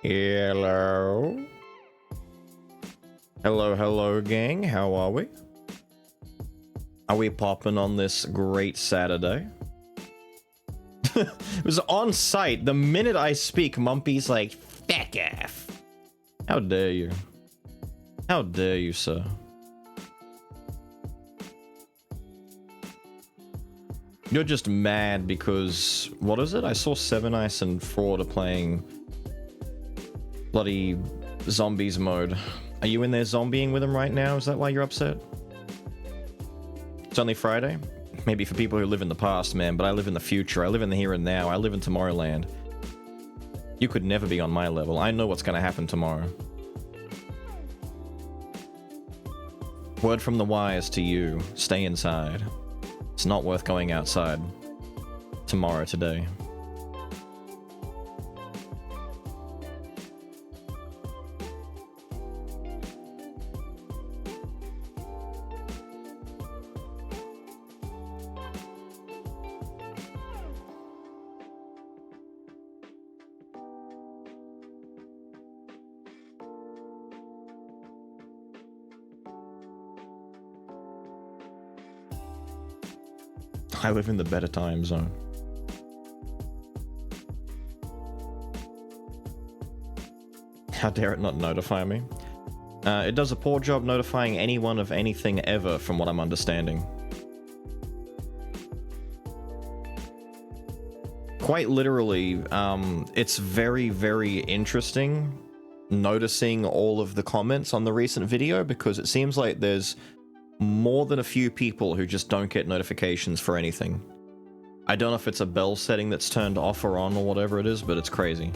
Hello. Hello, gang. How are we? Are we popping on this great Saturday? It was on site. The minute I speak, Mumpy's like, "Fuck off." How dare you? How dare you, sir? You're just mad because... what is it? I saw Seven Ice and Fraud are playing... bloody zombies mode. Are you in there zombieing with them right now? Is that why you're upset? It's only Friday? Maybe for people who live in the past, man, but I live in the future. I live in the here and now. I live in Tomorrowland. You could never be on my level. I know what's gonna happen tomorrow. Word from the wise to you. Stay inside. It's not worth going outside. Tomorrow, today. I live in the better time zone. How dare it not notify me? It does a poor job notifying anyone of anything ever, from what I'm understanding. Quite literally, it's very, very interesting noticing all of the comments on the recent video, because it seems like there's more than a few people who just don't get notifications for anything. I don't know if it's a bell setting that's turned off or on or whatever it is, but it's crazy.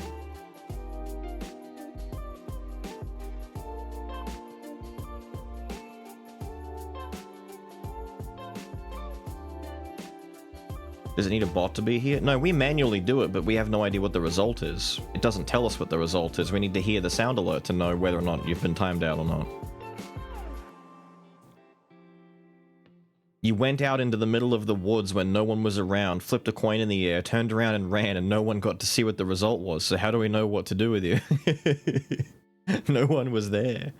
Does it need a bot to be here? No, we manually do it, but we have no idea what the result is. It doesn't tell us what the result is. We need to hear the sound alert to know whether or not you've been timed out or not. You went out into the middle of the woods when no one was around, flipped a coin in the air, turned around and ran, and no one got to see what the result was, so how do we know what to do with you? No one was there.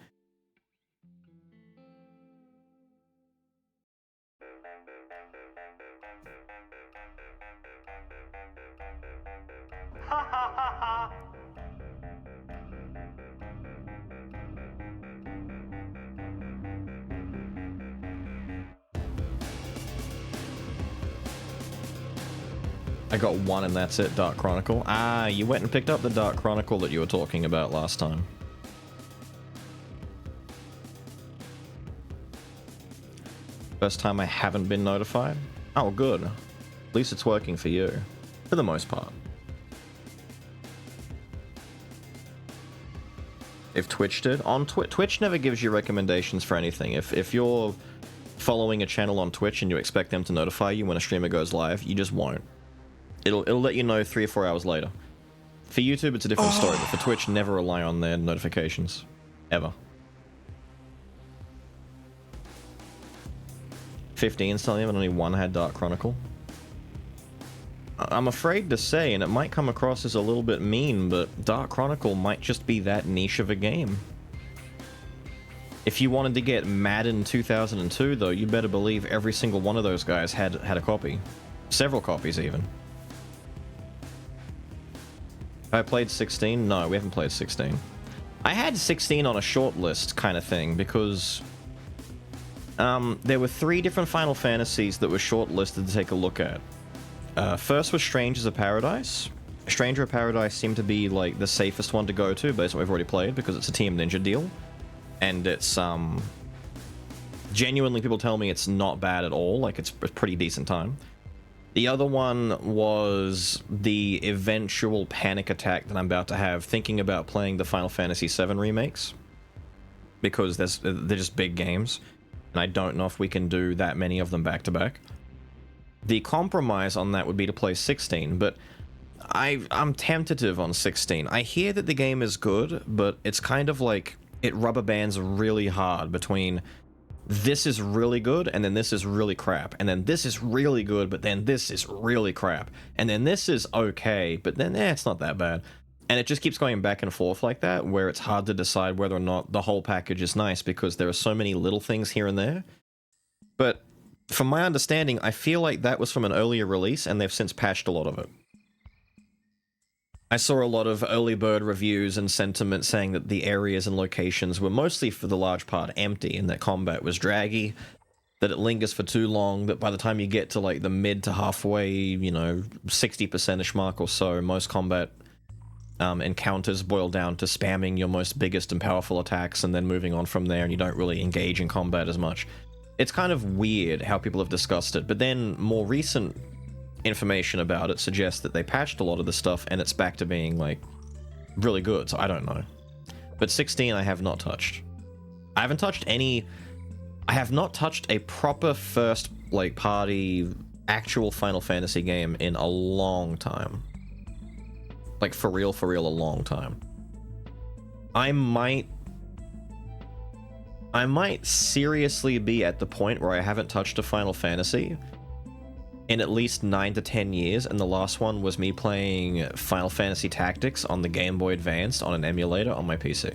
I got one and that's it, Dark Chronicle. Ah, you went and picked up the Dark Chronicle that you were talking about last time. First time I haven't been notified? Oh, good. At least it's working for you. For the most part. If Twitch did? On Twitch never gives you recommendations for anything. If you're following a channel on Twitch and you expect them to notify you when a streamer goes live, you just won't. It'll let you know 3 or 4 hours later. For YouTube, it's a different story, but for Twitch, never rely on their notifications. Ever. 15 telling and only one had Dark Chronicle. I'm afraid to say, and it might come across as a little bit mean, but Dark Chronicle might just be that niche of a game. If you wanted to get Madden 2002, though, you better believe every single one of those guys had a copy. Several copies, even. I played 16? No, we haven't played 16. I had 16 on a short list kind of thing, because there were 3 different Final Fantasies that were shortlisted to take a look at. First was Strangers of Paradise. Stranger of Paradise seemed to be like the safest one to go to based on what we've already played, because it's a Team Ninja deal. And it's, genuinely people tell me it's not bad at all, like it's a pretty decent time. The other one was the eventual panic attack that I'm about to have thinking about playing the Final Fantasy VII remakes, because they're just big games, and I don't know if we can do that many of them back to back. The compromise on that would be to play 16, but I'm tentative on 16. I hear that the game is good, but it's kind of like it rubber bands really hard between this is really good, and then this is really crap, and then this is really good, but then this is really crap, and then this is okay, but then it's not that bad. And it just keeps going back and forth like that, where it's hard to decide whether or not the whole package is nice because there are so many little things here and there. But from my understanding, I feel like that was from an earlier release and they've since patched a lot of it. I saw a lot of early bird reviews and sentiment saying that the areas and locations were mostly, for the large part, empty and that combat was draggy, that it lingers for too long, that by the time you get to like the mid to halfway, 60%ish mark or so, most combat encounters boil down to spamming your most biggest and powerful attacks and then moving on from there, and you don't really engage in combat as much. It's kind of weird how people have discussed it, but then more recent information about it suggests that they patched a lot of the stuff and it's back to being like really good, so I don't know. But 16 I have not touched. I have not touched a proper first like party actual Final Fantasy game in a long time. Like, for real, a long time. I might seriously be at the point where I haven't touched a Final Fantasy in at least 9 to 10 years, and the last one was me playing Final Fantasy Tactics on the Game Boy Advance on an emulator on my PC.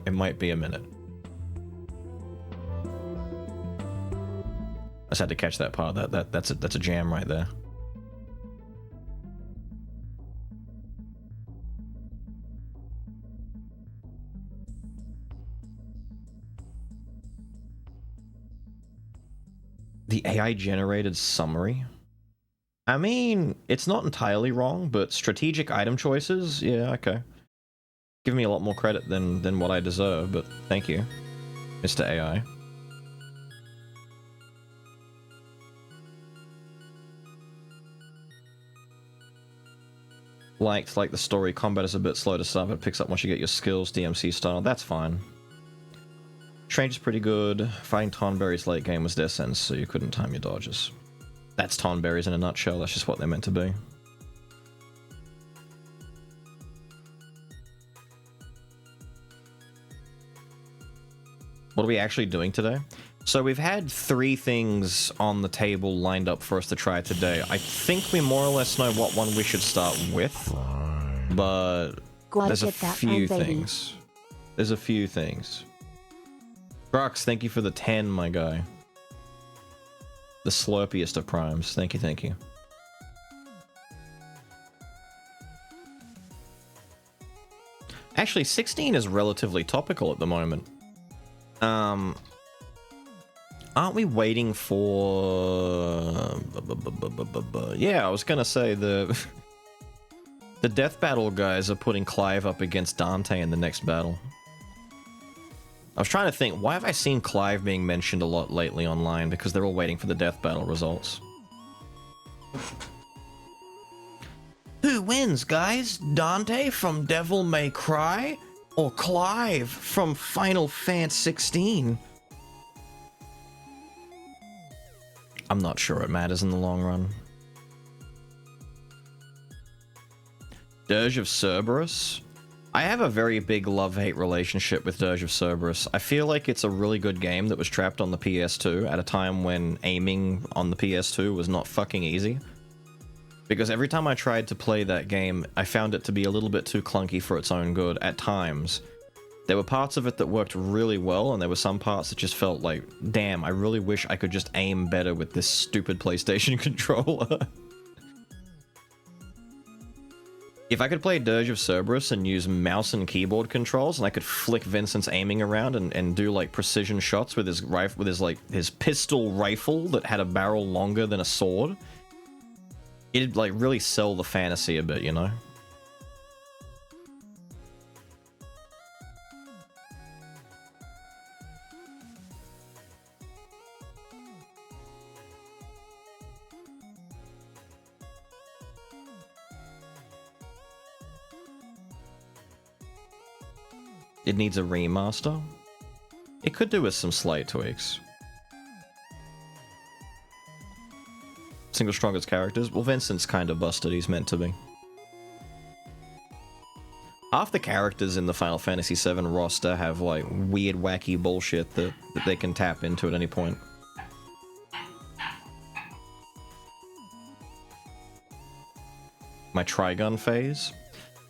It might be a minute. I just had to catch that part. That's a jam right there. The AI-generated summary? I mean, it's not entirely wrong, but strategic item choices? Yeah, okay. Give me a lot more credit than what I deserve, but thank you, Mr. AI. Like the story, combat is a bit slow to start, but it picks up once you get your skills, DMC style. That's fine. Strange is pretty good. Fighting Tonberry's late game was their sense, so you couldn't time your dodges. That's Tonberries in a nutshell, that's just what they're meant to be. What are we actually doing today? So we've had 3 things on the table lined up for us to try today. I think we more or less know what one we should start with, but there's a few things. There's a few things. Brux, thank you for the 10, my guy. The slurpiest of primes. Thank you, thank you. Actually, 16 is relatively topical at the moment. Aren't we waiting for... Yeah, I was gonna say the... The Death Battle guys are putting Clive up against Dante in the next battle. I was trying to think, why have I seen Clive being mentioned a lot lately online? Because they're all waiting for the Death Battle results. Who wins, guys? Dante from Devil May Cry? Or Clive from Final Fantasy 16? I'm not sure it matters in the long run. Dirge of Cerberus? I have a very big love-hate relationship with Dirge of Cerberus. I feel like it's a really good game that was trapped on the PS2 at a time when aiming on the PS2 was not fucking easy. Because every time I tried to play that game, I found it to be a little bit too clunky for its own good at times. There were parts of it that worked really well, and there were some parts that just felt like, damn, I really wish I could just aim better with this stupid PlayStation controller. If I could play Dirge of Cerberus and use mouse and keyboard controls, and I could flick Vincent's aiming around and do like precision shots with his rifle, with his pistol rifle that had a barrel longer than a sword, it'd like really sell the fantasy a bit, you know? It needs a remaster? It could do with some slight tweaks. Single strongest characters? Well, Vincent's kind of busted, he's meant to be. Half the characters in the Final Fantasy VII roster have, like, weird, wacky bullshit that they can tap into at any point. My Trigun phase?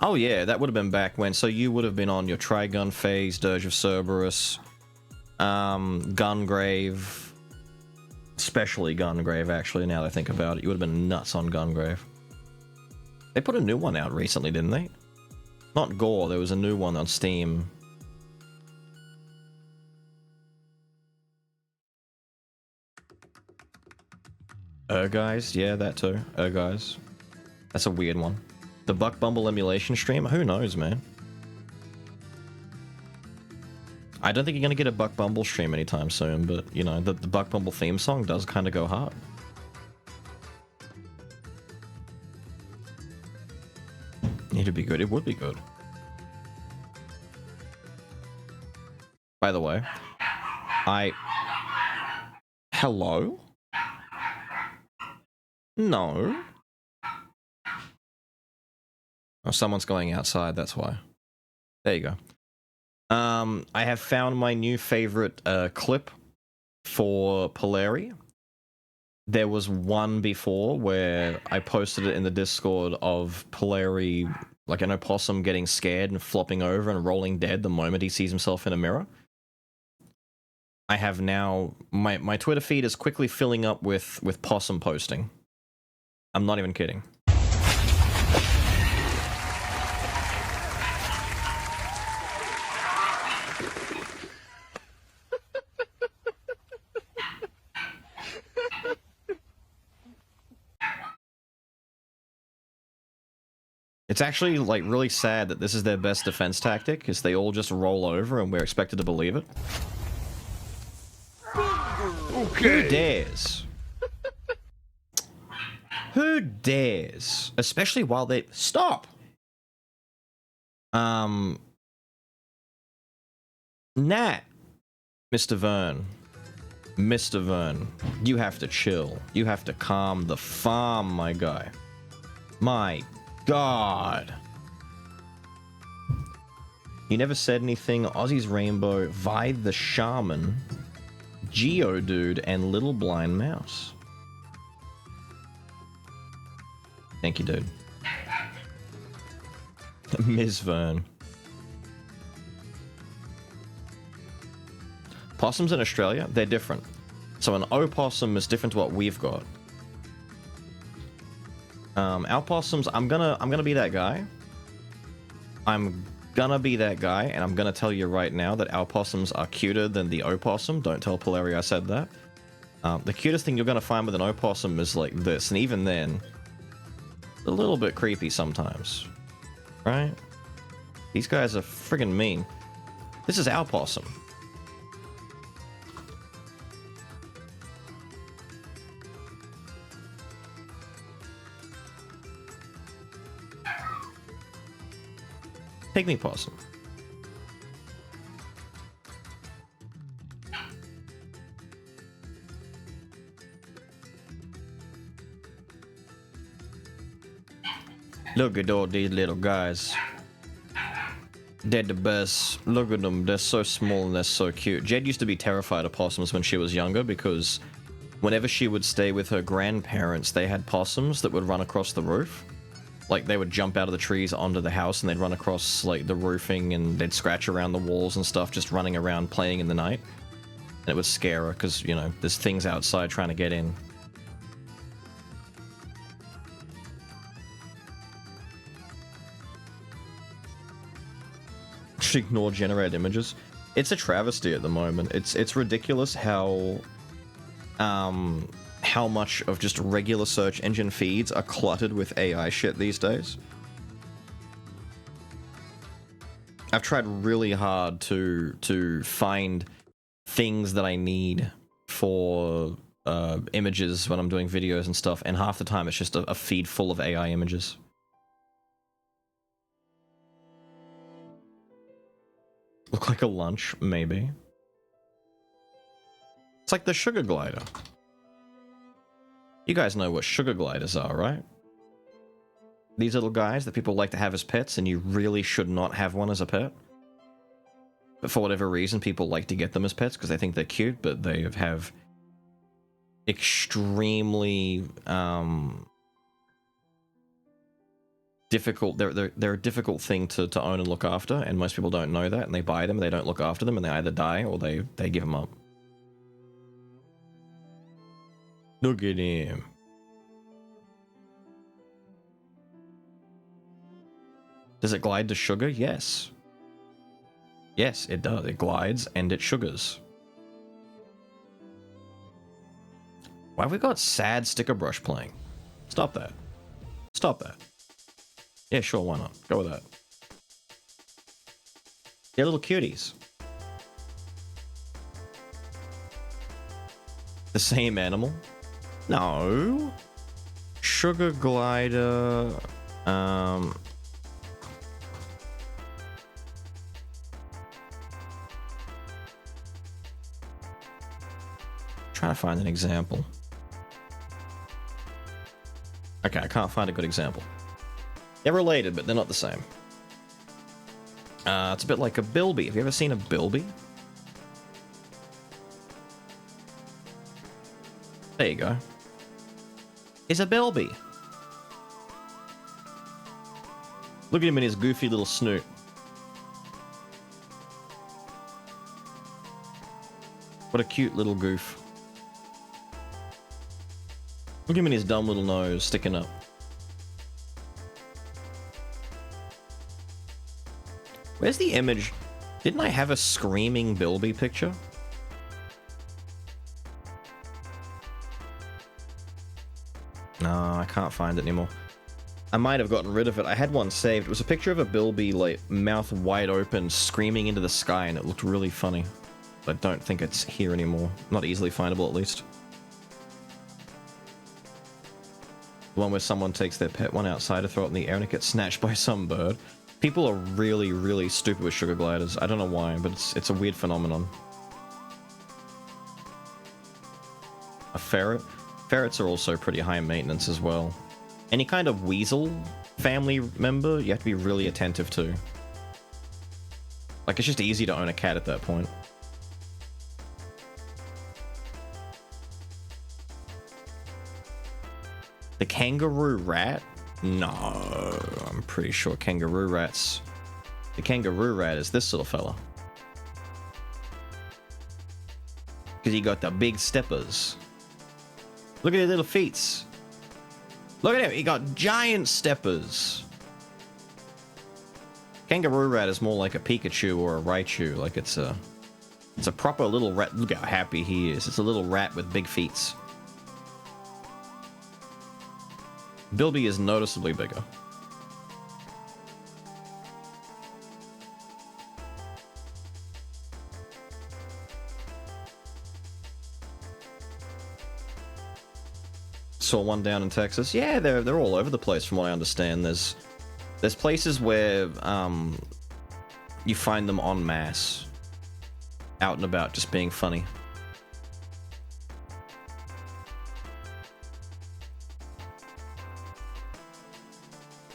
Oh yeah, that would have been back when, so you would have been on your Trigun phase, Dirge of Cerberus, Gungrave, especially Gungrave actually, now that I think about it. You would have been nuts on Gungrave. They put a new one out recently, didn't they? Not Gore, there was a new one on Steam. Guys, yeah, that too. Guys. That's a weird one. The Buck Bumble emulation stream? Who knows, man? I don't think you're gonna get a Buck Bumble stream anytime soon, but, you know, the Buck Bumble theme song does kind of go hard. It'd be good. It would be good. By the way, Hello? No. Oh, someone's going outside, that's why. There you go. I have found my new favorite clip for Polari. There was one before where I posted it in the Discord of Polari, like an opossum getting scared and flopping over and rolling dead the moment he sees himself in a mirror. I have now... My Twitter feed is quickly filling up with possum posting. I'm not even kidding. It's actually, like, really sad that this is their best defense tactic, is they all just roll over and we're expected to believe it. Okay. Who dares? Who dares? Especially while they... Stop! Nat. Mr. Vern. Mr. Vern. You have to chill. You have to calm the farm, my guy. My God. You never said anything. Aussie's Rainbow, Vi the Shaman, Geodude, and Little Blind Mouse. Thank you, dude. Ms. Vern. Possums in Australia, they're different. So an opossum is different to what we've got. Our possums, I'm gonna be that guy. I'm gonna be that guy, and I'm gonna tell you right now that our possums are cuter than the opossum. Don't tell Polari I said that. The cutest thing you're gonna find with an opossum is like this, and even then, a little bit creepy sometimes, right? These guys are friggin' mean. This is our possum. Pygmy possum. Look at all these little guys. They're the best. Look at them. They're so small and they're so cute. Jed used to be terrified of possums when she was younger because whenever she would stay with her grandparents, they had possums that would run across the roof. Like, they would jump out of the trees onto the house and they'd run across, like, the roofing and they'd scratch around the walls and stuff, just running around playing in the night. And it would scare her because, you know, there's things outside trying to get in. Just ignore generated images. It's a travesty at the moment. It's ridiculous how much of just regular search engine feeds are cluttered with AI shit these days. I've tried really hard to find things that I need for images when I'm doing videos and stuff, and half the time it's just a feed full of AI images. Look like a lunch, maybe. It's like the sugar glider. You guys know what sugar gliders are, right? These little guys that people like to have as pets, and you really should not have one as a pet. But for whatever reason, people like to get them as pets because they think they're cute, but they have extremely, difficult. They're a difficult thing to own and look after, and most people don't know that, and they buy them, they don't look after them, and they either die or they give them up. Look at him. Does it glide to sugar? Yes. Yes, it does. It glides and it sugars. Why have we got sad sticker brush playing? Stop that. Stop that. Yeah, sure, why not? Go with that. They're little cuties. The same animal? No. Sugar glider. Trying to find an example. Okay, I can't find a good example. They're related, but they're not the same. It's a bit like a bilby. Have you ever seen a bilby? There you go. It's a bilby. Look at him in his goofy little snoot. What a cute little goof. Look at him in his dumb little nose sticking up. Where's the image? Didn't I have a screaming bilby picture? No, I can't find it anymore. I might have gotten rid of it. I had one saved. It was a picture of a bilby, like, mouth wide open, screaming into the sky, and it looked really funny. I don't think it's here anymore. Not easily findable, at least. The one where someone takes their pet one outside to throw it in the air and it gets snatched by some bird. People are really, really stupid with sugar gliders. I don't know why, but it's a weird phenomenon. A ferret? Ferrets are also pretty high maintenance as well. Any kind of weasel family member, you have to be really attentive to. Like, it's just easy to own a cat at that point. The kangaroo rat? No, I'm pretty sure kangaroo rats... The kangaroo rat is this little fella. Because he got the big steppers. Look at his little feet. Look at him, he got giant steppers. Kangaroo rat is more like a Pikachu or a Raichu. Like it's a proper little rat. Look how happy he is. It's a little rat with big feet. Bilby is noticeably bigger. Saw one down in Texas. Yeah, they're all over the place from what I understand. There's places where you find them en masse, out and about, just being funny.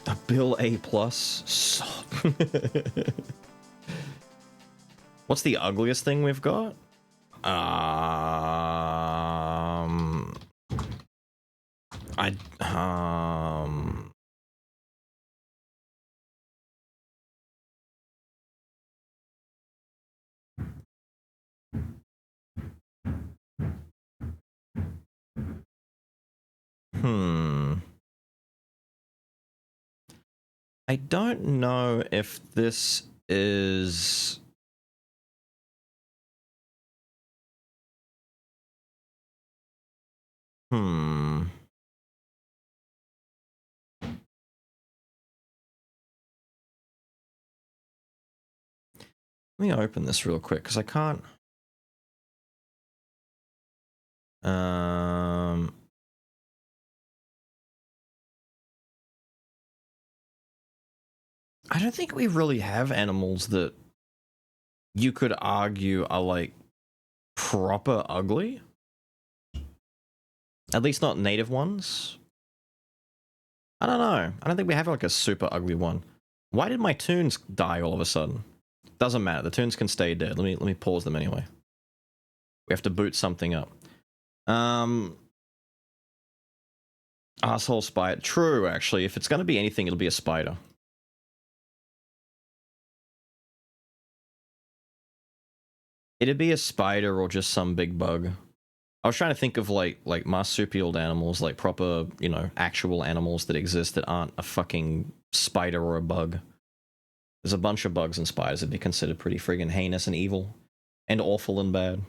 A Bill A+. What's the ugliest thing we've got? I don't know if this is... Let me open this real quick, because I can't... I don't think we really have animals that you could argue are, like, proper ugly. At least not native ones. I don't know. I don't think we have, like, a super ugly one. Why did my tunes die all of a sudden? Doesn't matter. The tunes can stay dead. Let me pause them anyway. We have to boot something up. Asshole spider. True, actually. If it's going to be anything, it'll be a spider. It'd be a spider or just some big bug. I was trying to think of like marsupial animals, like proper, you know, actual animals that exist that aren't a fucking spider or a bug. There's a bunch of bugs and spiders that'd be considered pretty friggin' heinous and evil. And awful and bad.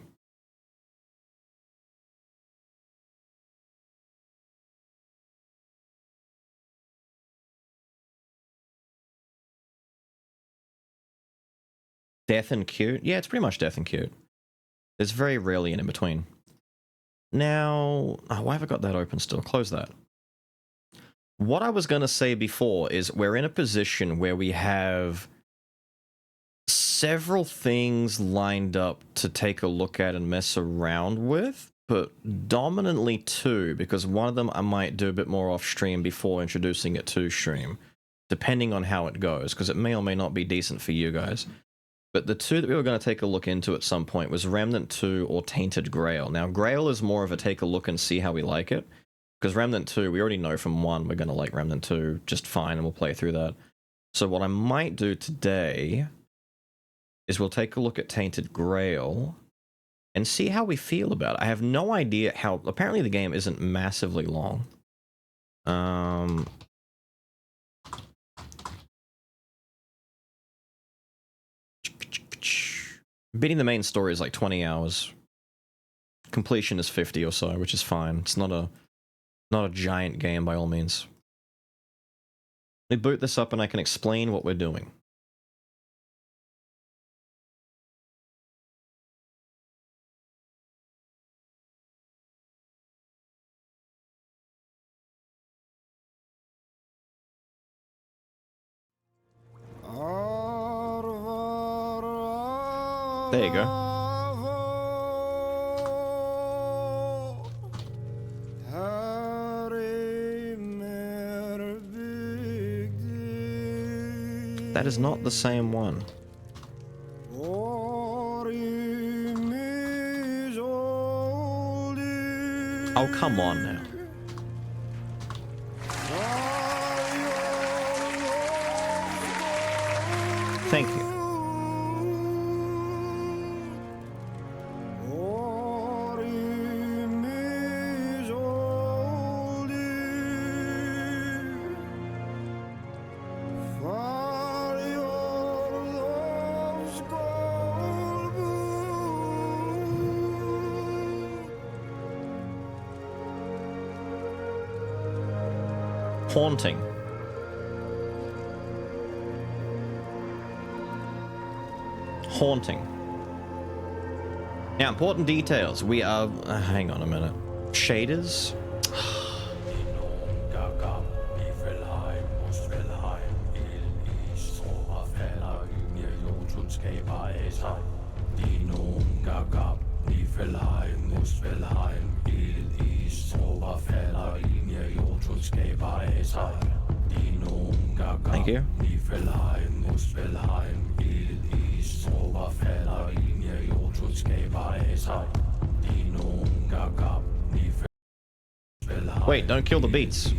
Death and cute? Yeah, it's pretty much death and cute. There's very rarely an in-between. Now, oh, why have I got that open still? Close that. What I was going to say before is we're in a position where we have several things lined up to take a look at and mess around with, but dominantly two, because one of them I might do a bit more off stream before introducing it to stream, depending on how it goes, because it may or may not be decent for you guys. But the two that we were going to take a look into at some point was Remnant 2 or Tainted Grail. Now, Grail is more of a take a look and see how we like it. Because Remnant 2, we already know from 1 we're going to like Remnant 2 just fine, and we'll play through that. So what I might do today is we'll take a look at Tainted Grail and see how we feel about it. I have no idea how... Apparently the game isn't massively long. Beating the main story is like 20 hours. Completion is 50 or so, which is fine. It's not a giant game by all means. Let me boot this up and I can explain what we're doing. There you go. That is not the same one. Oh, come on now. Thank you. Haunting. Haunting. Now, important details. We are... hang on a minute. Shaders? Thank you. Wait, don't kill the beats.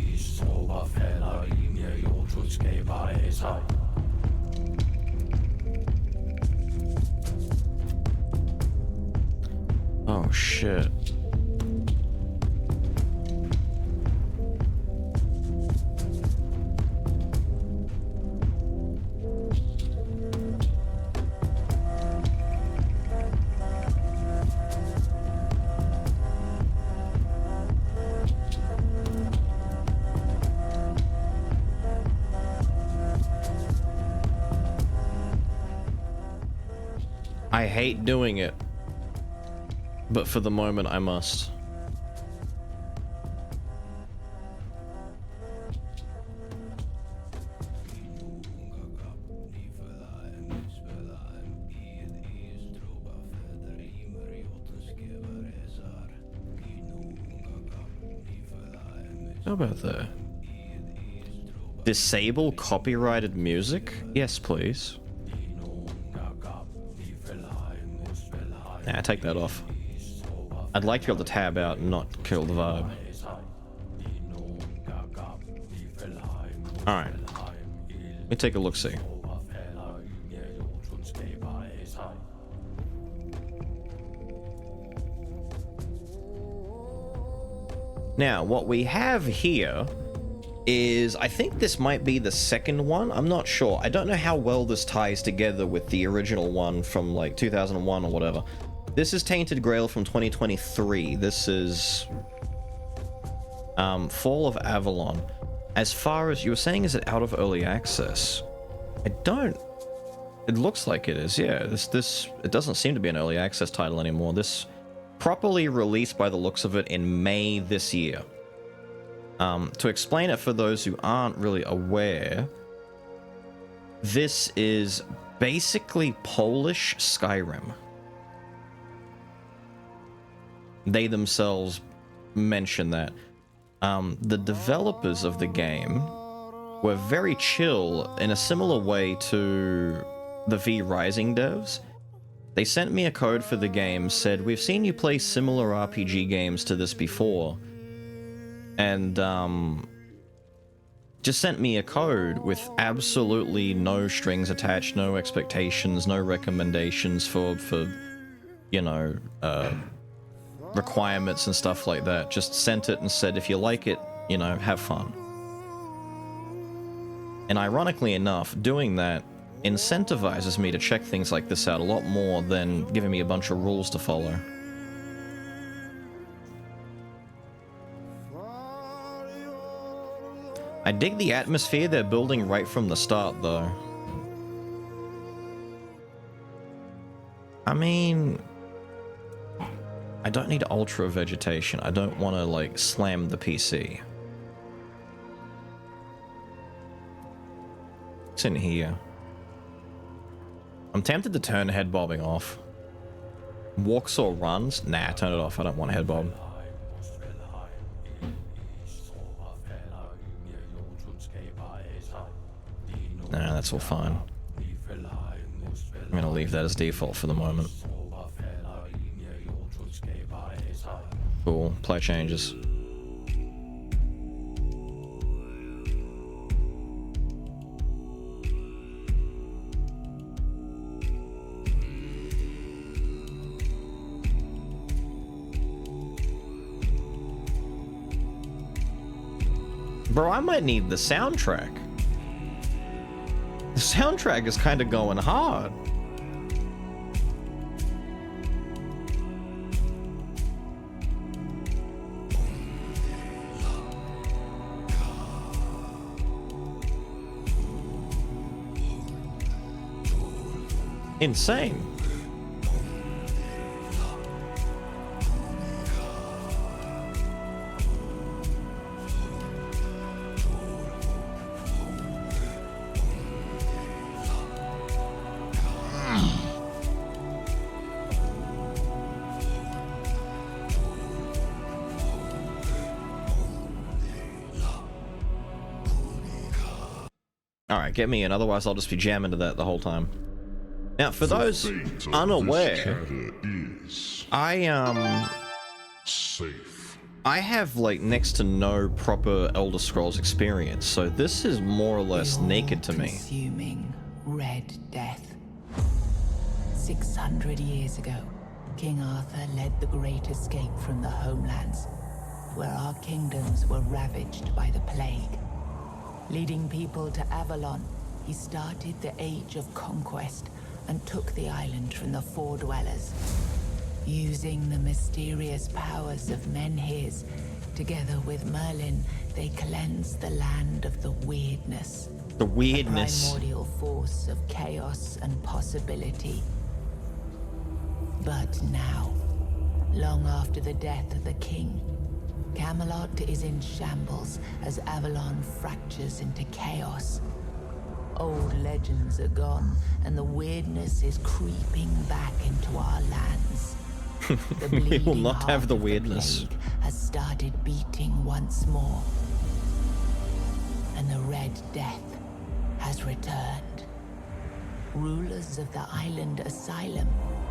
Oh shit. I hate doing it, but for the moment I must. How about that? Disable copyrighted music? Yes, please. Nah, take that off. I'd like to be able to tab out and not kill the vibe. Alright. Let me take a look-see. Now, what we have here is, I think this might be the second one. I'm not sure. I don't know how well this ties together with the original one from like 2001 or whatever. This is Tainted Grail from 2023. This is Fall of Avalon. As far as you were saying, is it out of early access? It looks like it is, yeah. It doesn't seem to be an early access title anymore. This properly released by the looks of it in May this year. To explain it for those who aren't really aware, this is basically Polish Skyrim. They themselves mention that. The developers of the game were very chill in a similar way to the V Rising devs. They sent me a code for the game, said, "We've seen you play similar RPG games to this before," and just sent me a code with absolutely no strings attached, no expectations, no recommendations for you know, requirements and stuff like that. Just sent it and said, if you like it, you know, have fun. And ironically enough, doing that incentivizes me to check things like this out a lot more than giving me a bunch of rules to follow. I dig the atmosphere they're building right from the start, though. I mean, I don't need ultra vegetation. I don't want to, like, slam the PC. What's in here? I'm tempted to turn head bobbing off. Walks or runs? Nah, turn it off. I don't want head bob. Nah, that's all fine. I'm gonna leave that as default for the moment. Cool. Play changes. Bro, I might need the soundtrack. The soundtrack is kind of going hard. Insane. Alright, get me in, otherwise I'll just be jamming to that the whole time. Now, for those unaware, I have, like, next to no proper Elder Scrolls experience, so this is more or less naked to me. Consuming Red Death. 600 years ago, King Arthur led the Great Escape from the homelands, where our kingdoms were ravaged by the plague. Leading people to Avalon, he started the Age of Conquest and took the island from the Four Dwellers. Using the mysterious powers of Menhirs, together with Merlin, they cleansed the land of the weirdness. The weirdness. The primordial force of chaos and possibility. But now, long after the death of the king, Camelot is in shambles as Avalon fractures into chaos. Old legends are gone, and the weirdness is creeping back into our lands. The We will not heart have the of weirdness. plague has started beating once more, and the Red Death has returned. Rulers of the island asylum,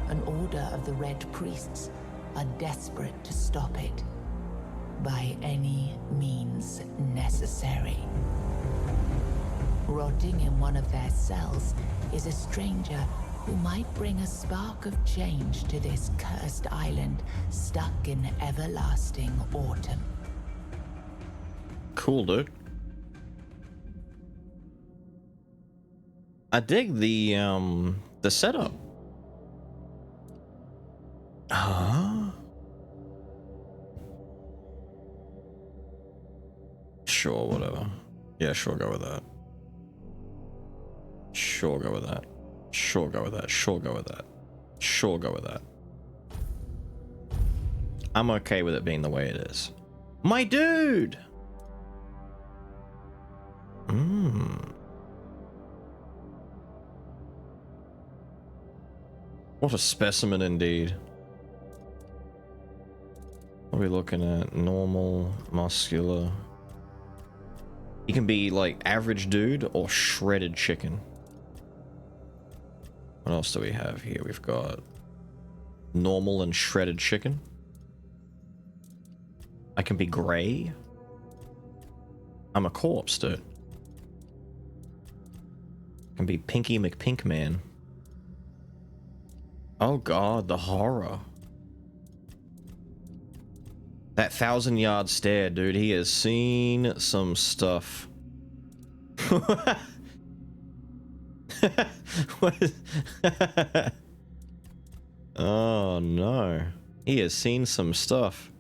an order of the Red Priests, are desperate to stop it by any means necessary. rotting in one of their cells is a stranger who might bring a spark of change to this cursed island stuck in everlasting autumn. Cool, dude. I dig the setup. Huh? Sure, whatever. Yeah, sure, go with that. Sure, go with that. Sure, go with that. Sure, go with that. Sure, go with that. I'm okay with it being the way it is. My dude! What a specimen indeed. What are we looking at? Normal, muscular. You can be like average dude or shredded chicken. What else do we have here? We've got normal and shredded chicken. I can be gray. I'm a corpse, dude. I can be Pinky McPinkman. Oh god, the horror. That 1,000-yard stare, dude. He has seen some stuff. What is... Oh no. He has seen some stuff.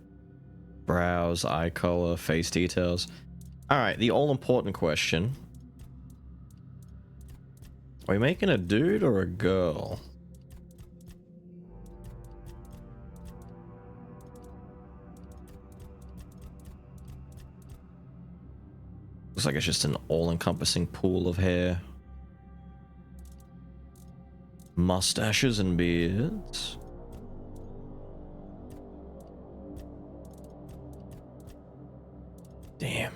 Brows, eye color, face details. Alright, the all-important question. Are we making a dude or a girl? Looks like it's just an all-encompassing pool of hair. Mustaches and beards. Damn.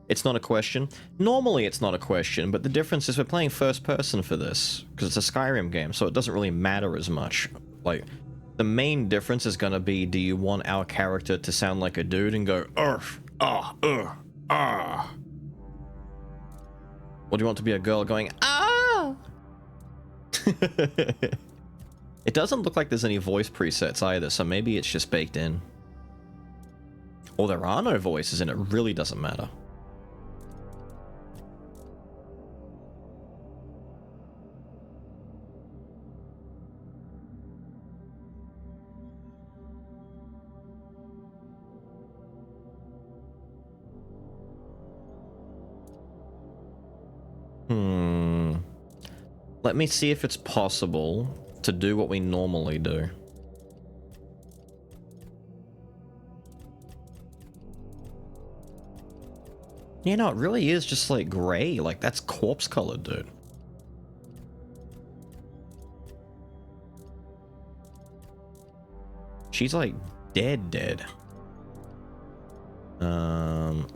It's not a question. Normally it's not a question, but the difference is we're playing first person for this, because it's a Skyrim game, so it doesn't really matter as much. Like, the main difference is gonna be, do you want our character to sound like a dude and go, "Urgh, ah, ah"? Or do you want to be a girl going, "Ah"? It doesn't look like there's any voice presets either, so maybe it's just baked in. Or there are no voices and it really doesn't matter. Let me see if it's possible to do what we normally do. You know, it really is just like gray. Like, that's corpse colored, dude. She's like dead.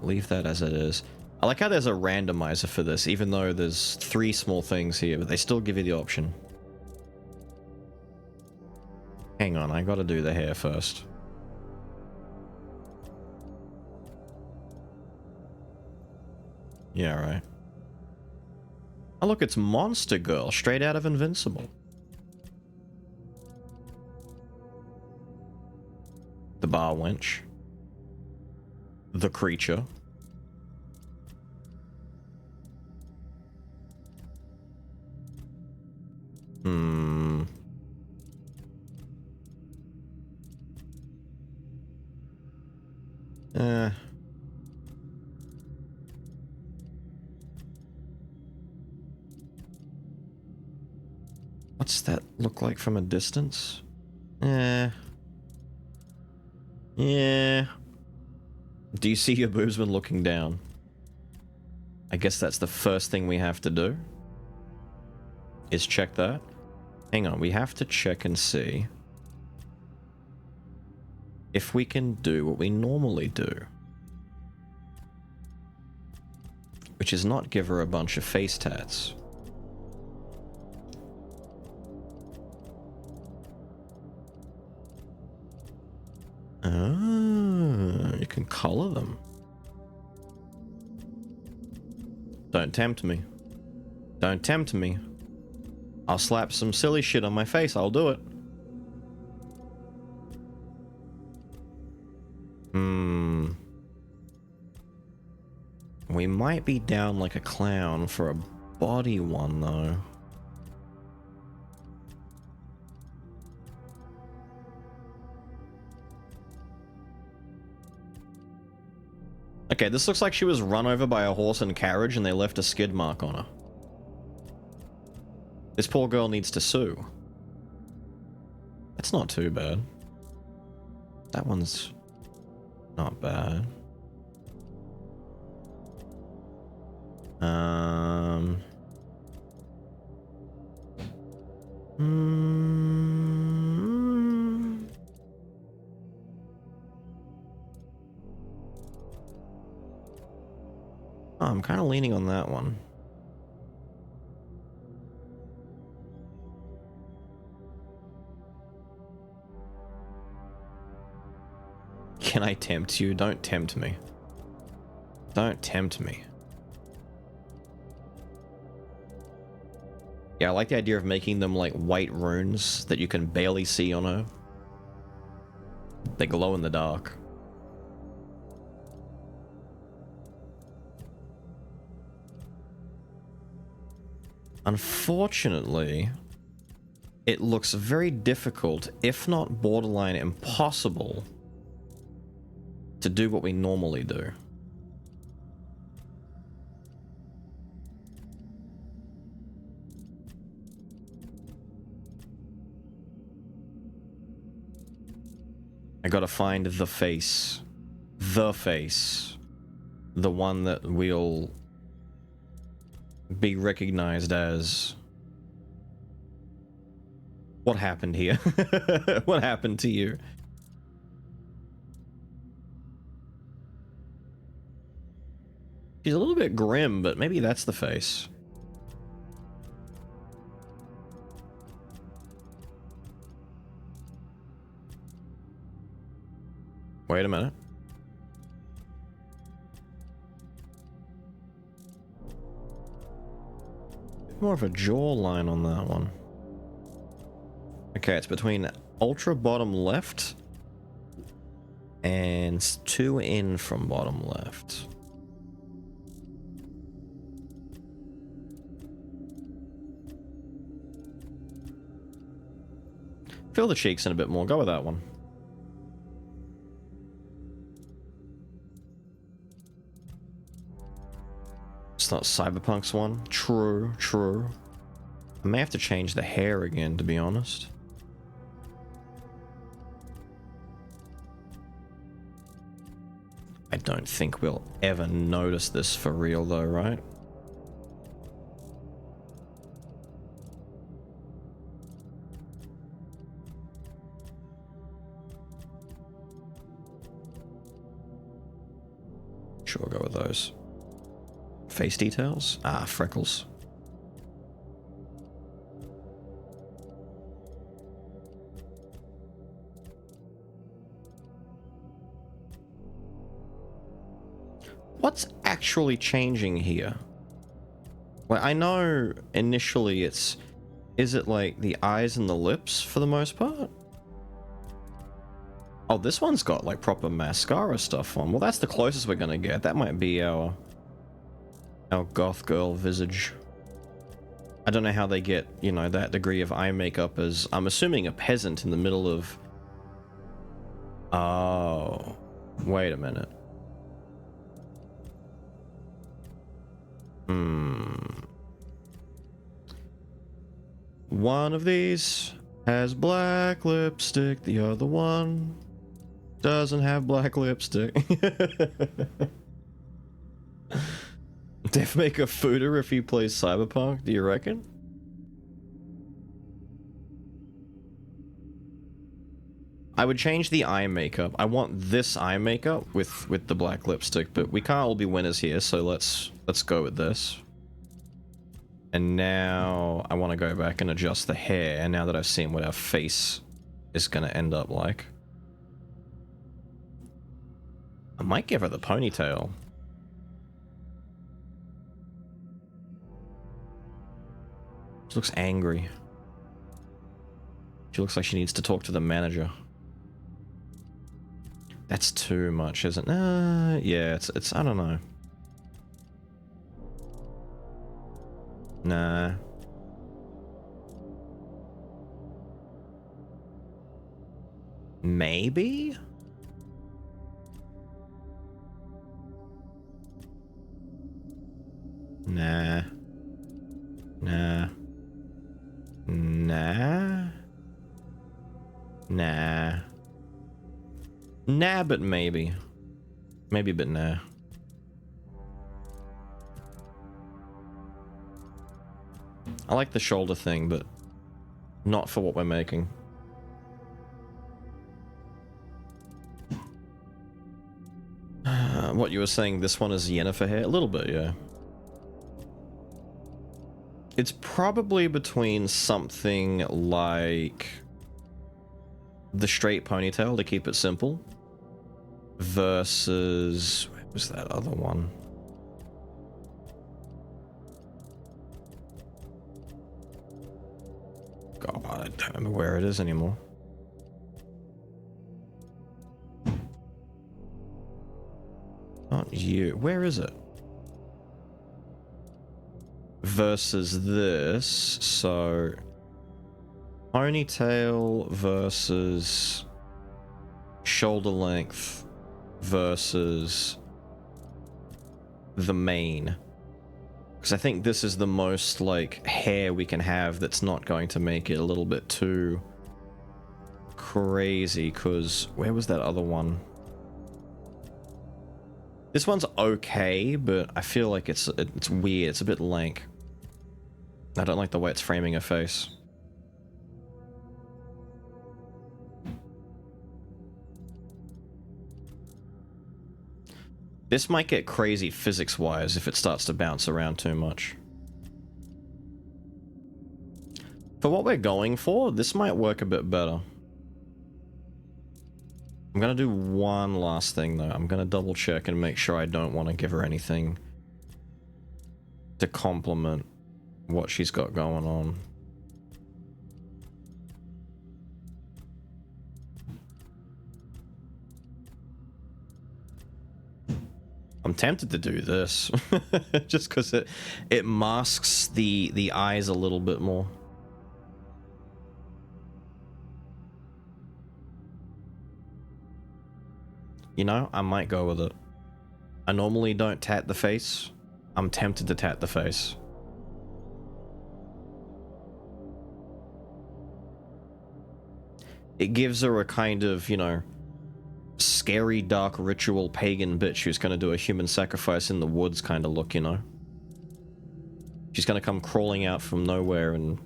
Leave that as it is. I like how there's a randomizer for this, even though there's 3 small things here, but they still give you the option. Hang on, I gotta do the hair first. Yeah, right. Oh look, it's Monster Girl, straight out of Invincible. The bar wench. The creature. What's that look like from a distance? Yeah. Do you see your boobs when looking down? I guess that's the first thing we have to do. Is check that. Hang on, we have to check and see if we can do what we normally do. Which is not give her a bunch of face tats. Ah, you can and color them. Don't tempt me. Don't tempt me. I'll slap some silly shit on my face, I'll do it. We might be down like a clown for a body one, though. Okay, this looks like she was run over by a horse and carriage and they left a skid mark on her. This poor girl needs to sue. That's not too bad. That one's not bad. Oh, I'm kind of leaning on that one. Can I tempt you? Don't tempt me. Don't tempt me. Yeah, I like the idea of making them like white runes that you can barely see on her. They glow in the dark. Unfortunately, it looks very difficult, if not borderline impossible, to do what we normally do. I gotta find the face. The face. The one that will be recognized as... What happened here? What happened to you? She's a little bit grim, but maybe that's the face. Wait a minute. More of a jawline on that one. Okay, it's between ultra bottom left and 2 in from bottom left. Fill the cheeks in a bit more. Go with that one. It's not Cyberpunk's one. True, true. I may have to change the hair again, to be honest. I don't think we'll ever notice this for real though, right? Sure, we'll go with those. Face details? Ah, freckles. What's actually changing here? Well, I know initially it's... Is it like the eyes and the lips for the most part? Oh, this one's got like proper mascara stuff on. Well, that's the closest we're gonna get. That might be our goth girl visage. I don't know how they get, you know, that degree of eye makeup as, I'm assuming, a peasant in the middle of... Oh. Wait a minute. One of these has black lipstick, the other one doesn't have black lipstick. Def make a fooder if he plays Cyberpunk, do you reckon? I would change the eye makeup. I want this eye makeup with the black lipstick, but we can't all be winners here, so let's go with this. And now I want to go back and adjust the hair now that I've seen what our face is going to end up like. I might give her the ponytail. She looks angry. She looks like she needs to talk to the manager. That's too much, isn't it? Yeah, it's I don't know. Nah. Maybe? Nah. Nah. Nah. Nah. Nah, but maybe. Maybe, but nah. I like the shoulder thing, but not for what we're making. What you were saying, this one is Yennefer hair? A little bit, yeah. It's probably between something like the straight ponytail to keep it simple versus... Where was that other one? God, I don't remember where it is anymore. Not you. Where is it? Versus this, so ponytail versus shoulder length versus the mane. Because I think this is the most like hair we can have that's not going to make it a little bit too crazy. Because where was that other one? This one's okay, but I feel like it's weird. It's a bit lank. I don't like the way it's framing her face. This might get crazy physics-wise if it starts to bounce around too much. For what we're going for, this might work a bit better. I'm gonna do one last thing though. I'm gonna double check and make sure I don't want to give her anything to complement what she's got going on. I'm tempted to do this just because it masks the eyes a little bit more. You know, I might go with it. I normally don't tat the face. I'm tempted to tat the face. It gives her a kind of, you know, scary, dark ritual pagan bitch who's gonna do a human sacrifice in the woods kind of look, you know? She's gonna come crawling out from nowhere and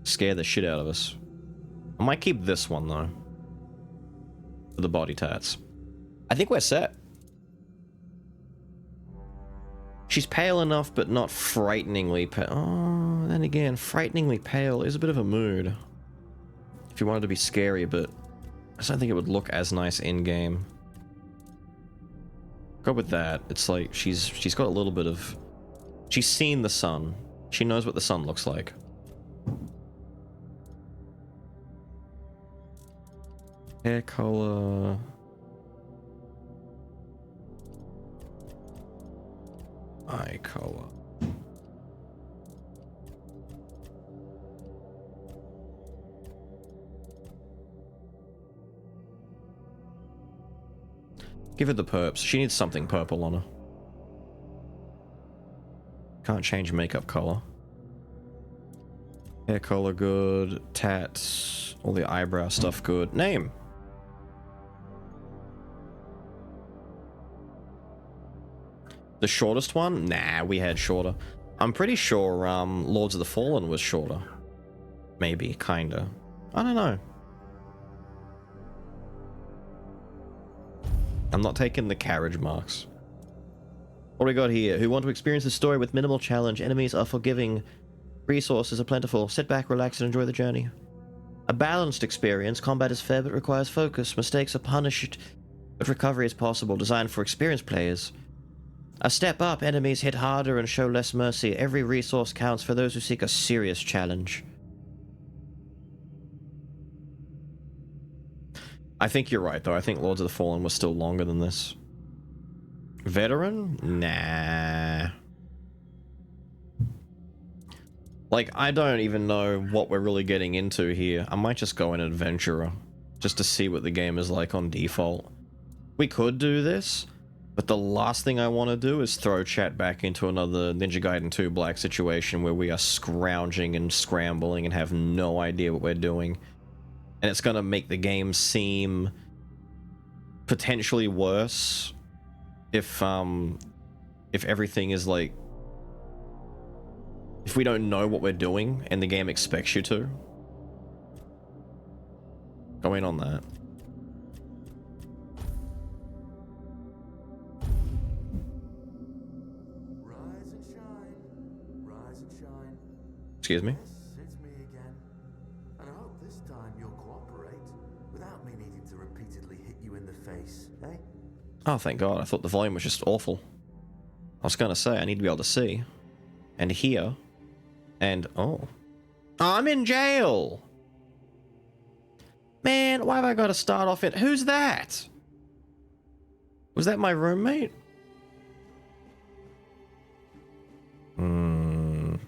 scare the shit out of us. I might keep this one, though. For the body tats. I think we're set. She's pale enough, but not frighteningly pale. Oh, then again, frighteningly pale is a bit of a mood. If you wanted to be scary, but I just don't think it would look as nice in-game. Go with that. It's like she's got a little bit of... She's seen the sun. She knows what the sun looks like. Hair color... Eye color. Give her the perps. She needs something purple on her. Can't change makeup color. Hair color good. Tats. All the eyebrow stuff good. Name. The shortest one? Nah, we had shorter. I'm pretty sure Lords of the Fallen was shorter. Maybe, kinda. I don't know. I'm not taking the carriage marks. What do we got here? Who want to experience the story with minimal challenge? Enemies are forgiving. Resources are plentiful. Sit back, relax, and enjoy the journey. A balanced experience. Combat is fair but requires focus. Mistakes are punished but recovery is possible, designed for experienced players. A step up, enemies hit harder and show less mercy. Every resource counts for those who seek a serious challenge. I think you're right, though. I think Lords of the Fallen was still longer than this. Veteran? Nah. Like, I don't even know what we're really getting into here. I might just go in Adventurer, just to see what the game is like on default. We could do this, but the last thing I want to do is throw chat back into another Ninja Gaiden 2 Black situation where we are scrounging and scrambling and have no idea what we're doing. And it's gonna make the game seem potentially worse if everything is like, if we don't know what we're doing and the game expects you to. Go in on that. Rise and shine, rise and shine. Excuse me? Yes, it's me again. And I hope this time you'll cooperate without me needing to repeatedly hit you in the face, eh? Oh, thank God. I thought the volume was just awful. I was gonna say, I need to be able to see. And hear. And, oh. I'm in jail! Man, why have I got to start off in... Who's that? Was that my roommate? Hang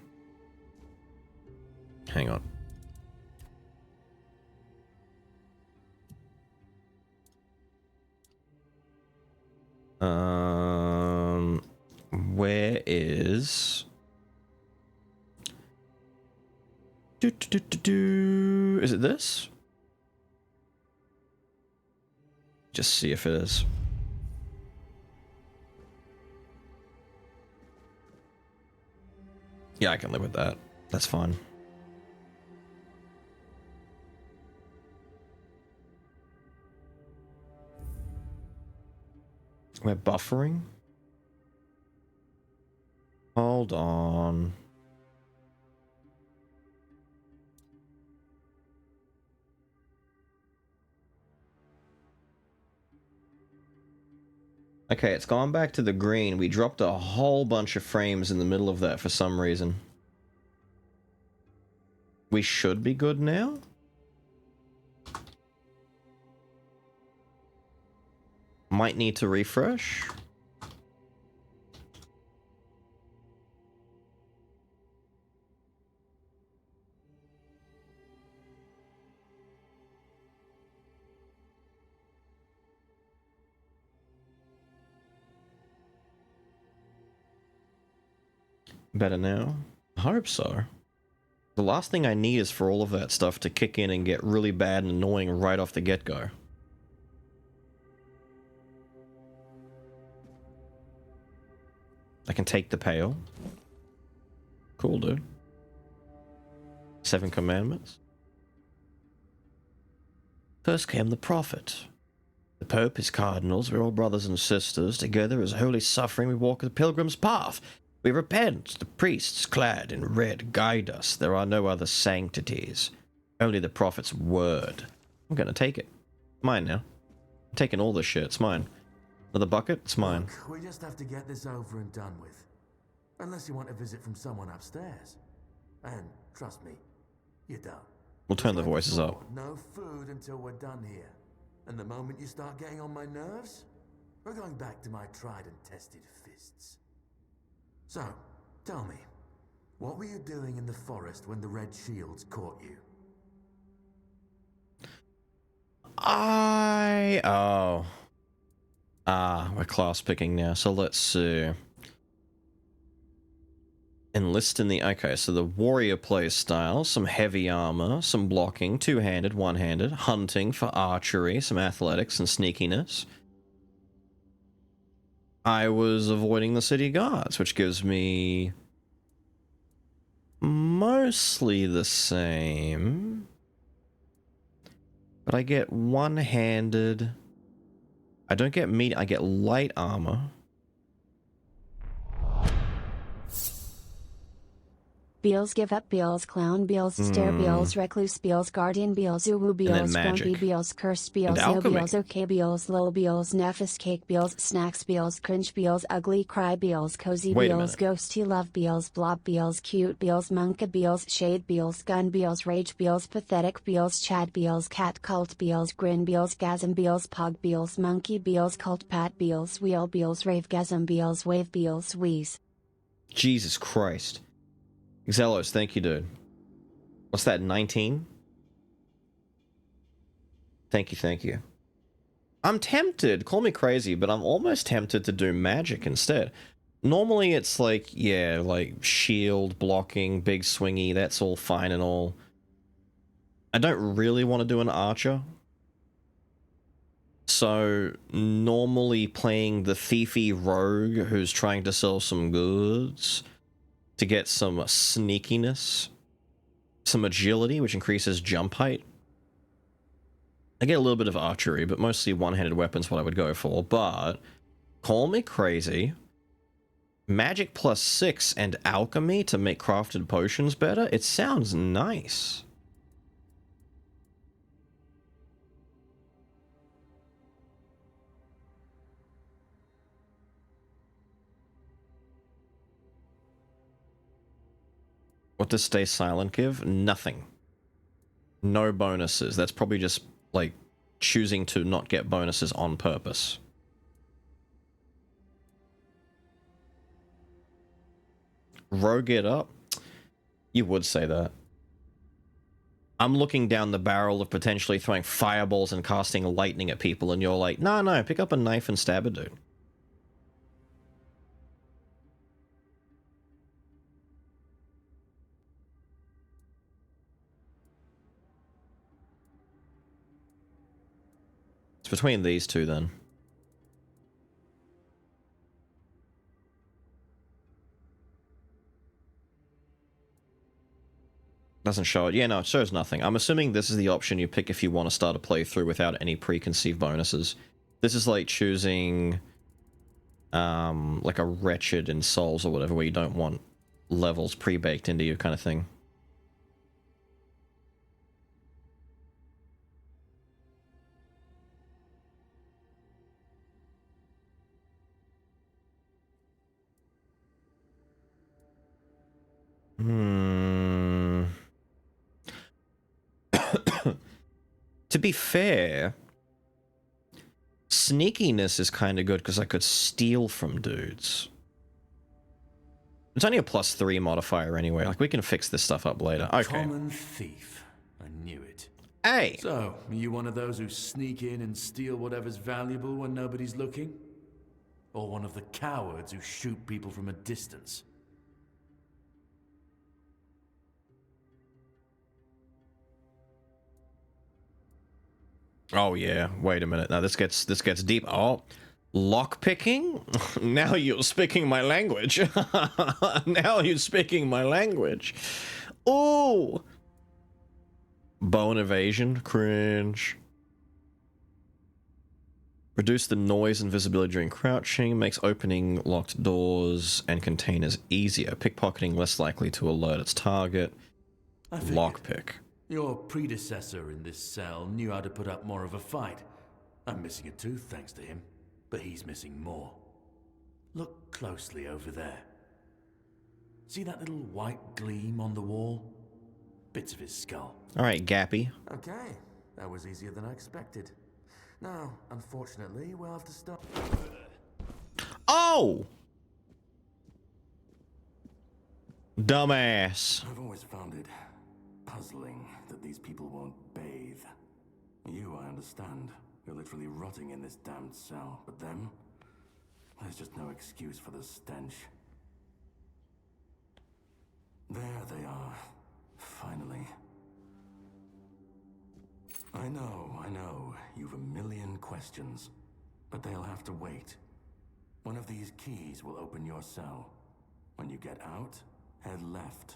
on. Where is... Is it this? Just see if it is. Yeah, I can live with that. That's fine. We're buffering? Hold on. Okay, it's gone back to the green. We dropped a whole bunch of frames in the middle of that for some reason. We should be good now? Might need to refresh. Better now? I hope so. The last thing I need is for all of that stuff to kick in and get really bad and annoying right off the get-go. I can take the pail. Cool, dude. 7 commandments. First came the prophet. The Pope, his cardinals, we're all brothers and sisters. Together as holy suffering we walk the pilgrim's path. We repent, the priests clad in red guide us. There are no other sanctities. Only the prophet's word. I'm gonna take it. Mine now. I'm taking all this shit, it's mine. Another bucket, it's mine. Look, we just have to get this over and done with. Unless you want a visit from someone upstairs. And, trust me, you don't. We'll turn the Like voices before, up. No food until we're done here. And the moment you start getting on my nerves, we're going back to my tried and tested fists. So, tell me, what were you doing in the forest when the Red Shields caught you? We're class picking now, so let's see. Enlist in the... Okay, so the warrior play style, some heavy armor, some blocking, two-handed, one-handed, hunting for archery, some athletics and sneakiness. I was avoiding the city guards, which gives me mostly the same. But I get one-handed. I don't get meat, I get light armor. Beals give up Beals clown Beals stare Beals recluse Beals guardian Beals uwu And then Beals grumpy magic. Beals cursed And Beals no alchemy. Beals okay Beals lol Beals nefis cake Beals snacks Beals cringe Beals ugly cry Beals cozy Wait a Beals minute. ghosty love Beals blob Beals cute Beals monka Beals shade Beals gun Beals rage Beals pathetic Beals chad Beals cat cult Beals grin Beals gasm Beals pog Beals monkey Beals cult pat Beals wheel Beals rave gasm Beals wave Beals wheeze. Jesus Christ. Xelos, thank you, dude. What's that, 19? Thank you, thank you. I'm tempted, call me crazy, but I'm almost tempted to do magic instead. Normally it's like, yeah, like shield, blocking, big swingy, that's all fine and all. I don't really want to do an archer. So, normally playing the thiefy rogue who's trying to sell some goods to get some sneakiness, some agility, which increases jump height. I get a little bit of archery, but mostly one-handed weapons what I would go for, but call me crazy. Magic +6 and alchemy to make crafted potions better? It sounds nice. What does stay silent give? Nothing. No bonuses. That's probably just, like, choosing to not get bonuses on purpose. Rogue it up? You would say that. I'm looking down the barrel of potentially throwing fireballs and casting lightning at people, and you're like, no, pick up a knife and stab a dude. It's between these two, then. Doesn't show it. Yeah, no, it shows nothing. I'm assuming this is the option you pick if you want to start a playthrough without any preconceived bonuses. This is like choosing, like a Wretched in Souls or whatever, where you don't want levels pre-baked into you kind of thing. To be fair, sneakiness is kind of good because I could steal from dudes. It's only a +3 modifier anyway. Like, we can fix this stuff up later. Okay. Common thief. I knew it. Hey! So, are you one of those who sneak in and steal whatever's valuable when nobody's looking? Or one of the cowards who shoot people from a distance? Oh yeah, wait a minute. Now this gets deep. Oh, lockpicking? Now you're speaking my language. Now you're speaking my language. Ooh. Bone evasion, cringe. Reduce the noise and visibility during crouching, makes opening locked doors and containers easier. Pickpocketing less likely to alert its target. Lockpick. Your predecessor in this cell knew how to put up more of a fight. I'm missing a tooth thanks to him, but he's missing more. Look closely over there. See that little white gleam on the wall? Bits of his skull. Alright, Gappy. Okay, that was easier than I expected. Now, unfortunately, we'll have to stop. Oh! Dumbass. I've always found it puzzling that these people won't bathe. You, I understand. You're literally rotting in this damned cell. But them? There's just no excuse for the stench. There they are. Finally. I know. You've a million questions. But they'll have to wait. One of these keys will open your cell. When you get out, head left.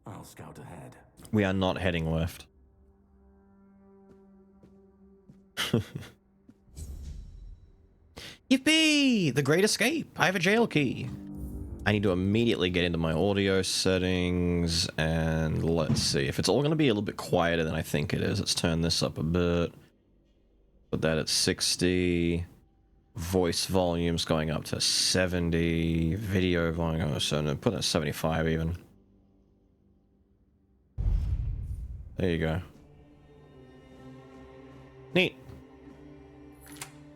I'll scout ahead. We are not heading left. Yippee! The Great Escape! I have a jail key. I need to immediately get into my audio settings, and let's see. If it's all going to be a little bit quieter than I think it is, let's turn this up a bit. Put that at 60. Voice volume's going up to 70. Video volume, so no, put it at 75 even. There you go. Neat.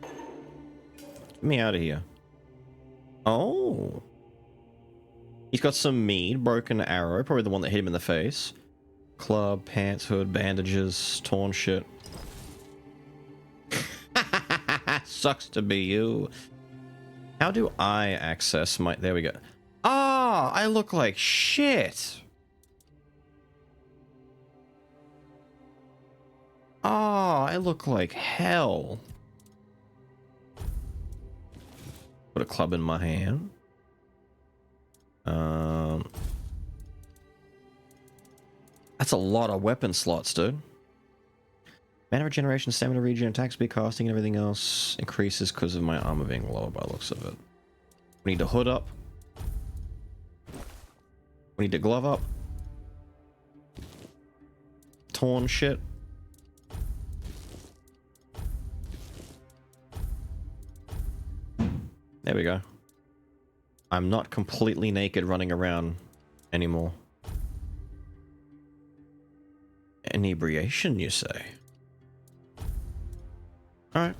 Get me out of here. Oh. He's got some mead, broken arrow, probably the one that hit him in the face. Club, pants, hood, bandages, torn shit. Sucks to be you. How do I access my... There we go. Ah, I look like shit. Ah, I look like hell. Put a club in my hand. That's a lot of weapon slots, dude. Mana regeneration, stamina regen, attack speed, casting, and everything else increases because of my armor being lower by the looks of it. We need to hood up. We need to glove up. Torn shit. There we go. I'm not completely naked running around anymore. Inebriation, you say? Alright.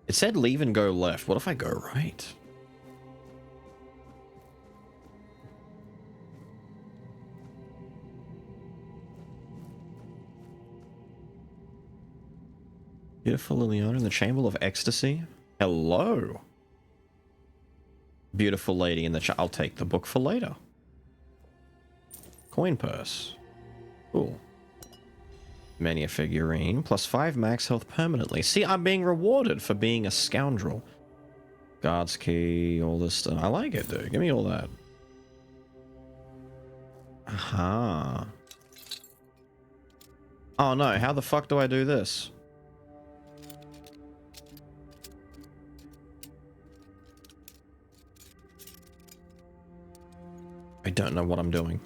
It said leave and go left. What if I go right? Beautiful Liliana in the Chamber of Ecstasy. Hello. Beautiful lady in the I'll take the book for later. Coin purse. Cool. Many a figurine. Plus 5 max health permanently. See, I'm being rewarded for being a scoundrel. Guard's key, all this stuff. I like it, dude. Give me all that. Aha. Oh no, how the fuck do I do this? I don't know what I'm doing.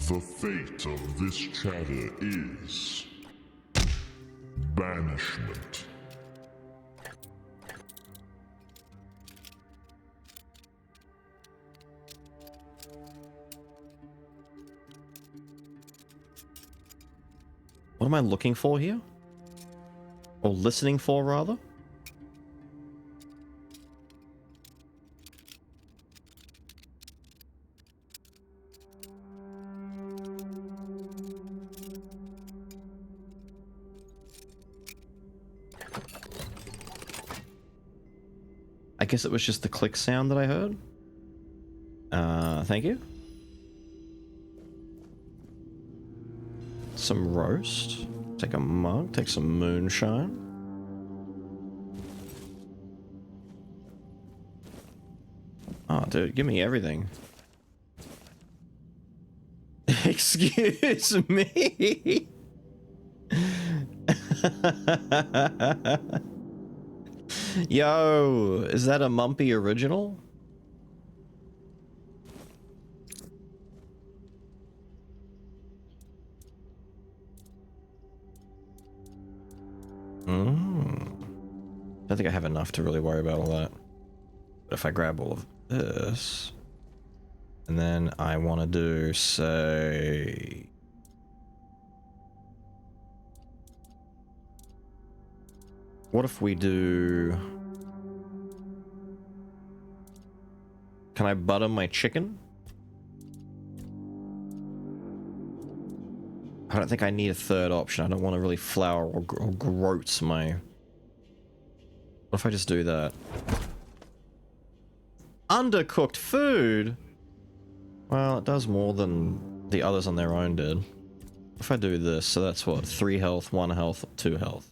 The fate of this chatter is banishment. What am I looking for here? Or listening for, rather? I guess it was just the click sound that I heard. Thank you. Some roast. Take a mug. Take some moonshine. Oh, dude, give me everything. Excuse me. Yo, is that a Mumpy original? I don't think I have enough to really worry about all that. But if I grab all of this, and then I want to do, say... What if we do... Can I butter my chicken? I don't think I need a third option. I don't want to really flour or groats my... What if I just do that? Undercooked food? Well, it does more than the others on their own did. If I do this, so that's what? 3 health, 1 health, 2 health.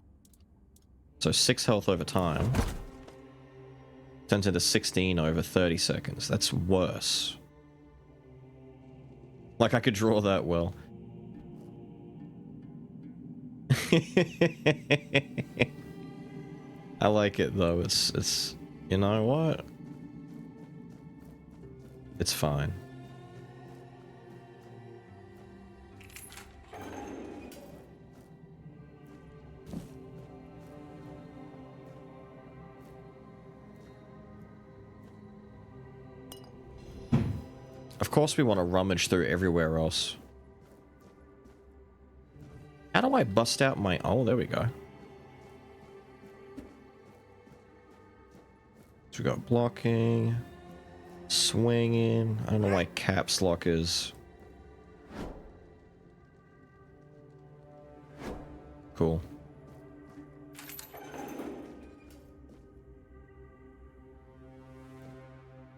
So 6 health over time. Turns into 16 over 30 seconds. That's worse. Like I could draw that well. I like it though. It's you know what? It's fine. Of course we want to rummage through everywhere else. How do I bust out my... Oh, there we go. So we got blocking, swinging. I don't know why caps lock is... Cool.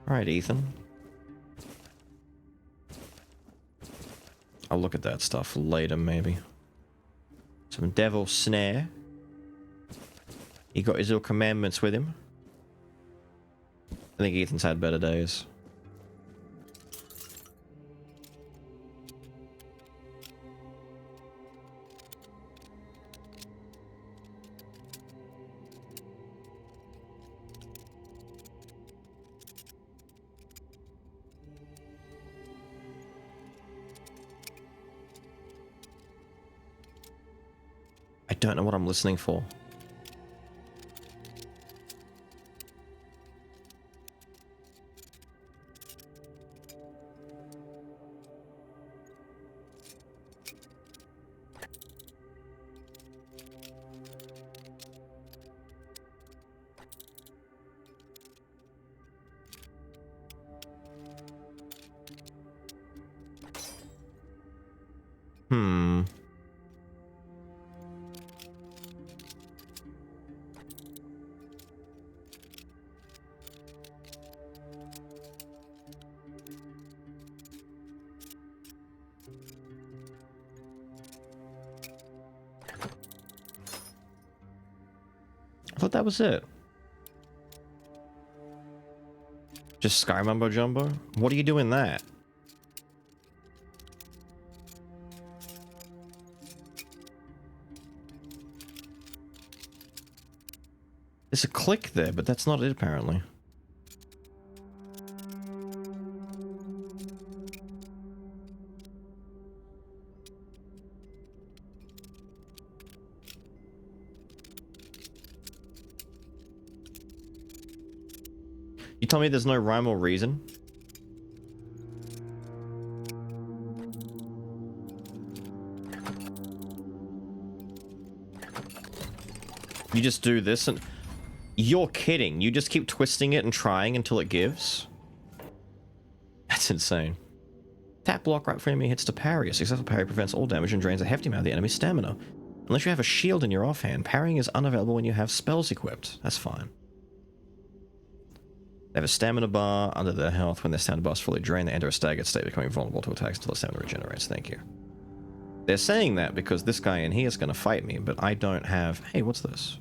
Alright, Ethan. I'll look at that stuff later, maybe. Some devil snare. He got his little commandments with him. I think Ethan's had better days. I don't know what I'm listening for. I thought that was it. Just Sky Mumbo Jumbo? What do you do in that? There's a click there, but that's not it apparently. You tell me there's no rhyme or reason? You just do this and... You're kidding. You just keep twisting it and trying until it gives? That's insane. Tap block right frame hits to parry. A successful parry prevents all damage and drains a hefty amount of the enemy's stamina. Unless you have a shield in your offhand, parrying is unavailable when you have spells equipped. That's fine. They have a stamina bar under their health. When their stamina bar is fully drained, they enter a staggered state, becoming vulnerable to attacks until the stamina regenerates. Thank you. They're saying that because this guy in here is going to fight me, but I don't have... Hey, what's this?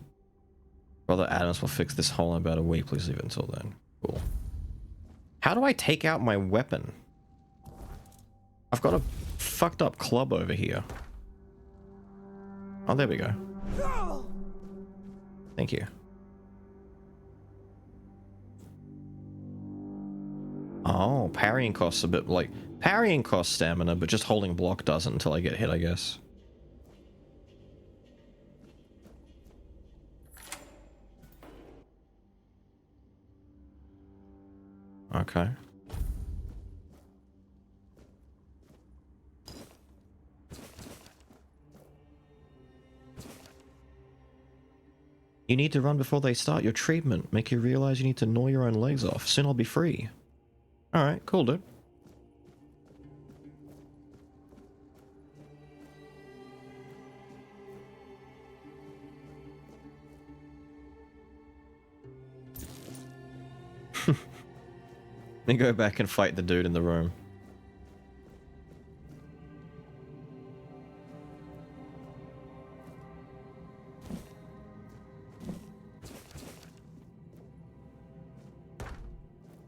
Brother Adams will fix this hole in about a week. Please leave it until then. Cool. How do I take out my weapon? I've got a fucked up club over here. Oh, there we go. Thank you. Oh, parrying costs a bit like... Parrying costs stamina, but just holding block doesn't until I get hit, I guess. Okay. You need to run before they start your treatment. Make you realize you need to gnaw your own legs off. Soon I'll be free. Alright, cool, dude. Let me go back and fight the dude in the room.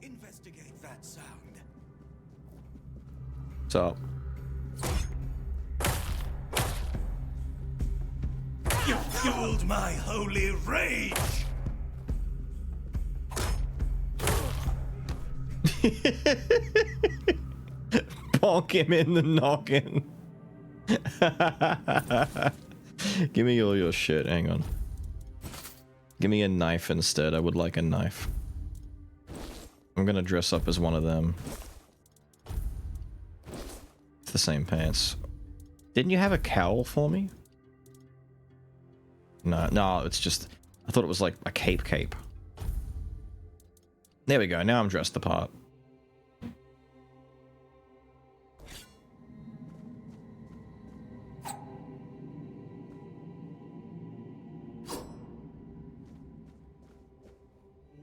Investigate that sound. What's up? fueled my holy rage! Bonk him in the noggin. Give me all your shit. Hang on. Give me a knife instead. I would like a knife. I'm gonna dress up as one of them. It's the same pants. Didn't you have a cowl for me? No, it's just... I thought it was like a cape. There we go, now I'm dressed the part.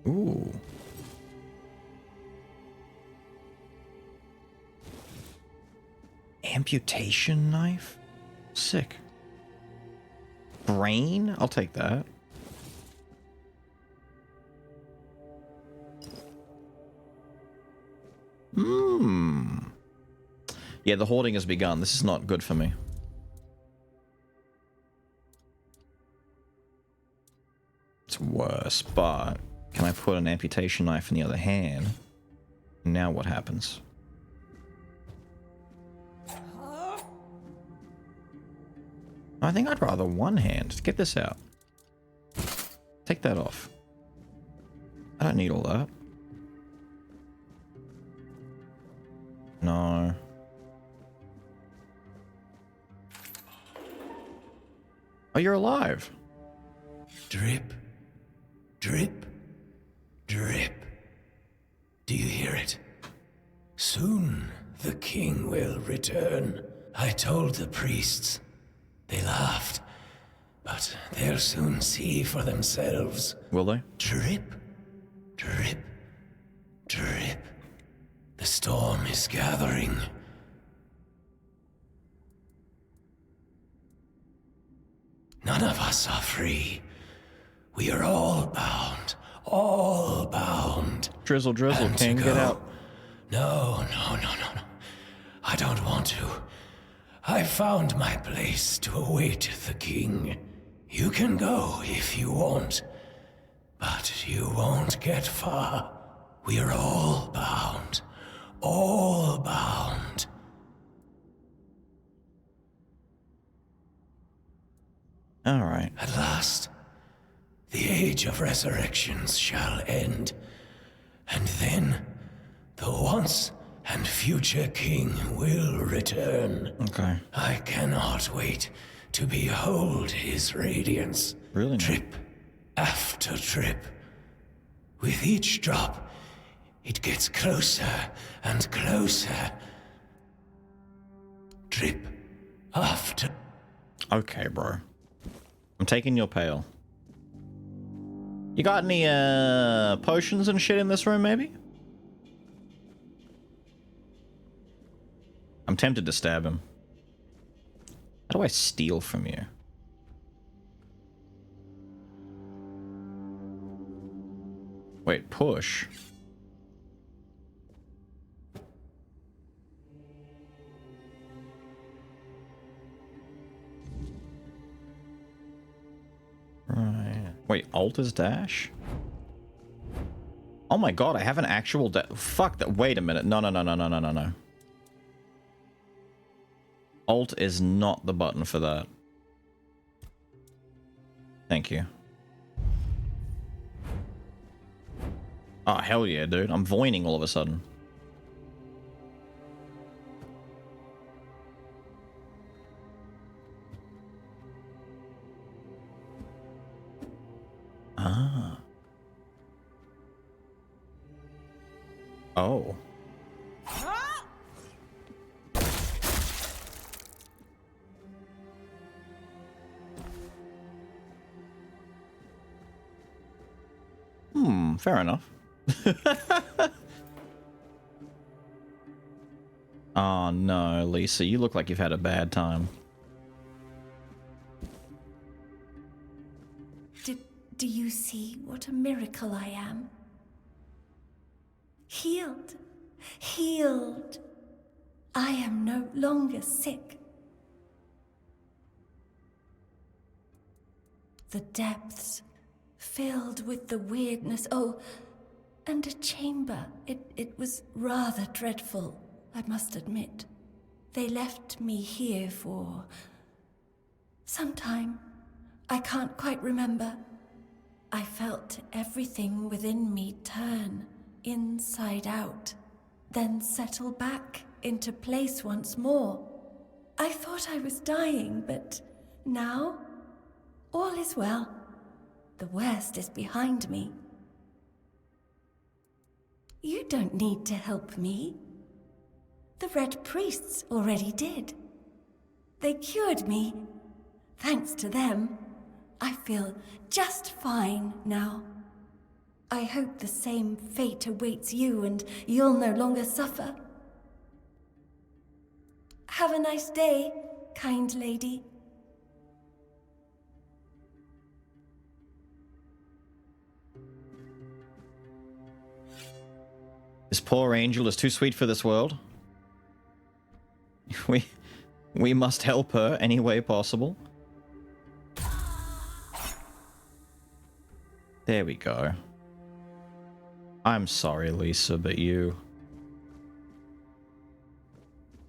Ooh. Amputation knife? Sick. Brain? I'll take that. Yeah, the hoarding has begun. This is not good for me. It's worse, but can I put an amputation knife in the other hand? Now what happens? I think I'd rather one hand. Get this out. Take that off. I don't need all that. No. Oh, you're alive. Drip, drip, drip. Do you hear it? Soon the king will return. I told the priests. They laughed, but they'll soon see for themselves. Will they? Drip, drip, drip. The storm is gathering. None of us are free. We are all bound. All bound. Drizzle, drizzle, And King, to get go. out. No. I don't want to. I found my place to await the king. You can go if you want, but you won't get far. We are all bound. All bound. All right. At last, the age of resurrections shall end, and then the once and future king will return. Okay. I cannot wait to behold his radiance. Really? Trip after trip. With each drop, it gets closer and closer. Trip after... Okay, bro. I'm taking your pail. You got any, potions and shit in this room, maybe? I'm tempted to stab him. How do I steal from you? Wait, push. Right. Wait, alt is dash? Oh my god, I have an actual fuck that. Wait a minute. No. Alt is not the button for that. Thank you. Oh, hell yeah, dude. I'm voining all of a sudden. Ah. Oh. Fair enough. Oh no, Lisa, you look like you've had a bad time. Do you see what a miracle I am? Healed. Healed. I am no longer sick. The depths, filled with the weirdness. Oh, and a chamber. It was rather dreadful, I must admit. They left me here for some time. I can't quite remember. I felt everything within me turn inside out, then settle back into place once more. I thought I was dying, but now all is well. The worst is behind me. You don't need to help me. The Red Priests already did. They cured me. Thanks to them, I feel just fine now. I hope the same fate awaits you and you'll no longer suffer. Have a nice day, kind lady. This poor angel is too sweet for this world. We must help her any way possible. There we go. I'm sorry, Lisa, but you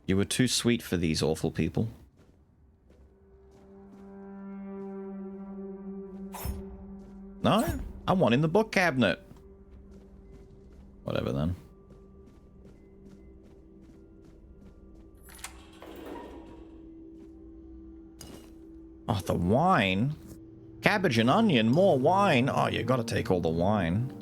were too sweet for these awful people. No? I want in the book cabinet. Whatever then. Oh, the wine? Cabbage and onion, more wine. Oh, you gotta take all the wine.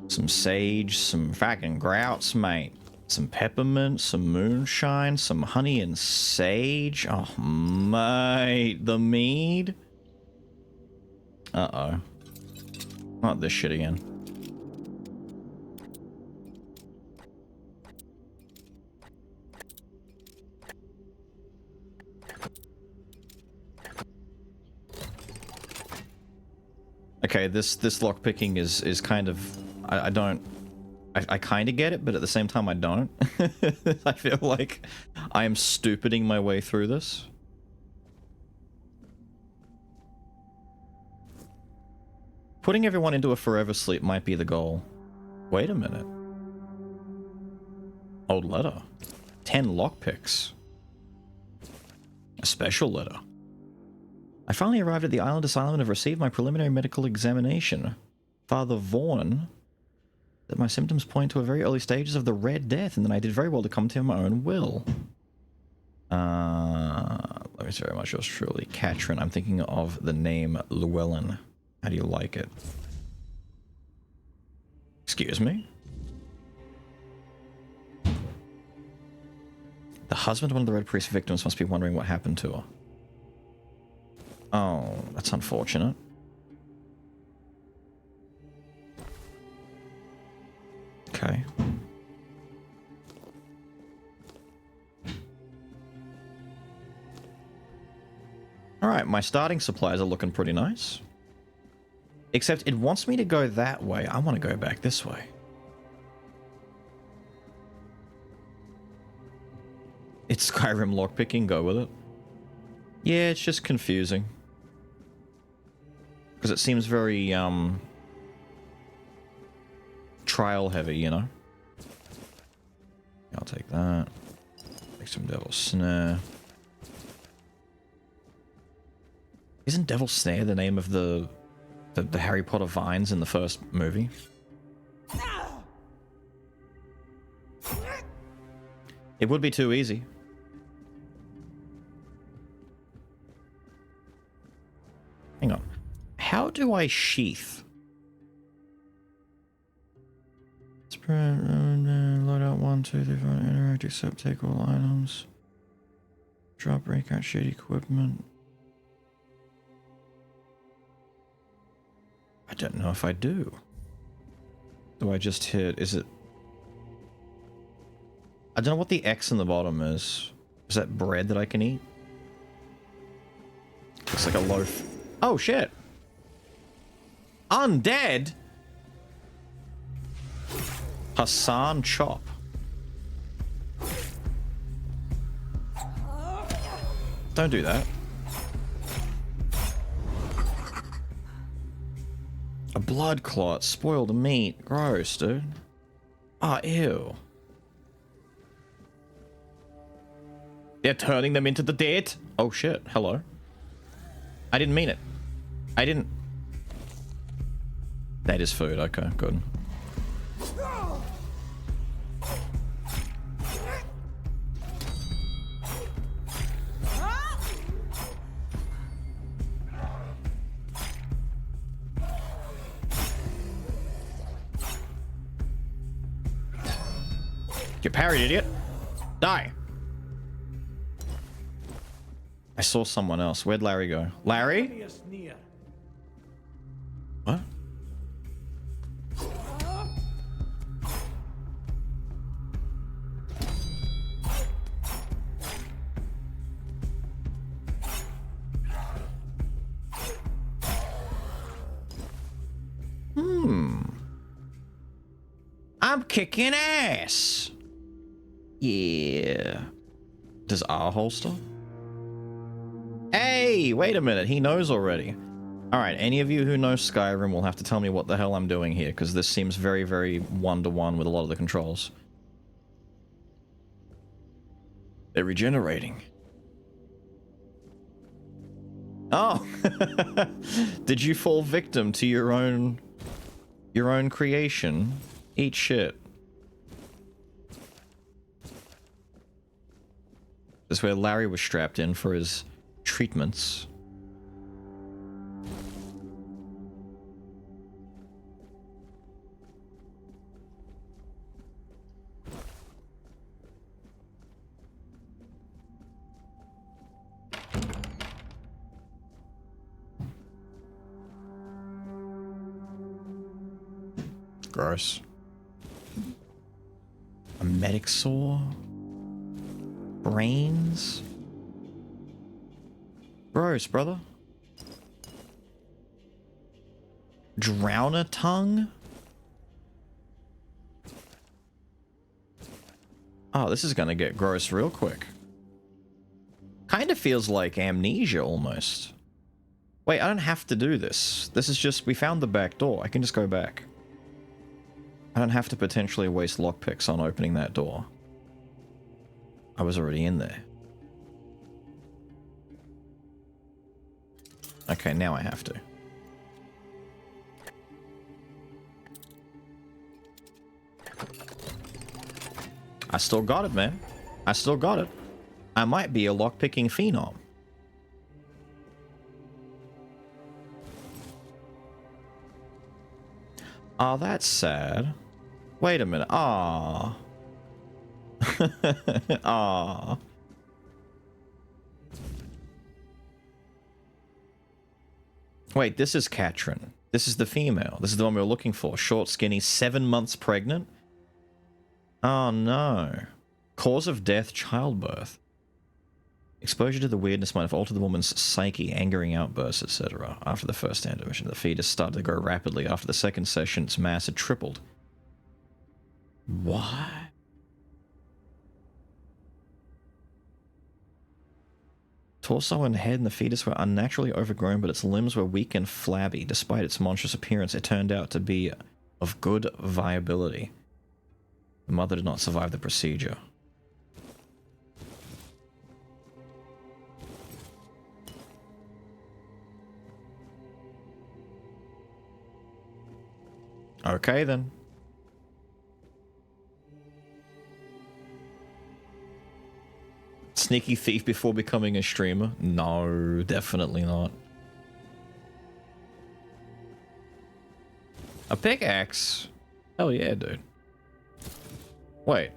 Some sage, some fucking grouts, mate. Some peppermint, some moonshine, some honey and sage. Oh, mate. The mead? Uh-oh. Not this shit again. Okay, this lockpicking is kind of... I don't... I kind of get it, but at the same time I don't. I feel like I am stupiding my way through this. Putting everyone into a forever sleep might be the goal. Wait a minute. Old letter. 10 lockpicks. A special letter. I finally arrived at the island asylum and have received my preliminary medical examination. Father Vaughan... that my symptoms point to a very early stages of the Red Death, and that I did very well to come to my own will. Let me say very much yours truly. Katrin. I'm thinking of the name Llewellyn. How do you like it? Excuse me? The husband of one of the Red Priest victims must be wondering what happened to her. Oh, that's unfortunate. Okay. Alright, my starting supplies are looking pretty nice. Except it wants me to go that way. I want to go back this way. It's Skyrim lockpicking, go with it. Yeah, it's just confusing. Because it seems very, trial heavy, you know? I'll take that. Take some Devil's Snare. Isn't Devil's Snare the name of the Harry Potter vines in the first movie? It would be too easy. Hang on. How do I sheath? Load out 1, 2, 3, 4, interact, accept, take all items. Drop, break out shade equipment. I don't know if I do. Do I just hit, is it... I don't know what the X in the bottom is. Is that bread that I can eat? Looks like a loaf. Oh shit! Undead? Hassan Chop. Don't do that. A blood clot, spoiled meat. Gross, dude. Oh, ew. They're turning them into the dead? Oh shit, hello. I didn't mean it. I didn't. That is food, okay, good. Get parried, idiot. Die. I saw someone else. Where'd Larry go? Larry? What? I'm kicking ass. Yeah. Does R holster? Hey, wait a minute. He knows already. Alright, any of you who know Skyrim will have to tell me what the hell I'm doing here, because this seems very, very one-to-one with a lot of the controls. They're regenerating. Oh! Did you fall victim to your own creation? Eat shit. This is where Larry was strapped in for his treatments. Gross. A medic saw? Brains? Gross, brother. Drowner tongue? Oh, this is gonna get gross real quick. Kinda feels like amnesia almost. Wait, I don't have to do this. This is just, we found the back door. I can just go back. I don't have to potentially waste lockpicks on opening that door. I was already in there. Okay, now I have to. I still got it, man. I still got it. I might be a lockpicking phenom. Oh, that's sad. Wait a minute. Ah. Ah. Wait, this is Katrin. This is the female. This is the one we were looking for. Short, skinny, 7 months pregnant. Oh no. Cause of death, childbirth. Exposure to the weirdness might have altered the woman's psyche, angering outbursts, etc. After the first intervention, the fetus started to grow rapidly. After the second session, its mass had tripled. What? Torso and head and the fetus were unnaturally overgrown, but its limbs were weak and flabby. Despite its monstrous appearance, it turned out to be of good viability. The mother did not survive the procedure. Okay, then. Sneaky thief before becoming a streamer? No, definitely not. A pickaxe? Hell yeah, dude. Wait.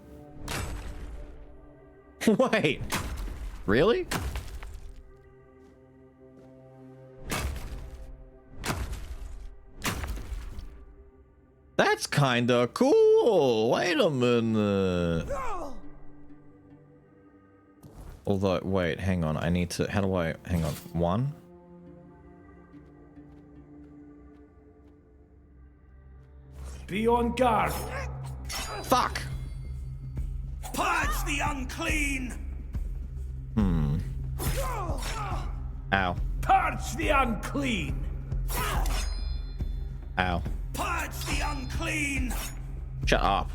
Wait. Really? That's kinda cool. Wait a minute. Although, wait, hang on. I need to, how do I, hang on. 1? Be on guard. Fuck. Purge the unclean. Ow. Purge the unclean. Ow. Purge the unclean! Shut up.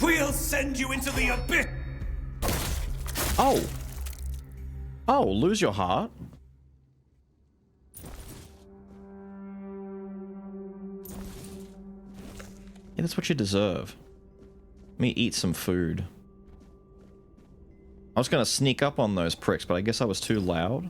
We'll send you into the abyss! Oh. Oh, lose your heart. Yeah, that's what you deserve. Let me eat some food. I was gonna sneak up on those pricks, but I guess I was too loud.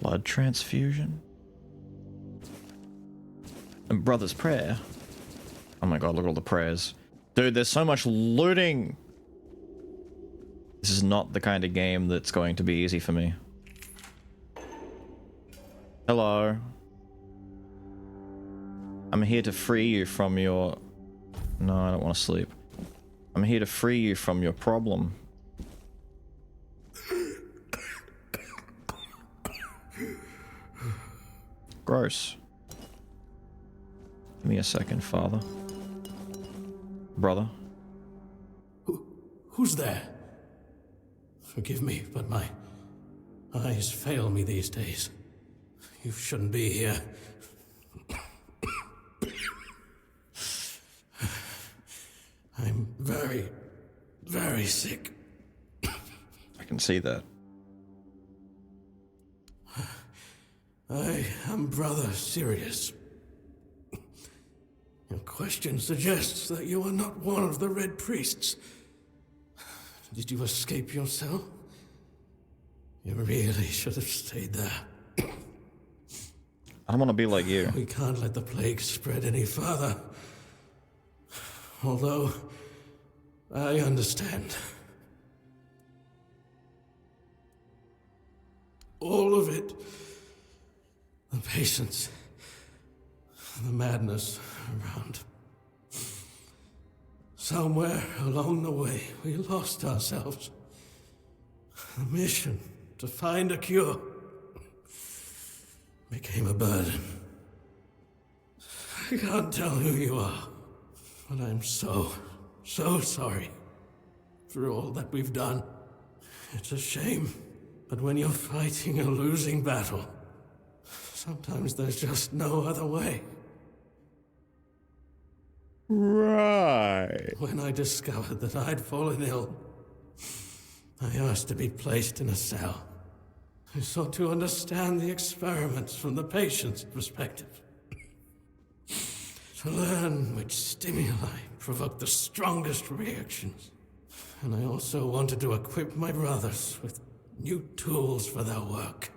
Blood transfusion. And Brother's Prayer. Oh my god, look at all the prayers. Dude, there's so much looting! This is not the kind of game that's going to be easy for me. Hello. I'm here to free you from your... No, I don't want to sleep. I'm here to free you from your problem. Gross. Give me a second, father. Brother. Who's there? Forgive me, but my eyes fail me these days. You shouldn't be here. I'm very, very sick. I can see that. I am Brother Sirius. Your question suggests that you are not one of the Red Priests. Did you escape yourself? You really should have stayed there. I don't want to be like you. We can't let the plague spread any further. Although, I understand. All of it. The patience. The madness around. Somewhere along the way, we lost ourselves. The mission to find a cure became a burden. I can't tell who you are, but I'm so sorry for all that we've done. It's a shame, but when you're fighting a losing battle, sometimes there's just no other way. Right. When I discovered that I'd fallen ill, I asked to be placed in a cell. I sought to understand the experiments from the patient's perspective. To learn which stimuli provoke the strongest reactions. And I also wanted to equip my brothers with new tools for their work.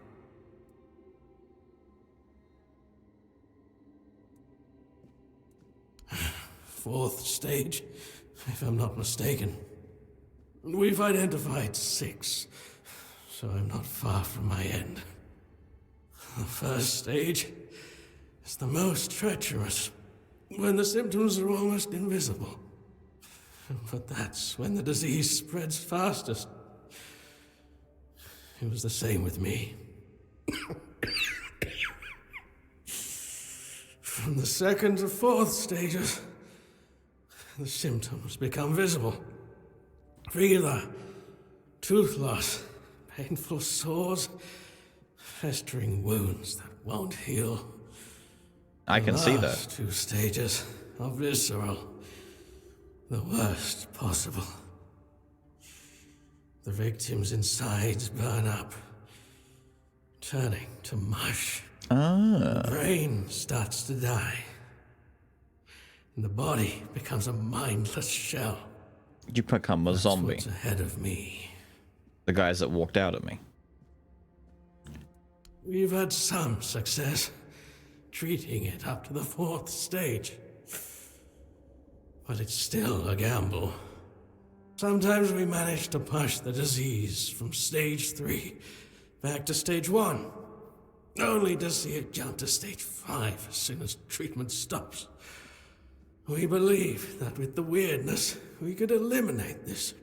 Fourth stage, if I'm not mistaken. We've identified 6, so I'm not far from my end. The first stage is the most treacherous, when the symptoms are almost invisible. But that's when the disease spreads fastest. It was the same with me. From the second to fourth stages, the symptoms become visible. Fever, tooth loss, painful sores, festering wounds that won't heal. I can see that. The last 2 stages are visceral. The worst possible. The victim's insides burn up, turning to mush. The brain starts to die. And the body becomes a mindless shell. You become a zombie. That's what's ahead of me. The guys that walked out at me. We've had some success treating it up to the 4th stage. But it's still a gamble. Sometimes we manage to push the disease from stage 3 back to stage 1, only to see it jump to stage 5 as soon as treatment stops. We believe that with the weirdness, we could eliminate this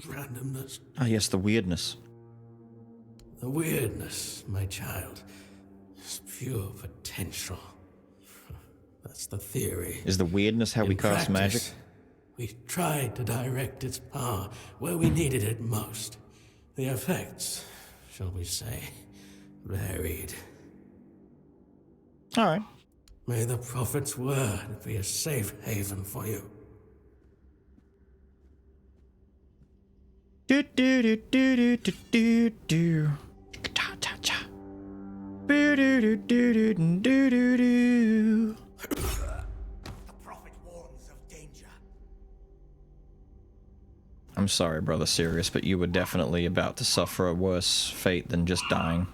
randomness. Ah, yes, the weirdness. The weirdness, my child, is pure potential. That's the theory. Is the weirdness how we cast magic? We tried to direct its power where we needed it most. The effects, shall we say, varied. All right. May the Prophet's word be a safe haven for you. Do do do do do do do do. Cha cha cha. Do do do do do do do do. The Prophet warns of danger. I'm sorry, brother Sirius, but you were definitely about to suffer a worse fate than just dying.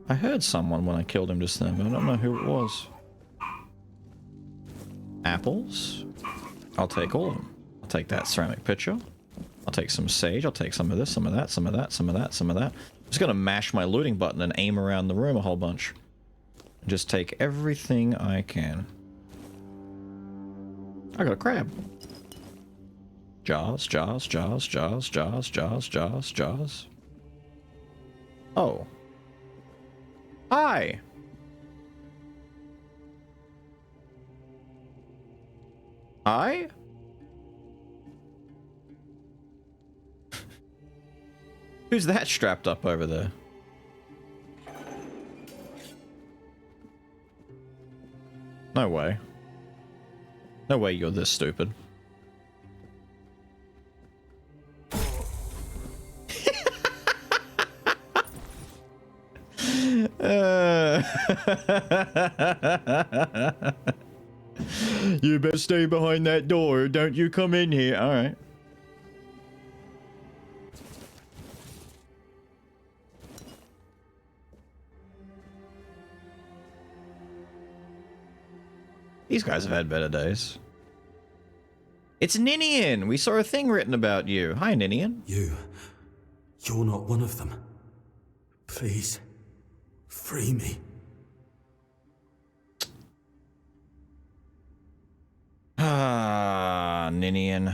I heard someone when I killed him just then, but I don't know who it was. Apples? I'll take all of them. I'll take that ceramic pitcher. I'll take some sage. I'll take some of this, some of that, some of that, some of that, some of that. I'm just gonna mash my looting button and aim around the room a whole bunch. Just take everything I can. I got a crab. Jaws, jaws, jaws, jaws, jaws, jaws, jaws, jaws. Oh. Hi! Hi? Who's that strapped up over there? No way. No way you're this stupid. You better stay behind that door. Don't you come in here. All right. These guys have had better days. It's Ninian! We saw a thing written about you. Hi, Ninian. You're not one of them. Please, free me. Ah, Ninian.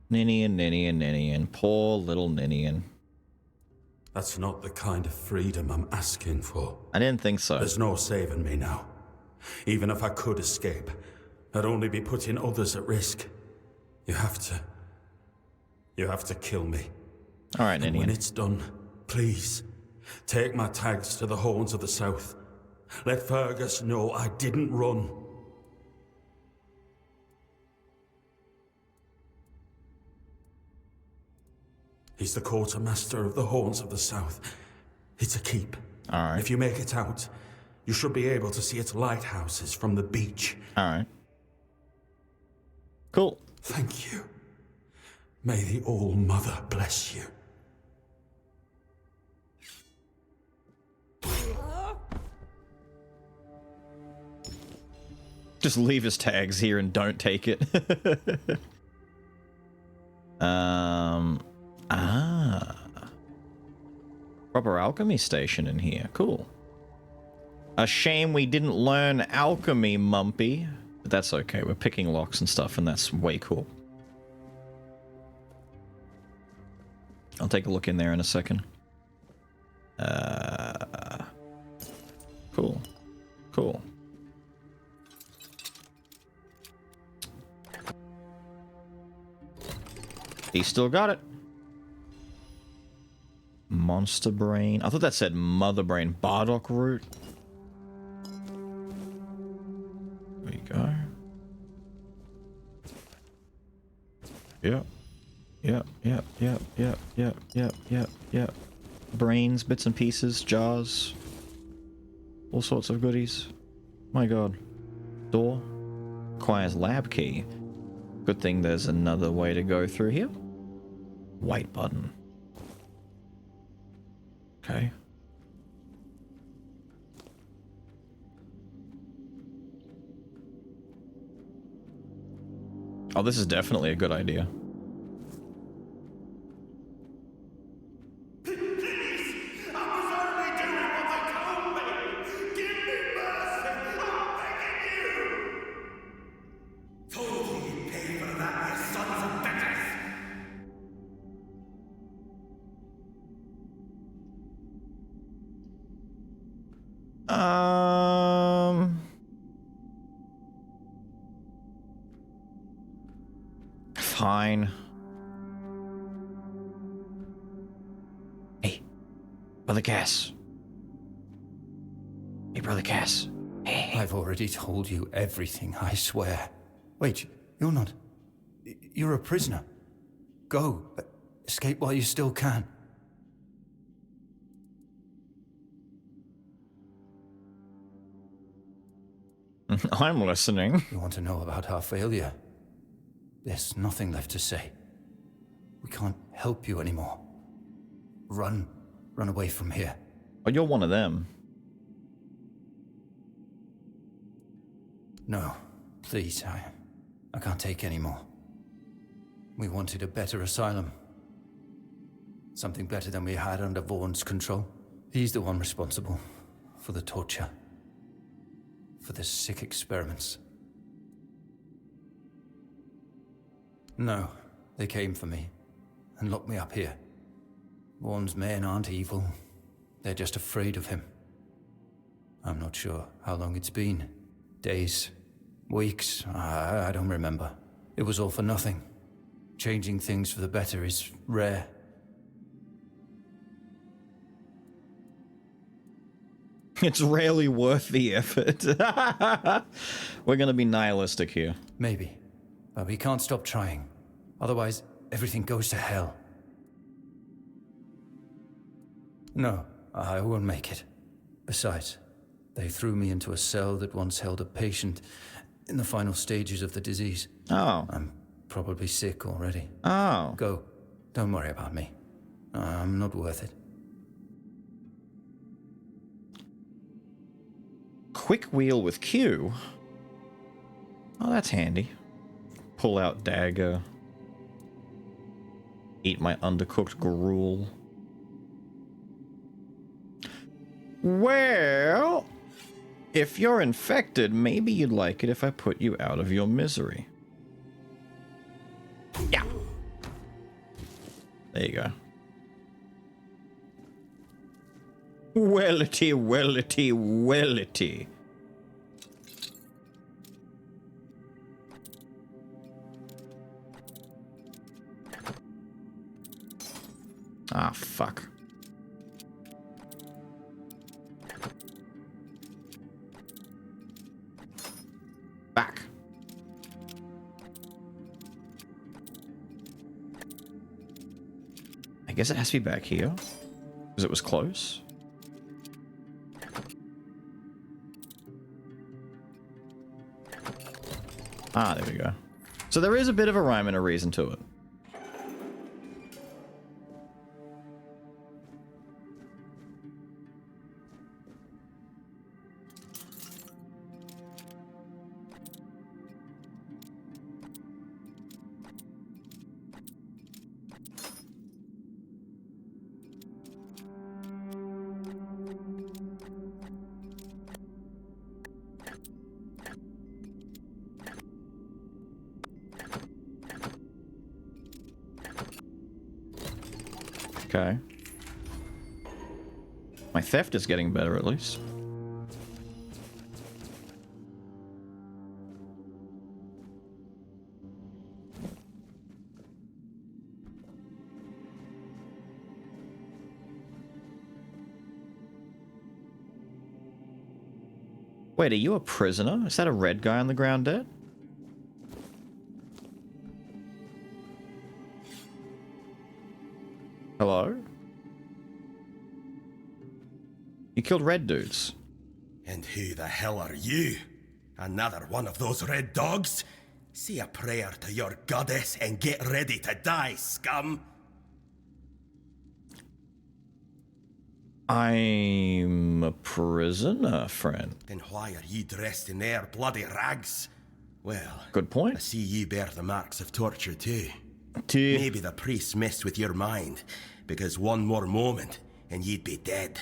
Ninian, Ninian, Ninian. Poor little Ninian. That's not the kind of freedom I'm asking for. I didn't think so. There's no saving me now. Even if I could escape, I'd only be putting others at risk. You have to kill me. All right, And Ninian. when it's done, please, take my tags to the Horns of the South. Let Fergus know I didn't run. He's the quartermaster of the Horns of the South. It's a keep. All right. If you make it out, you should be able to see its lighthouses from the beach. All right. Cool. Thank you. May the All-Mother bless you. Just leave his tags here and don't take it. Proper alchemy station in here. Cool. A shame we didn't learn alchemy, Mumpy. But that's okay. We're picking locks and stuff, and that's way cool. I'll take a look in there in a second. Cool. Cool. He still got it. Monster brain. I thought that said mother brain. Bardock root. There you go. Yep. Yep, yep, yep, yep, yep, yep, yep, yep. Brains, bits and pieces, jars. All sorts of goodies. My god. Door. Requires lab key. Good thing there's another way to go through here. White button. Okay. Oh, this is definitely a good idea. Told you fine. Hey, Brother Cass. Hey, Brother Cass. Hey. I've already told you everything, I swear. Wait, you're not... You're a prisoner. Go. Escape while you still can. I'm listening. You want to know about our failure? There's nothing left to say. We can't help you anymore. Run. Run away from here. Oh, you're one of them. No, please, I can't take any more. We wanted a better asylum. Something better than we had under Vaughn's control. He's the one responsible for the torture. For the sick experiments. No, they came for me and locked me up here. Vaughn's men aren't evil. They're just afraid of him. I'm not sure how long it's been. Days, weeks, I don't remember. It was all for nothing. Changing things for the better is rare. It's rarely worth the effort. We're gonna be nihilistic here. Maybe. But we can't stop trying. Otherwise, everything goes to hell. No, I won't make it. Besides, they threw me into a cell that once held a patient in the final stages of the disease. Oh. I'm probably sick already. Oh. Go. Don't worry about me. I'm not worth it. Quick wheel with Q. Oh, that's handy. Pull out dagger. Eat my undercooked gruel. Well, if you're infected, maybe you'd like it if I put you out of your misery. Yeah. There you go. Wellity, wellity, wellity. Ah, fuck. Back. I guess it has to be back here, because it was close. Ah, there we go. So there is a bit of a rhyme and a reason to it. Okay. My theft is getting better, at least. Wait, are you a prisoner? Is that a red guy on the ground dead? Hello? You killed red dudes. And who the hell are you? Another one of those red dogs? Say a prayer to your goddess and get ready to die, scum! I'm a prisoner, friend. Then why are you dressed in their bloody rags? Well, good point. I see you bear the marks of torture too. Maybe the priest messed with your mind, because one more moment and you'd be dead.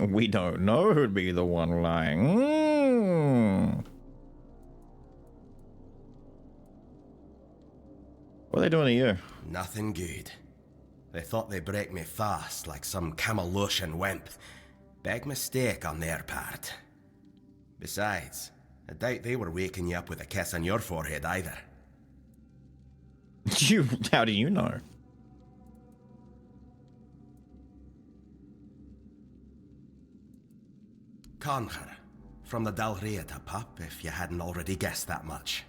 We don't know who'd be the one lying. What are they doing to you? Nothing good. They thought they'd break me fast, like some Camelotian wimp. Big mistake on their part. Besides, I doubt they were waking you up with a kiss on your forehead either. How do you know? Conquer, from the Dalriata pup, if you hadn't already guessed that much.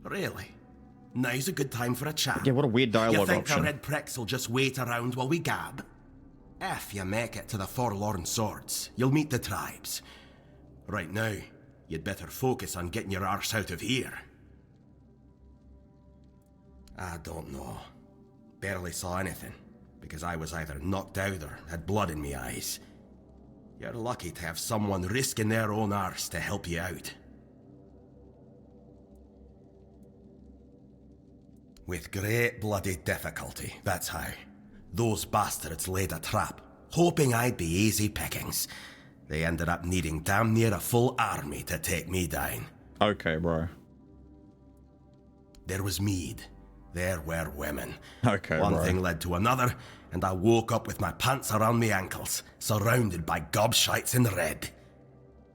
Really? Now's a good time for a chat. Yeah, what a weird dialogue You think option. the red pricks will just wait around while we gab? If you make it to the Forlorn Swords, you'll meet the tribes. Right now, you'd better focus on getting your arse out of here. I don't know. Barely saw anything, because I was either knocked out or had blood in me eyes. You're lucky to have someone risking their own arse to help you out. With great bloody difficulty, that's how. Those bastards laid a trap, hoping I'd be easy pickings. They ended up needing damn near a full army to take me down. Okay, bro. There was mead. There were women. Okay, One bro. thing led to another, and I woke up with my pants around my ankles, surrounded by gobshites in red.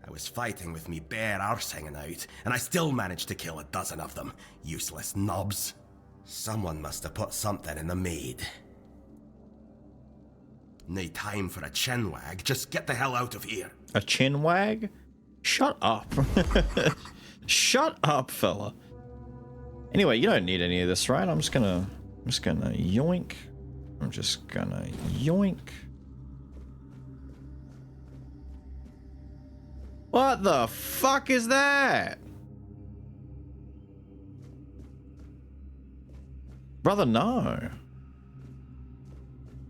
I was fighting with me bare arse hanging out, and I still managed to kill a dozen of them. Useless knobs. Someone must have put something in the mead. No time for a chin wag, just get the hell out of here. A chin wag? Shut up. Shut up, fella. Anyway, you don't need any of this, right? I'm just gonna yoink. I'm just gonna yoink. What the fuck is that? Brother, no.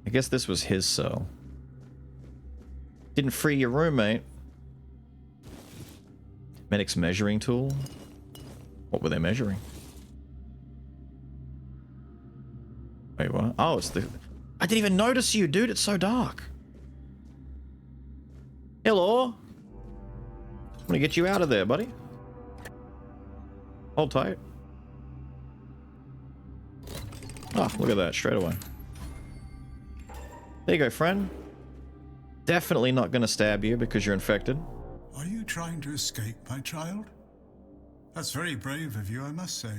I guess this was his cell. Didn't free your roommate. Medic's measuring tool? What were they measuring? Wait, what? Oh, it's the... I didn't even notice you, dude. It's so dark. Hello? I'm gonna get you out of there, buddy. Hold tight. Oh, look at that, straight away. There you go, friend. Definitely not gonna stab you because you're infected. Are you trying to escape, my child? That's very brave of you, I must say.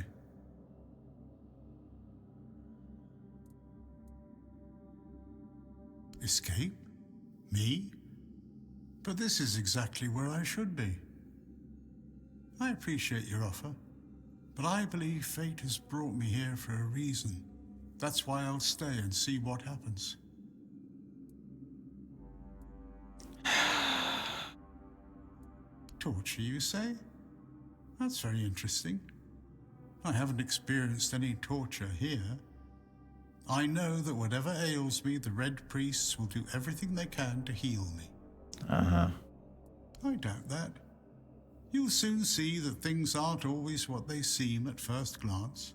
Escape? Me? But this is exactly where I should be. I appreciate your offer, but I believe fate has brought me here for a reason. That's why I'll stay and see what happens. Torture, you say? That's very interesting. I haven't experienced any torture here. I know that whatever ails me, the Red Priests will do everything they can to heal me. Uh-huh. I doubt that. You'll soon see that things aren't always what they seem at first glance.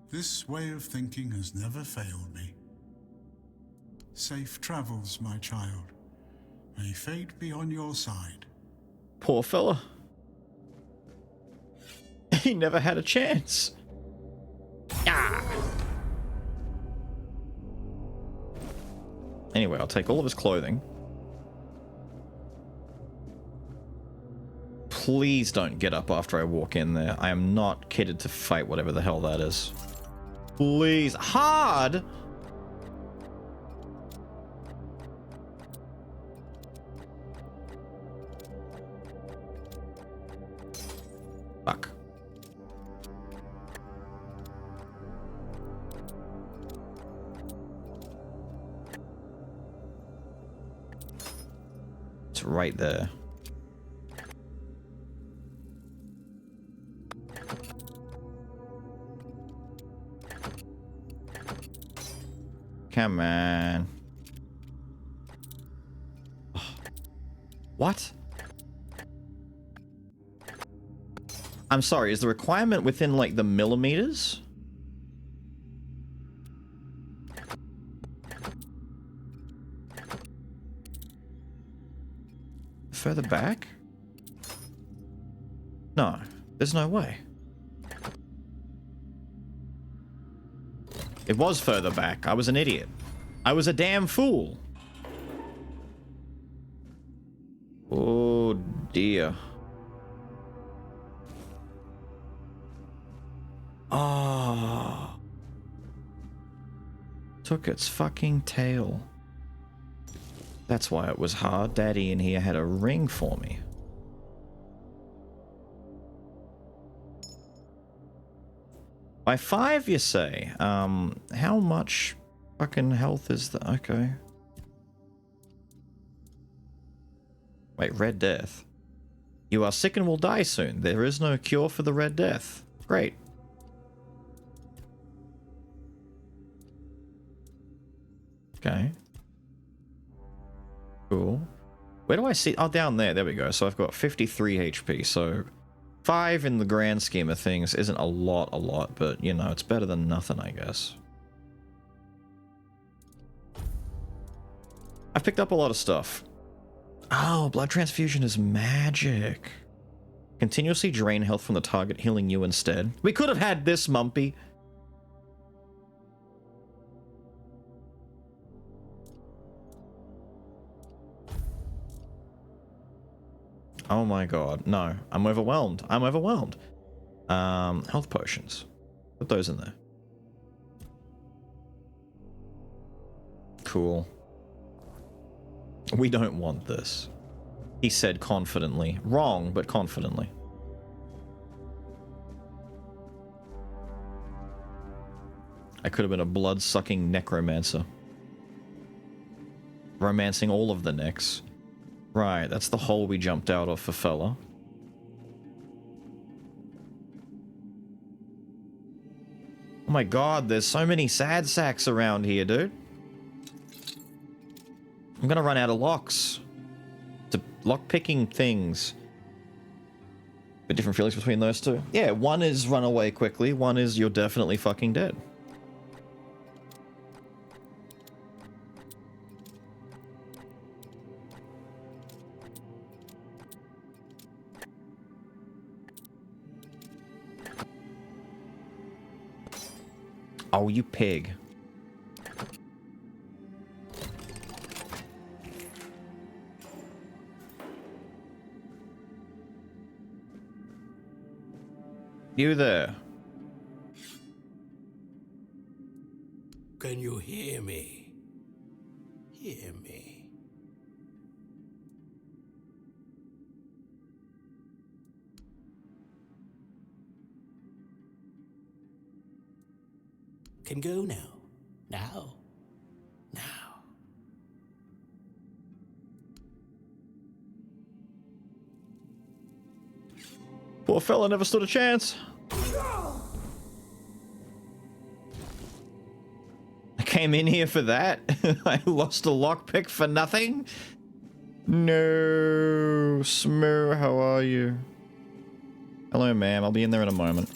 This way of thinking has never failed me. Safe travels, my child. May fate be on your side. Poor fella. He never had a chance. Ah. Anyway, I'll take all of his clothing. Please don't get up after I walk in there. I am not kitted to fight whatever the hell that is. Please. Hard! Fuck. It's right there. Come on. Oh. What? I'm sorry, is the requirement within, like, the millimeters? Further back? No, there's no way. It was further back. I was an idiot. I was a damn fool. Oh dear. Ah. Took its fucking tail. That's why it was hard. Daddy in here had a ring for me. By 5, you say? How much fucking health is that? Okay. Wait, Red Death. You are sick and will die soon. There is no cure for the Red Death. Great. Okay. Cool. Where do I see? Oh, down there. There we go. So I've got 53 HP. So 5 in the grand scheme of things isn't a lot, but, you know, it's better than nothing, I guess. I've picked up a lot of stuff. Oh, blood transfusion is magic. Continuously drain health from the target, healing you instead. We could have had this, Mumpy. Oh my god, no. I'm overwhelmed. I'm overwhelmed. Health potions. Put those in there. Cool. We don't want this. He said confidently. Wrong, but confidently. I could have been a blood-sucking necromancer. Romancing all of the necks. Right, that's the hole we jumped out of for fella. Oh my god, there's so many sad sacks around here, dude. I'm gonna run out of locks. To lock-picking things. But different feelings between those two. Yeah, one is run away quickly, one is you're definitely fucking dead. Oh, you pig. You there? Can you hear me? Hear me. Can go now. Now. Now. Poor fella never stood a chance. I came in here for that. I lost a lockpick for nothing. No, Smoo, how are you? Hello, ma'am. I'll be in there in a moment.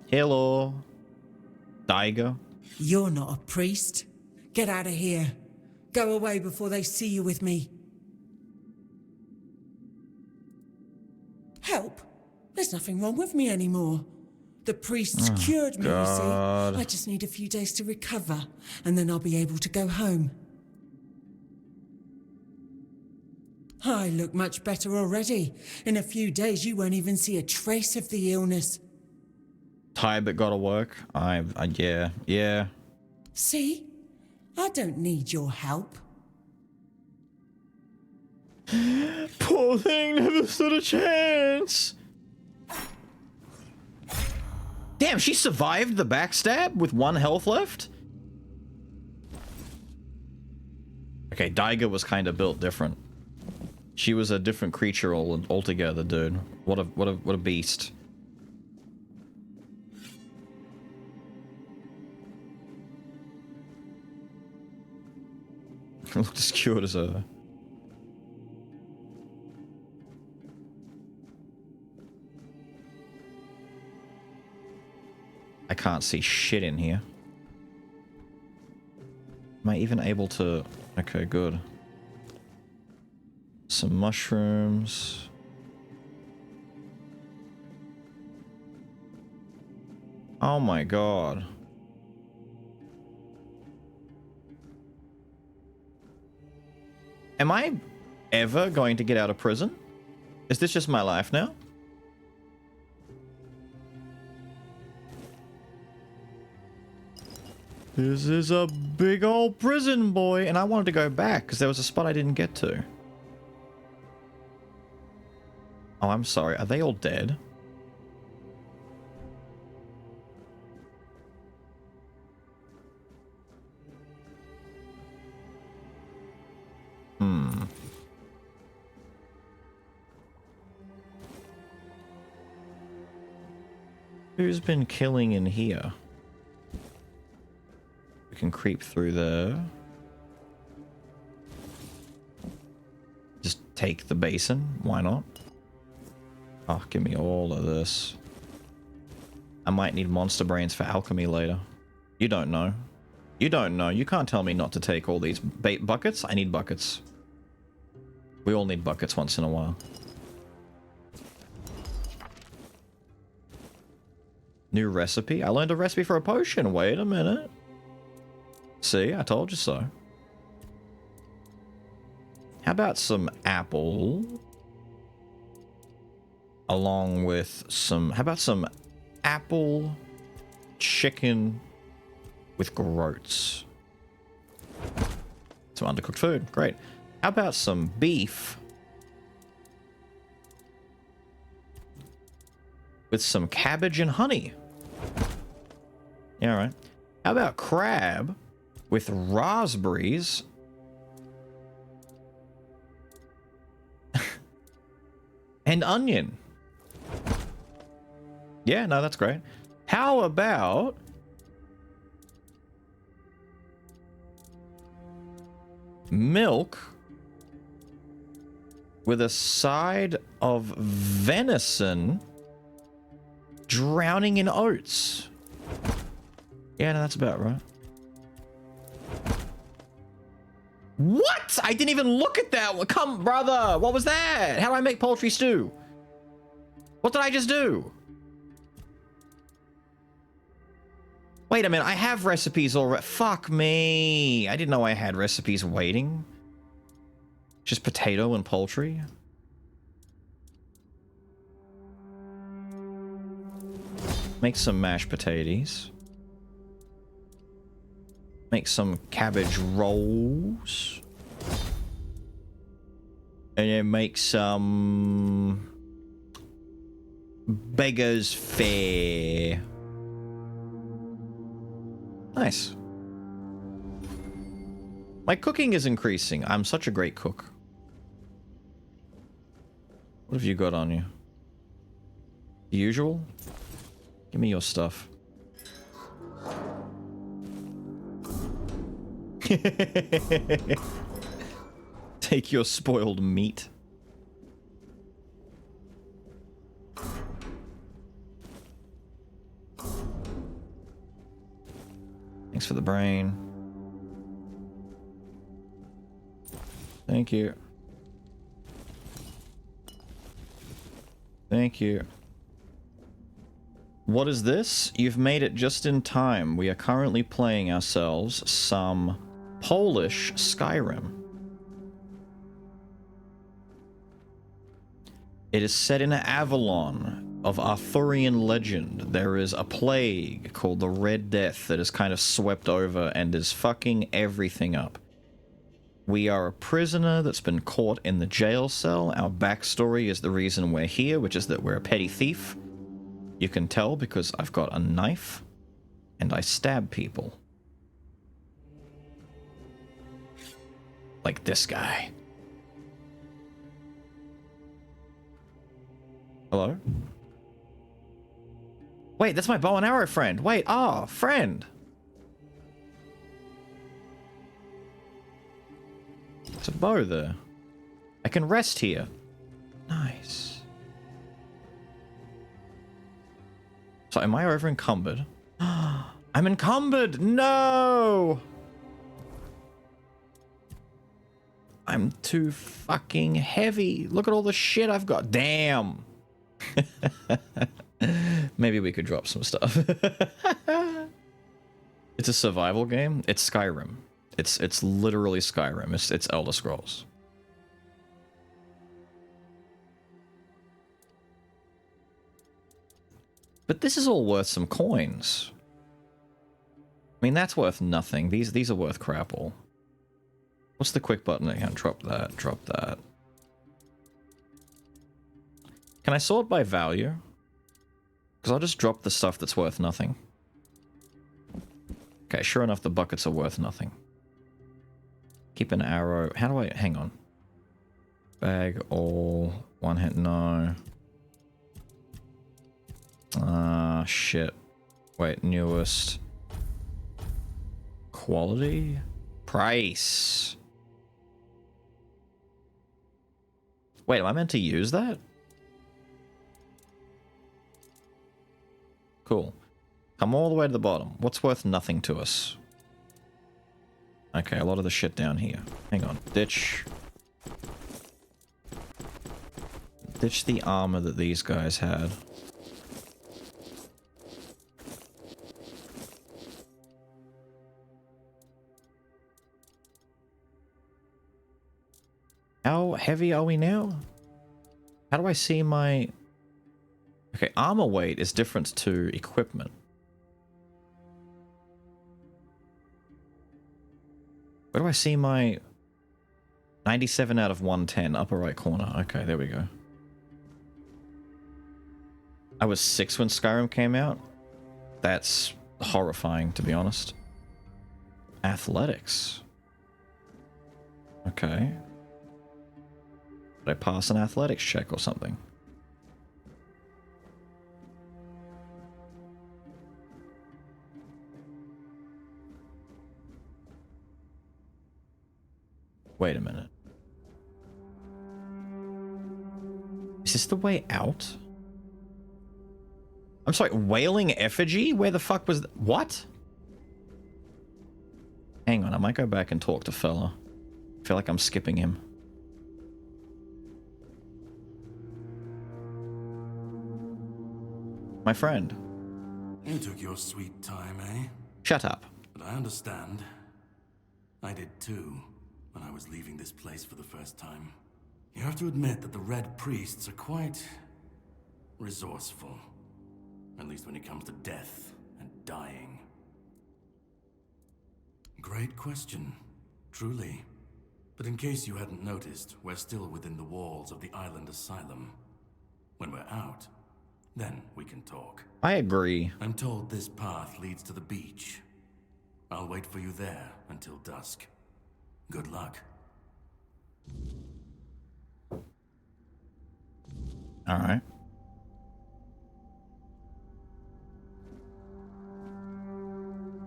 Hello. Daigo. You're not a priest. Get out of here. Go away before they see you with me. Help? There's nothing wrong with me anymore. The priests cured me, you see. I just need a few days to recover, and then I'll be able to go home. I look much better already. In a few days, you won't even see a trace of the illness. Tired but gotta work. Yeah. See? I don't need your help. Poor thing never stood a chance. Damn, she survived the backstab with 1 health left? Okay, Daiga was kind of built different. She was a different creature altogether, dude. What a beast. Looked as cute as her. I can't see shit in here. Am I even able to... Okay, good. Some mushrooms. Oh my god. Am I ever going to get out of prison? Is this just my life now? This is a big old prison, boy. And I wanted to go back because there was a spot I didn't get to. Oh, I'm sorry. Are they all dead? Who's been killing in here? We can creep through there. Just take the basin. Why not? Oh, give me all of this. I might need monster brains for alchemy later. You don't know. You don't know. You can't tell me not to take all these buckets. I need buckets. We all need buckets once in a while. New recipe? I learned a recipe for a potion. Wait a minute. See, I told you so. How about some apple? Along with some... How about some apple chicken with groats? Some undercooked food. Great. How about some beef with some cabbage and honey? Yeah, all right. How about crab with raspberries and onion? Yeah, no, that's great. How about milk with a side of venison drowning in oats? Yeah, no, that's about right. What? I didn't even look at that. Come, brother. What was that? How do I make poultry stew? What did I just do? Wait a minute. I have recipes already. Fuck me. I didn't know I had recipes waiting. Just potato and poultry. Make some mashed potatoes. Make some cabbage rolls. And then make some beggar's fare. Nice. My cooking is increasing. I'm such a great cook. What have you got on you? The usual? Give me your stuff. Take your spoiled meat. Thanks for the brain. Thank you. Thank you. What is this? You've made it just in time. We are currently playing ourselves some Polish Skyrim. It is set in Avalon of Arthurian legend. There is a plague called the Red Death that has kind of swept over and is fucking everything up. We are a prisoner that's been caught in the jail cell. Our backstory is the reason we're here, which is that we're a petty thief. You can tell because I've got a knife and I stab people. Like this guy. Hello? Wait, that's my bow and arrow friend. Wait, oh, friend. There's a bow there. I can rest here. Nice. So am I over encumbered? I'm encumbered! No! I'm too fucking heavy. Look at all the shit I've got. Damn. Maybe we could drop some stuff. It's a survival game. It's Skyrim. It's literally Skyrim. It's Elder Scrolls. But this is all worth some coins. I mean, that's worth nothing. These are worth crap all. What's the quick button again? Drop that, drop that. Can I sort by value? Because I'll just drop the stuff that's worth nothing. Okay, sure enough, the buckets are worth nothing. Keep an arrow. How do I... Hang on. Bag, all, one hit, no. Shit. Wait, newest. Quality? Price. Wait, am I meant to use that? Cool. Come all the way to the bottom. What's worth nothing to us? Okay, a lot of the shit down here. Hang on. Ditch. Ditch the armor that these guys had. How heavy are we now? How do I see my... Okay, armor weight is different to equipment. Where do I see my... 97 out of 110, upper right corner. Okay, there we go. I was 6 when Skyrim came out. That's horrifying, to be honest. Athletics. Okay. Did I pass an athletics check or something? Wait a minute. Is this the way out? I'm sorry, Wailing Effigy? Where the fuck was... What? Hang on, I might go back and talk to fella. I feel like I'm skipping him. My friend. You took your sweet time, eh? Shut up. But I understand. I did too, when I was leaving this place for the first time. You have to admit that the Red Priests are quite... resourceful. At least when it comes to death and dying. Great question. Truly. But in case you hadn't noticed, we're still within the walls of the island asylum. When we're out, then we can talk. I agree. I'm told this path leads to the beach. I'll wait for you there until dusk. Good luck. All right.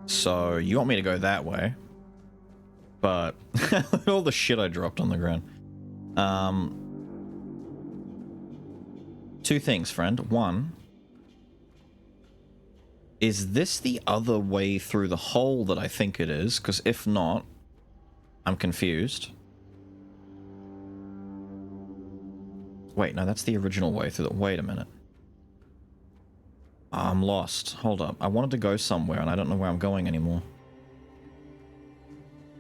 So, you want me to go that way. But, look at all the shit I dropped on the ground. Two things, friend. One, is this the other way through the hole that I think it is? Because if not, I'm confused. Wait, no, that's the original way through the... Wait a minute. I'm lost. Hold up. I wanted to go somewhere and I don't know where I'm going anymore.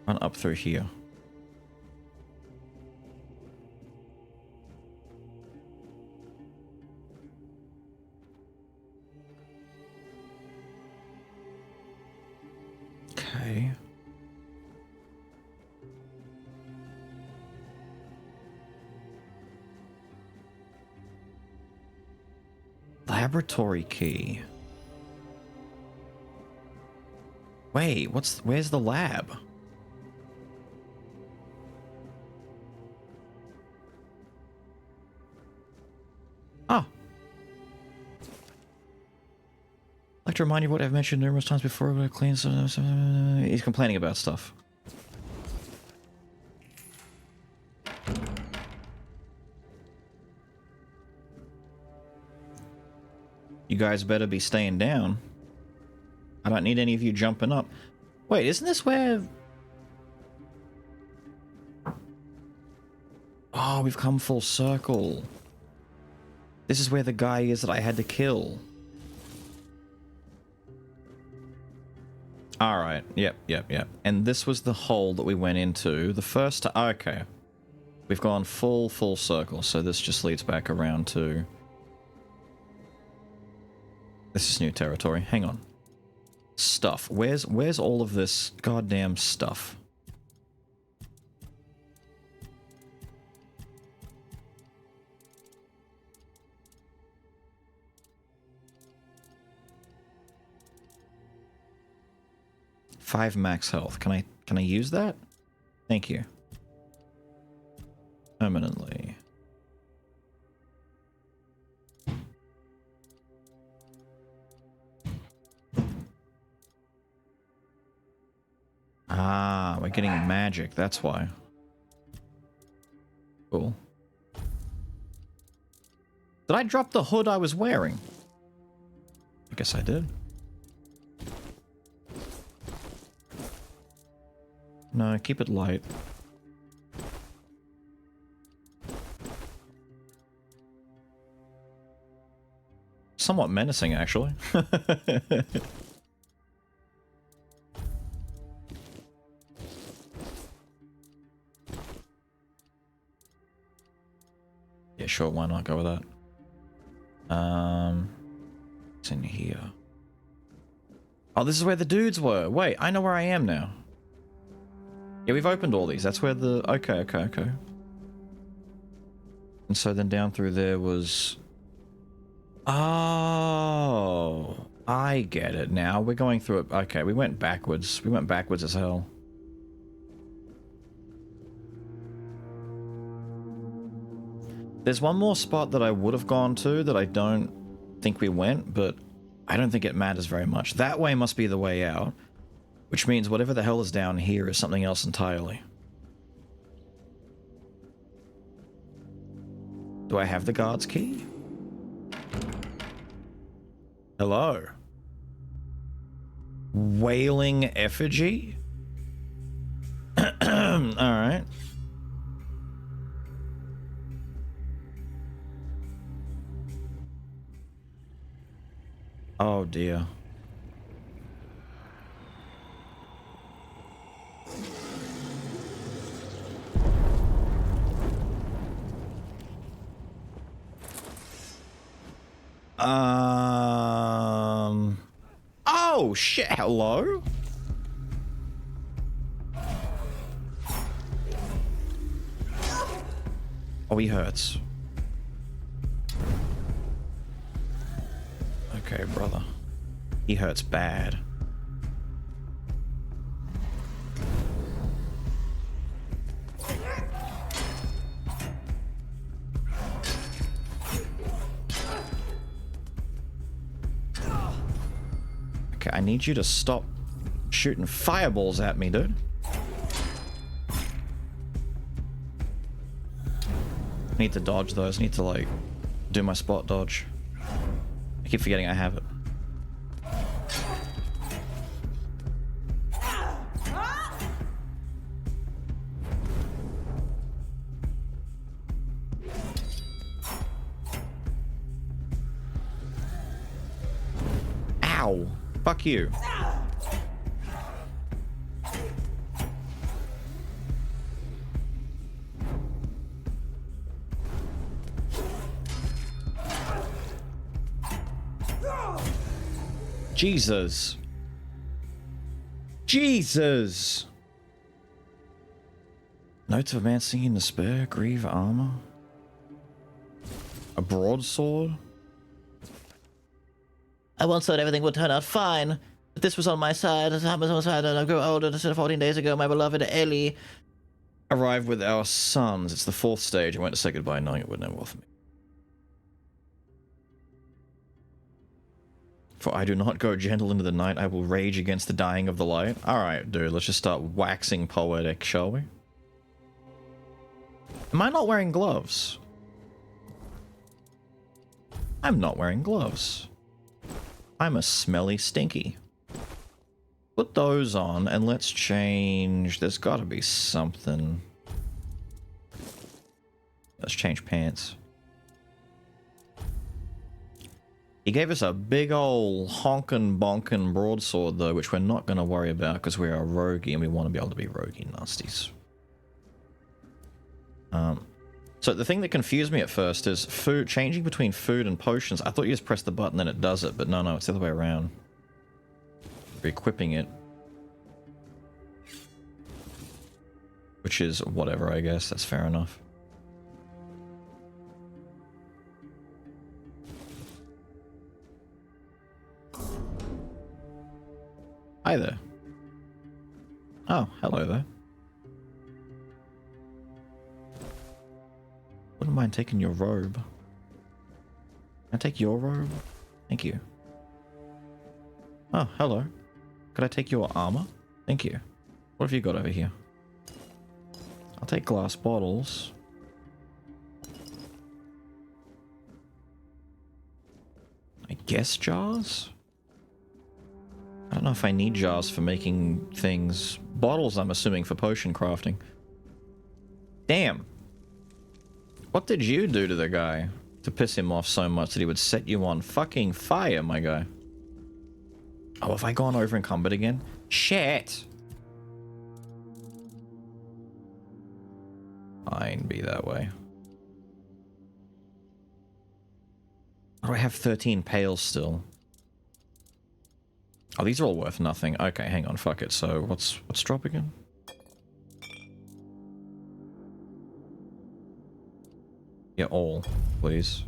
Run up through here. Okay. Laboratory key. Wait, where's the lab? Oh. I'd like to remind you of what I've mentioned numerous times before. We're clean. He's complaining about stuff. You guys better be staying down. I don't need any of you jumping up. Wait, isn't this where... Oh, we've come full circle. This is where the guy is that I had to kill. Alright, yep. And this was the hole that we went into. The first time... Okay. We've gone full circle, so this just leads back around to... This is new territory. Hang on. Stuff. Where's all of this goddamn stuff? Five max health. Can I use that? Thank you. Permanently. Ah, we're getting magic, that's why. Cool. Did I drop the hood I was wearing? I guess I did. No, keep it light. Somewhat menacing, actually. Yeah, sure, why not go with that? It's in here. Oh, this is where the dudes were. Wait, I know where I am now. Yeah, we've opened all these. That's where the... Okay. And so then down through there was... Oh, I get it now. We're going through it. Okay, we went backwards. We went backwards as hell. There's one more spot that I would have gone to that I don't think we went, but I don't think it matters very much. That way must be the way out, which means whatever the hell is down here is something else entirely. Do I have the guard's key? Hello? Wailing effigy? Alright. Oh dear. Oh shit, hello? Oh, he hurts. Okay, brother. He hurts bad. Okay, I need you to stop shooting fireballs at me, dude. I need to dodge those. I need to, like, do my spot dodge. I keep forgetting I have it. Ow! Fuck you. Jesus. Jesus. Notes of a man singing despair, grieve armor. A broadsword. I once thought everything would turn out fine, but this was on my side. As I was on my side, and I grew older. Instead of 14 days ago, my beloved Ellie arrived with our sons. It's the 4th stage. I went to say goodbye, knowing it would never welcome me. For I do not go gentle into the night, I will rage against the dying of the light. Alright, dude, let's just start waxing poetic, shall we? Am I not wearing gloves? I'm not wearing gloves. I'm a smelly stinky. Put those on, and let's change... There's gotta be something. Let's change pants. He gave us a big ol' honkin' bonkin' broadsword though, which we're not going to worry about because we're a roguey and we want to be able to be roguey nasties. So the thing that confused me at first is food, changing between food and potions. I thought you just press the button and it does it, but no, it's the other way around. We're equipping it. Which is whatever, I guess. That's fair enough. Hi there. Oh, hello there. Wouldn't mind taking your robe. Can I take your robe? Thank you. Oh, hello. Could I take your armor? Thank you. What have you got over here? I'll take glass bottles. I guess jars? I don't know if I need jars for making things. Bottles, I'm assuming, for potion crafting. Damn. What did you do to the guy to piss him off so much that he would set you on fucking fire, my guy? Oh, have I gone over encumbered again? Shit! Fine, be that way. Oh, I have 13 pails still. Oh, these are all worth nothing. Okay, hang on, fuck it. So, what's drop again? Yeah, all, please.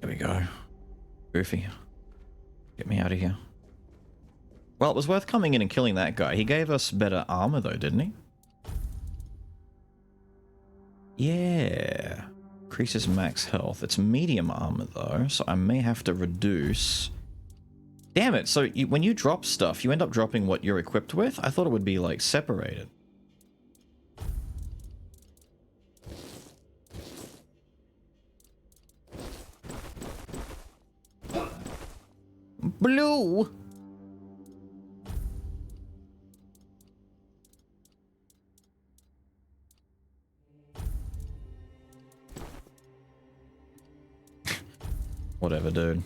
There we go. Goofy. Get me out of here. Well, it was worth coming in and killing that guy. He gave us better armor though, didn't he? Yeah. Increases max health. It's medium armor though, so I may have to reduce. Damn it, so when you drop stuff, you end up dropping what you're equipped with? I thought it would be like separated. Blue! Whatever, dude.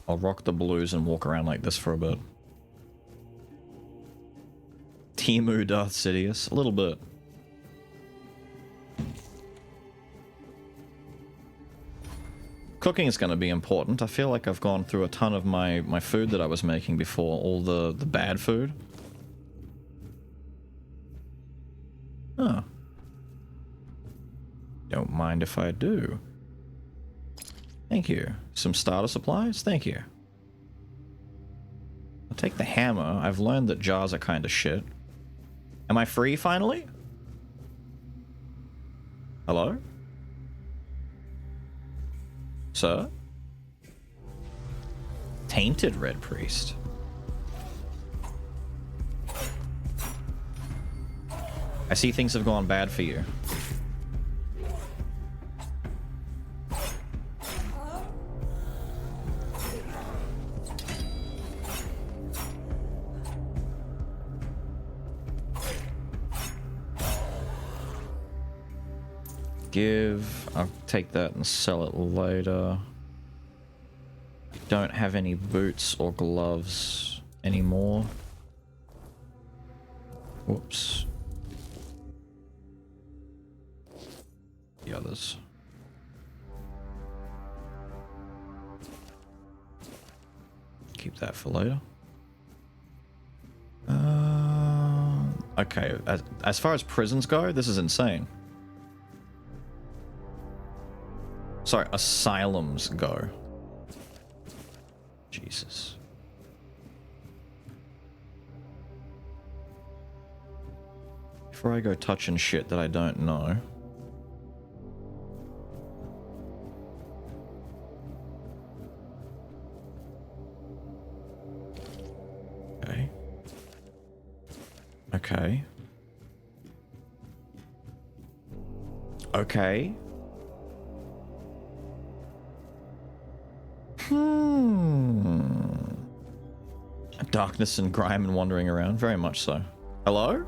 I'll rock the blues and walk around like this for a bit. Timu Darth Sidious? A little bit. Cooking is going to be important. I feel like I've gone through a ton of my food that I was making before. All the bad food. Huh. Don't mind if I do. Thank you. Some starter supplies? Thank you. I'll take the hammer. I've learned that jars are kind of shit. Am I free finally? Hello? Sir? Tainted Red Priest. I see things have gone bad for you. I'll take that and sell it later. Don't have any boots or gloves anymore. Whoops. The others. Keep that for later. Okay, as far as prisons go, this is insane. Sorry, asylums go. Jesus. Before I go touching shit that I don't know. Okay. Okay. Okay. Darkness and grime and wandering around, very much so. Hello?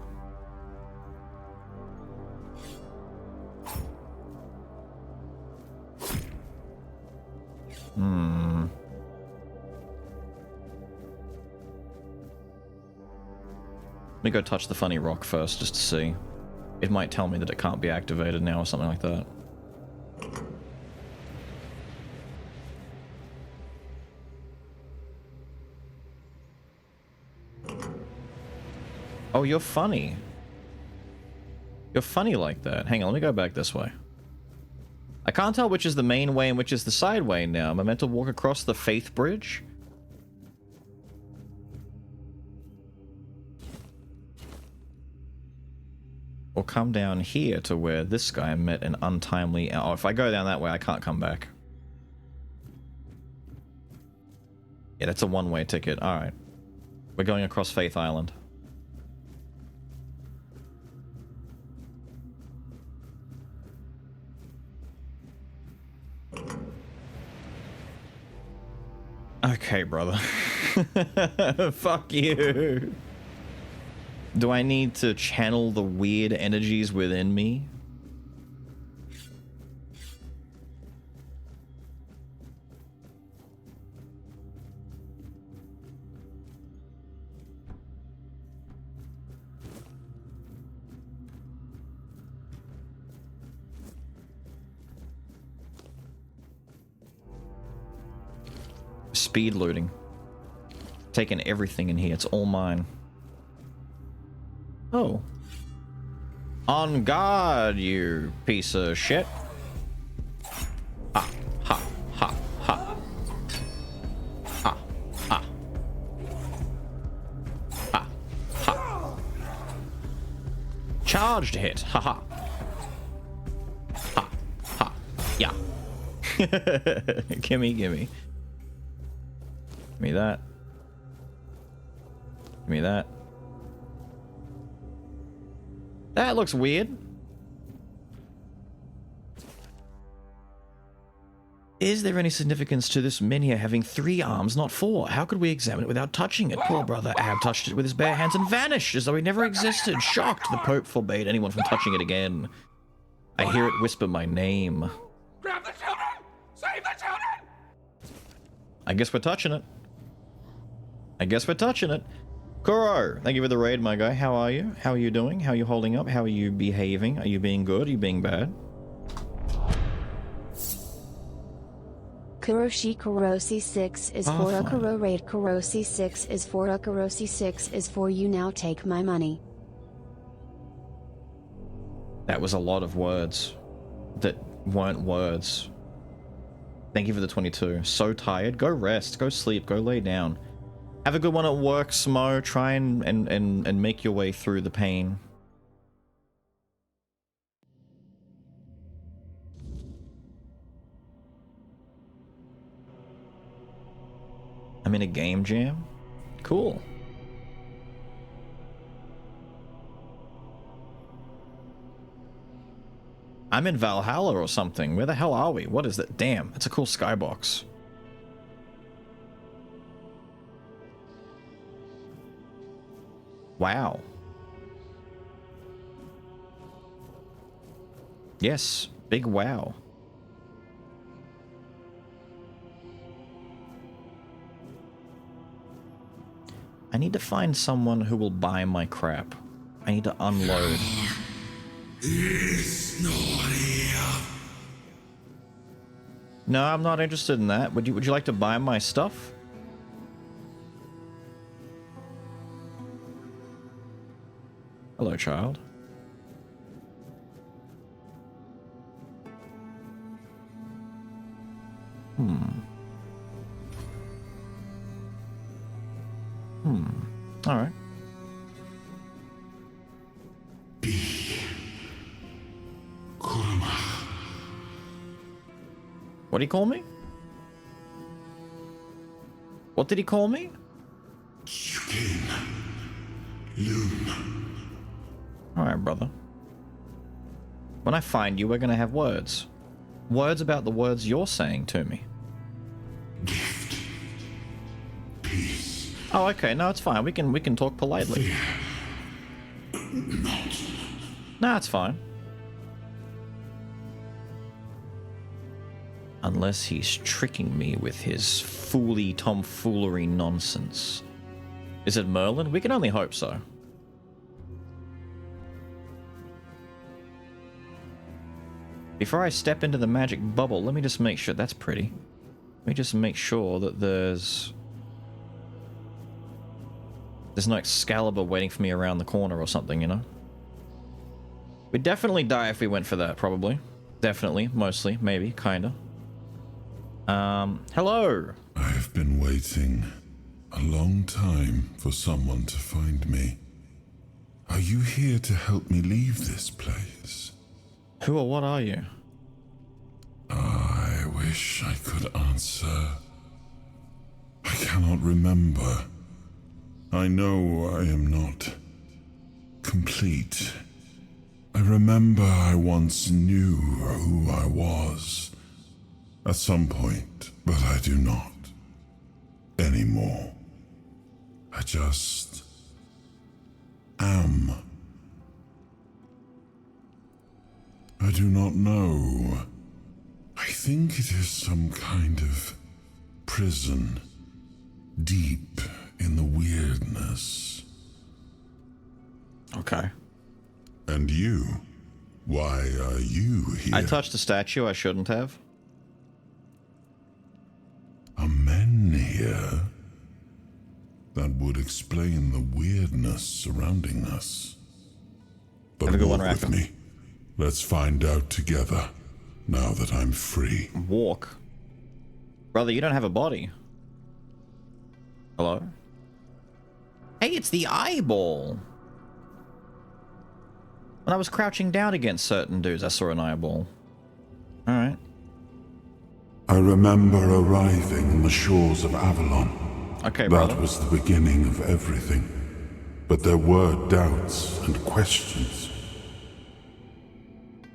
Let me go touch the funny rock first, just to see. It might tell me that it can't be activated now or something like that. Oh, you're funny. You're funny like that. Hang on, let me go back this way. I can't tell which is the main way and which is the side way now. Am I meant to walk across the Faith Bridge? Or come down here to where this guy met an untimely... Oh, if I go down that way, I can't come back. Yeah, that's a one-way ticket. Alright. We're going across Faith Island. Okay, brother. Fuck you. Do I need to channel the weird energies within me? Speed looting. Taking everything in here. It's all mine. Oh. On guard, you piece of shit. Ha, ha, ha, ha. Ha, ha. Ha, ha. Charged hit. Ha, ha. Ha, ha. Yeah. Gimme, gimme. Give me that. Give me that. That looks weird. Is there any significance to this menhir having 3 arms, not 4? How could we examine it without touching it? Poor brother Ab touched it with his bare hands and vanished as though he never existed. Shocked, the Pope forbade anyone from touching it again. I hear it whisper my name. Grab the children! Save the children! I guess we're touching it. I guess we're touching it. Kuro, thank you for the raid, my guy. How are you? How are you doing? How are you holding up? How are you behaving? Are you being good? Are you being bad? Kuroshi Kurosi 6 is for a Kuro raid. Kurosi 6 is for a Kurosi 6 is for you. Now take my money. That was a lot of words that weren't words. Thank you for the 22. So tired. Go rest. Go sleep. Go lay down. Have a good one at work, Smo. Try and make your way through the pain. I'm in a game jam? Cool. I'm in Valhalla or something. Where the hell are we? What is that? Damn, it's a cool skybox. Wow. Yes, big wow. I need to find someone who will buy my crap. I need to unload. No, I'm not interested in that. Would you like to buy my stuff? Hello, child. All right. What did he call me? What did he call me? All right, brother. When I find you, we're gonna have words. Words about the words you're saying to me. Gift. Peace. Oh, okay. No, it's fine. We can talk politely. Fear. Not. Nah, it's fine. Unless he's tricking me with his fooly tomfoolery nonsense. Is it Merlin? We can only hope so. Before I step into the magic bubble, let me just make sure... That's pretty. Let me just make sure that there's no Excalibur waiting for me around the corner or something, you know? We'd definitely die if we went for that, probably. Definitely, mostly, maybe, kinda. Hello! I've been waiting a long time for someone to find me. Are you here to help me leave this place? Who or what are you? I wish I could answer. I cannot remember. I know I am not complete. I remember I once knew who I was at some point, but I do not anymore. I just am. I do not know. I think it is some kind of prison, deep in the weirdness. Okay. And you? Why are you here? I touched a statue I shouldn't have. Are men here? That would explain the weirdness surrounding us. But Have a good one, walk with Rackham. me. Let's find out together, now that I'm free. Walk? Brother, you don't have a body. Hello? Hey, it's the eyeball! When I was crouching down against certain dudes, I saw an eyeball. Alright. I remember arriving on the shores of Avalon. Okay, brother. That was the beginning of everything. But there were doubts and questions.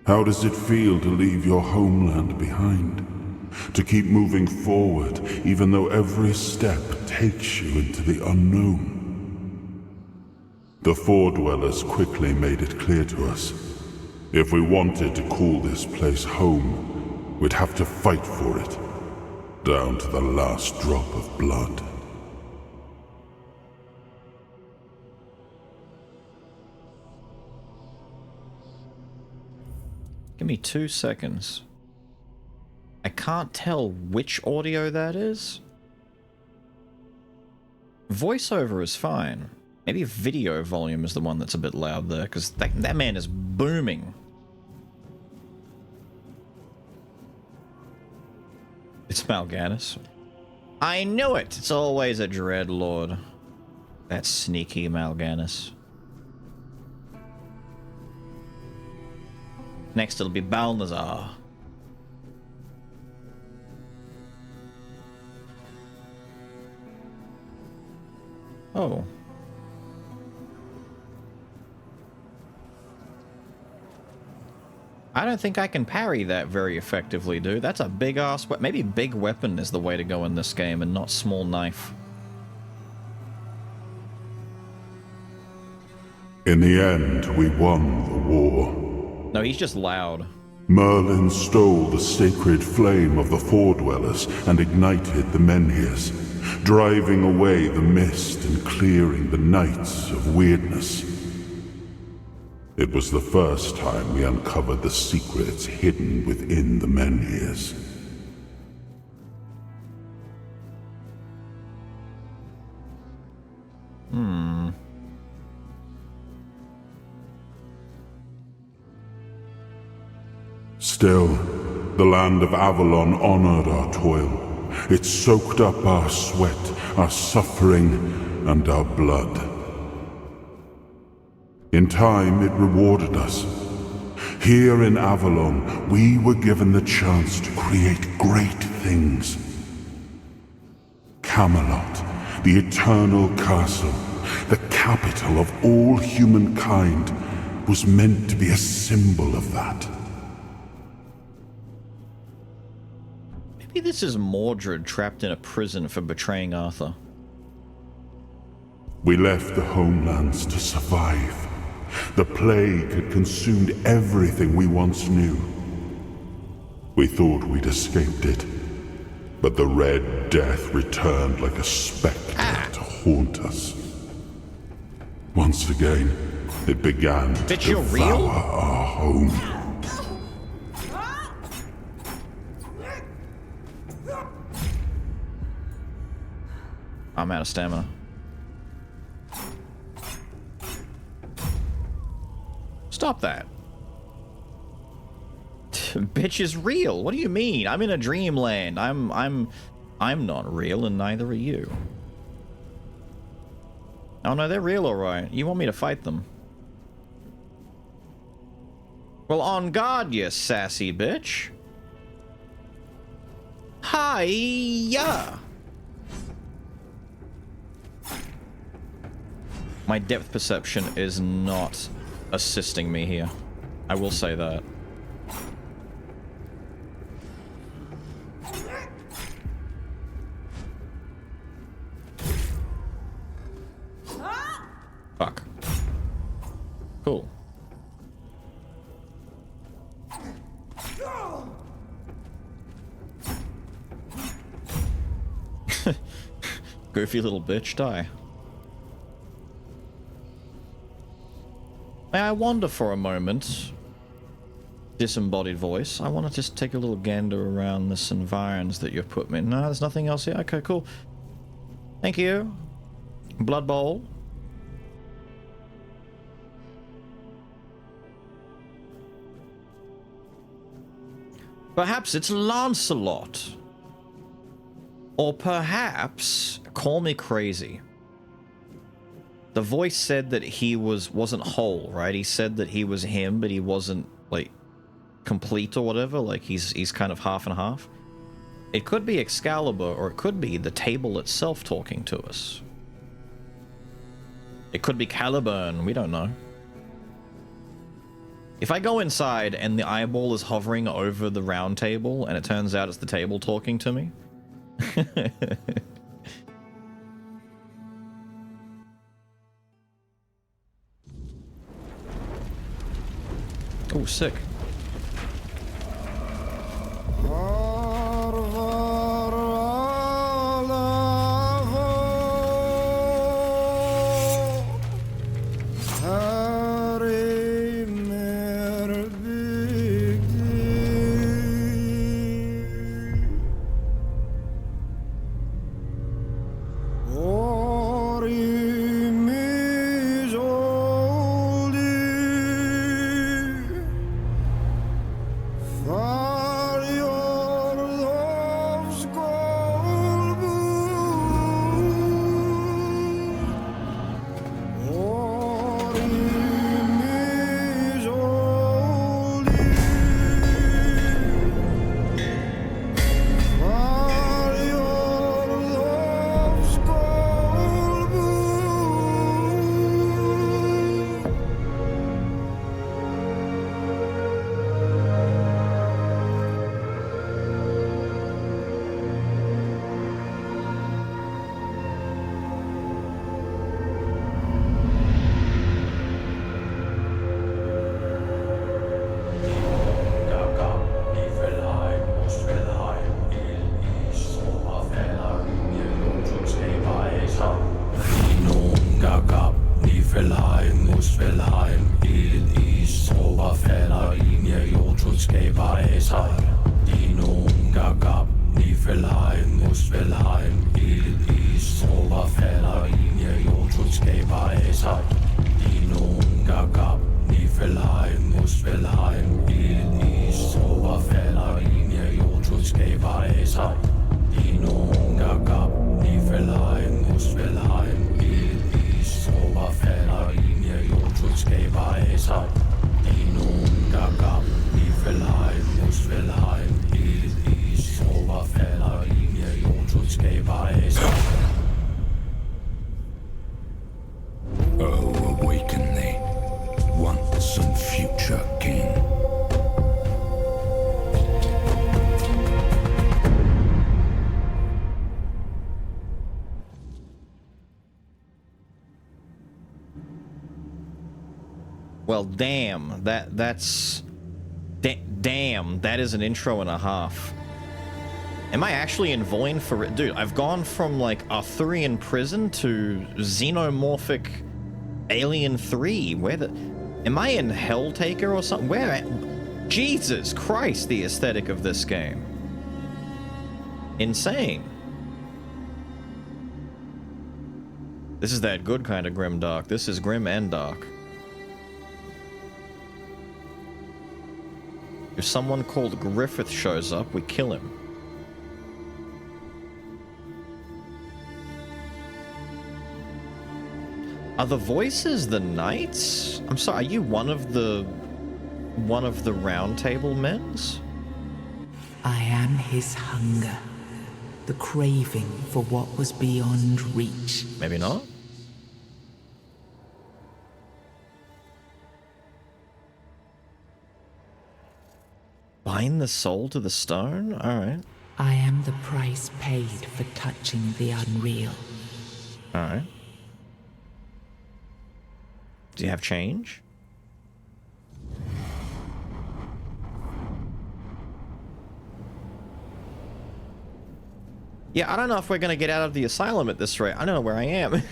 How does it feel to leave your homeland behind? To keep moving forward, even though every step takes you into the unknown? The Four Dwellers quickly made it clear to us. If we wanted to call this place home, we'd have to fight for it, down to the last drop of blood. Give me 2 seconds. I can't tell which audio that is. Voiceover is fine. Maybe video volume is the one that's a bit loud there, because that man is booming. It's Mal'Ganis. I knew it! It's always a Dreadlord. That sneaky Mal'Ganis. Next it'll be Balnazar. Oh. I don't think I can parry that very effectively, dude. That's a big-ass weapon. Maybe big weapon is the way to go in this game and not small knife. In the end, we won the war. No, he's just loud. Merlin stole the sacred flame of the Four Dwellers and ignited the Menhirs, driving away the mist and clearing the nights of weirdness. It was the first time we uncovered the secrets hidden within the Menhirs. Still, the land of Avalon honored our toil. It soaked up our sweat, our suffering, and our blood. In time, it rewarded us. Here in Avalon, we were given the chance to create great things. Camelot, the eternal castle, the capital of all humankind, was meant to be a symbol of that. Maybe this is Mordred trapped in a prison for betraying Arthur. We left the homelands to survive. The plague had consumed everything we once knew. We thought we'd escaped it, but the Red Death returned like a spectre to haunt us. Once again, it began to devour our home. I'm out of stamina. Stop that. Bitch is real. What do you mean? I'm in a dreamland. I'm not real, and neither are you. Oh no, they're real, alright. You want me to fight them? Well, on guard, you sassy bitch. Hi-ya! My depth perception is not assisting me here. I will say that. Fuck. Cool. Goofy little bitch, die. May I wander for a moment? Disembodied voice. I want to just take a little gander around this environs that you've put me in. No, there's nothing else here? Okay, cool. Thank you. Blood Bowl. Perhaps it's Lancelot. Or perhaps, call me crazy. The voice said that he wasn't whole, right? He said that he was him, but he wasn't, like, complete or whatever. Like, he's kind of half and half. It could be Excalibur, or it could be the table itself talking to us. It could be Caliburn, we don't know. If I go inside and the eyeball is hovering over the round table, and it turns out it's the table talking to me... Oh, sick. Oh, awaken thee, once and Well, damn. That's... damn, that is an intro and a half. Am I actually in Void for it? Dude, I've gone from, like, Arthurian prison to xenomorphic Alien 3. Where the... Am I in Helltaker or something? Where... Jesus Christ, the aesthetic of this game. Insane. This is that good kind of grim dark. This is grim and dark. If someone called Griffith shows up, we kill him. Are the voices the knights? I'm sorry, are you one of the round table men's? I am his hunger, the craving for what was beyond reach. Maybe not. Bind the soul to the stone? Alright. I am the price paid for touching the unreal. Alright. Do you have change? Yeah, I don't know if we're gonna get out of the asylum at this rate. I don't know where I am.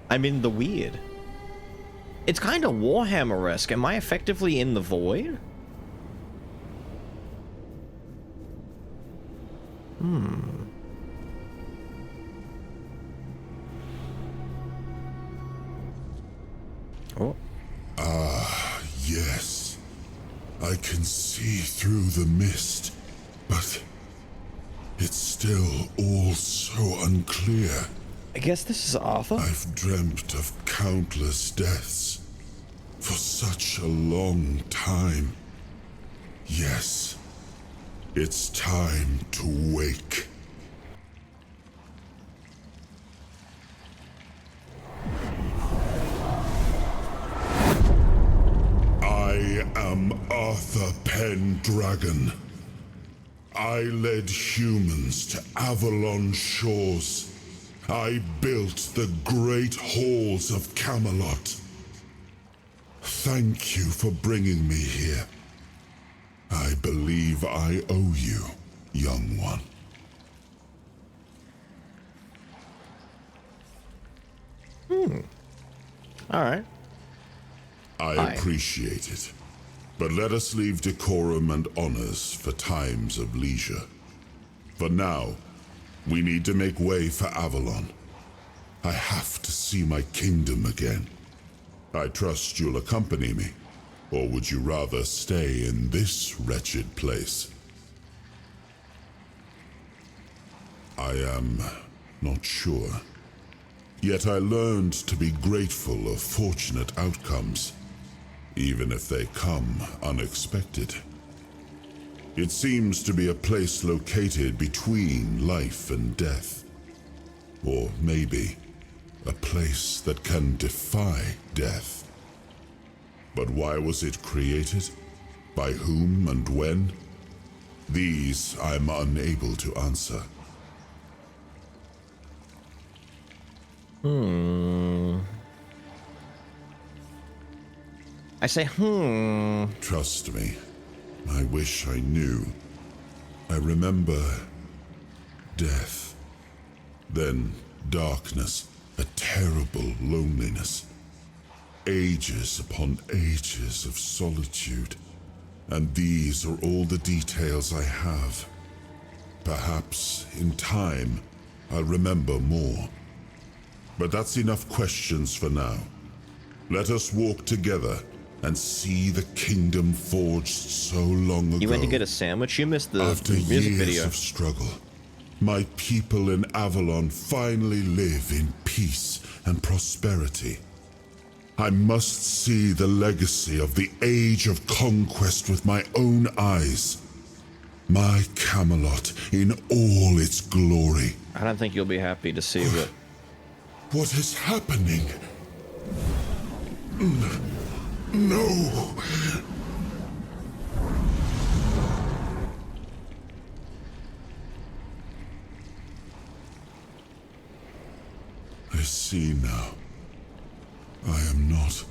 I'm in the weird. It's kind of Warhammer-esque. Am I effectively in the void? Oh. Ah, yes. I can see through the mist, but it's still all so unclear. I guess this is Arthur. I've dreamt of countless deaths for such a long time. Yes, it's time to wake. I am Arthur Pendragon. I led humans to Avalon shores. I built the great halls of Camelot. Thank you for bringing me here. I believe I owe you, young one. Alright. I appreciate it. But let us leave decorum and honors for times of leisure. For now, we need to make way for Avalon. I have to see my kingdom again. I trust you'll accompany me. Or would you rather stay in this wretched place? I am not sure. Yet I learned to be grateful of fortunate outcomes, even if they come unexpected. It seems to be a place located between life and death. Or maybe a place that can defy death. But why was it created? By whom and when? These I'm unable to answer. I say, Trust me, I wish I knew. I remember death, then darkness, a terrible loneliness, ages upon ages of solitude, and these are all the details I have. Perhaps, in time, I'll remember more. But that's enough questions for now. Let us walk together and see the kingdom forged so long ago. You went to get a sandwich? You missed the After music years video. of struggle, my people in Avalon finally live in peace and prosperity. I must see the legacy of the Age of Conquest with my own eyes. My Camelot in all its glory. I don't think you'll be happy to see what... What is happening? No! I see now. I am not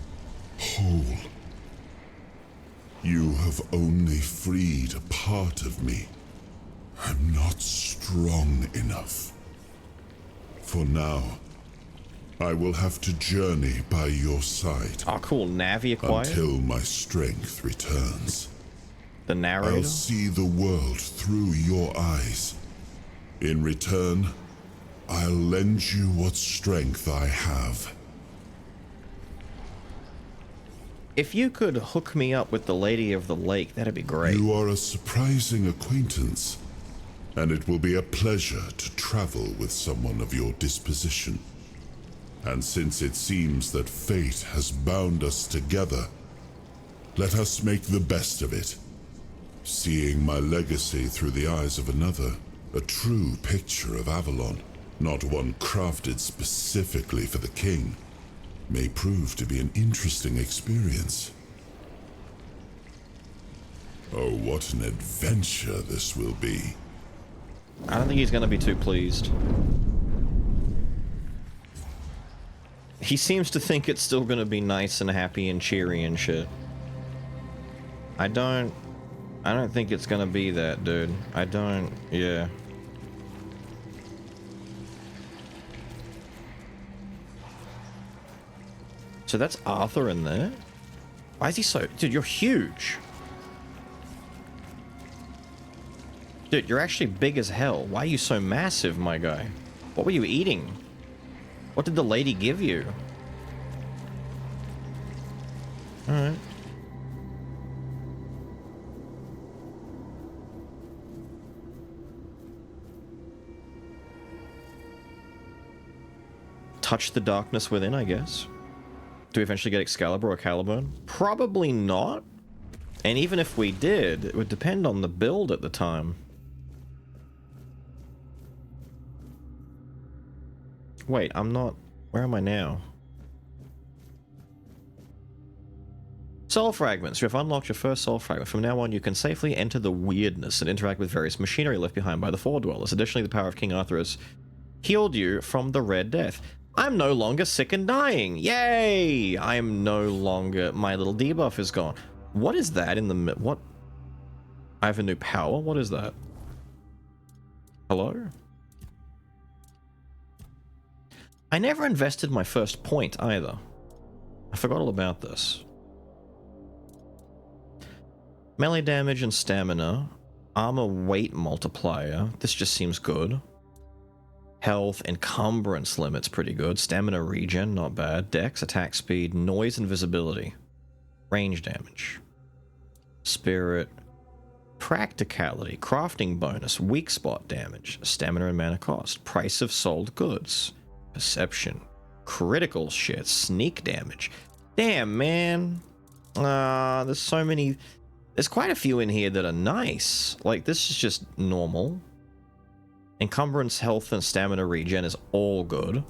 You have only freed a part of me. I'm not strong enough. For now, I will have to journey by your side. Oh, cool. Navi acquired? Until my strength returns. The narrator? I'll see the world through your eyes. In return, I'll lend you what strength I have. If you could hook me up with the Lady of the Lake, that'd be great. You are a surprising acquaintance, and it will be a pleasure to travel with someone of your disposition. And since it seems that fate has bound us together, let us make the best of it. Seeing my legacy through the eyes of another, a true picture of Avalon, not one crafted specifically for the king, may prove to be an interesting experience. Oh, what an adventure this will be. I don't think he's going to be too pleased. He seems to think it's still going to be nice and happy and cheery and shit. I don't think it's going to be that, dude. Yeah. So that's Arthur in there? Why is he so... Dude, you're huge. Dude, you're actually big as hell. Why are you so massive, my guy? What were you eating? What did the lady give you? Alright. Touch the darkness within, I guess. Do we eventually get Excalibur or Caliburn? Probably not. And even if we did, it would depend on the build at the time. Wait, I'm not... Where am I now? Soul Fragments. You have unlocked your first Soul Fragment. From now on, you can safely enter the weirdness and interact with various machinery left behind by the Four Dwellers. Additionally, the power of King Arthur has healed you from the Red Death. I'm no longer sick and dying. Yay! I am no longer... My little debuff is gone. What is that in the... What? I have a new power? What is that? Hello? I never invested my first point either. I forgot all about this. Melee damage and stamina. Armor weight multiplier. This just seems good. Health, encumbrance limit's pretty good. Stamina regen, not bad. Dex, attack speed, noise, and visibility. Range damage. Spirit. Practicality, crafting bonus, weak spot damage, stamina and mana cost. Price of sold goods. Perception. Critical shit. Sneak damage. Damn, man. There's so many... There's quite a few in here that are nice. Like, this is just normal. Encumbrance, health, and stamina regen is all good.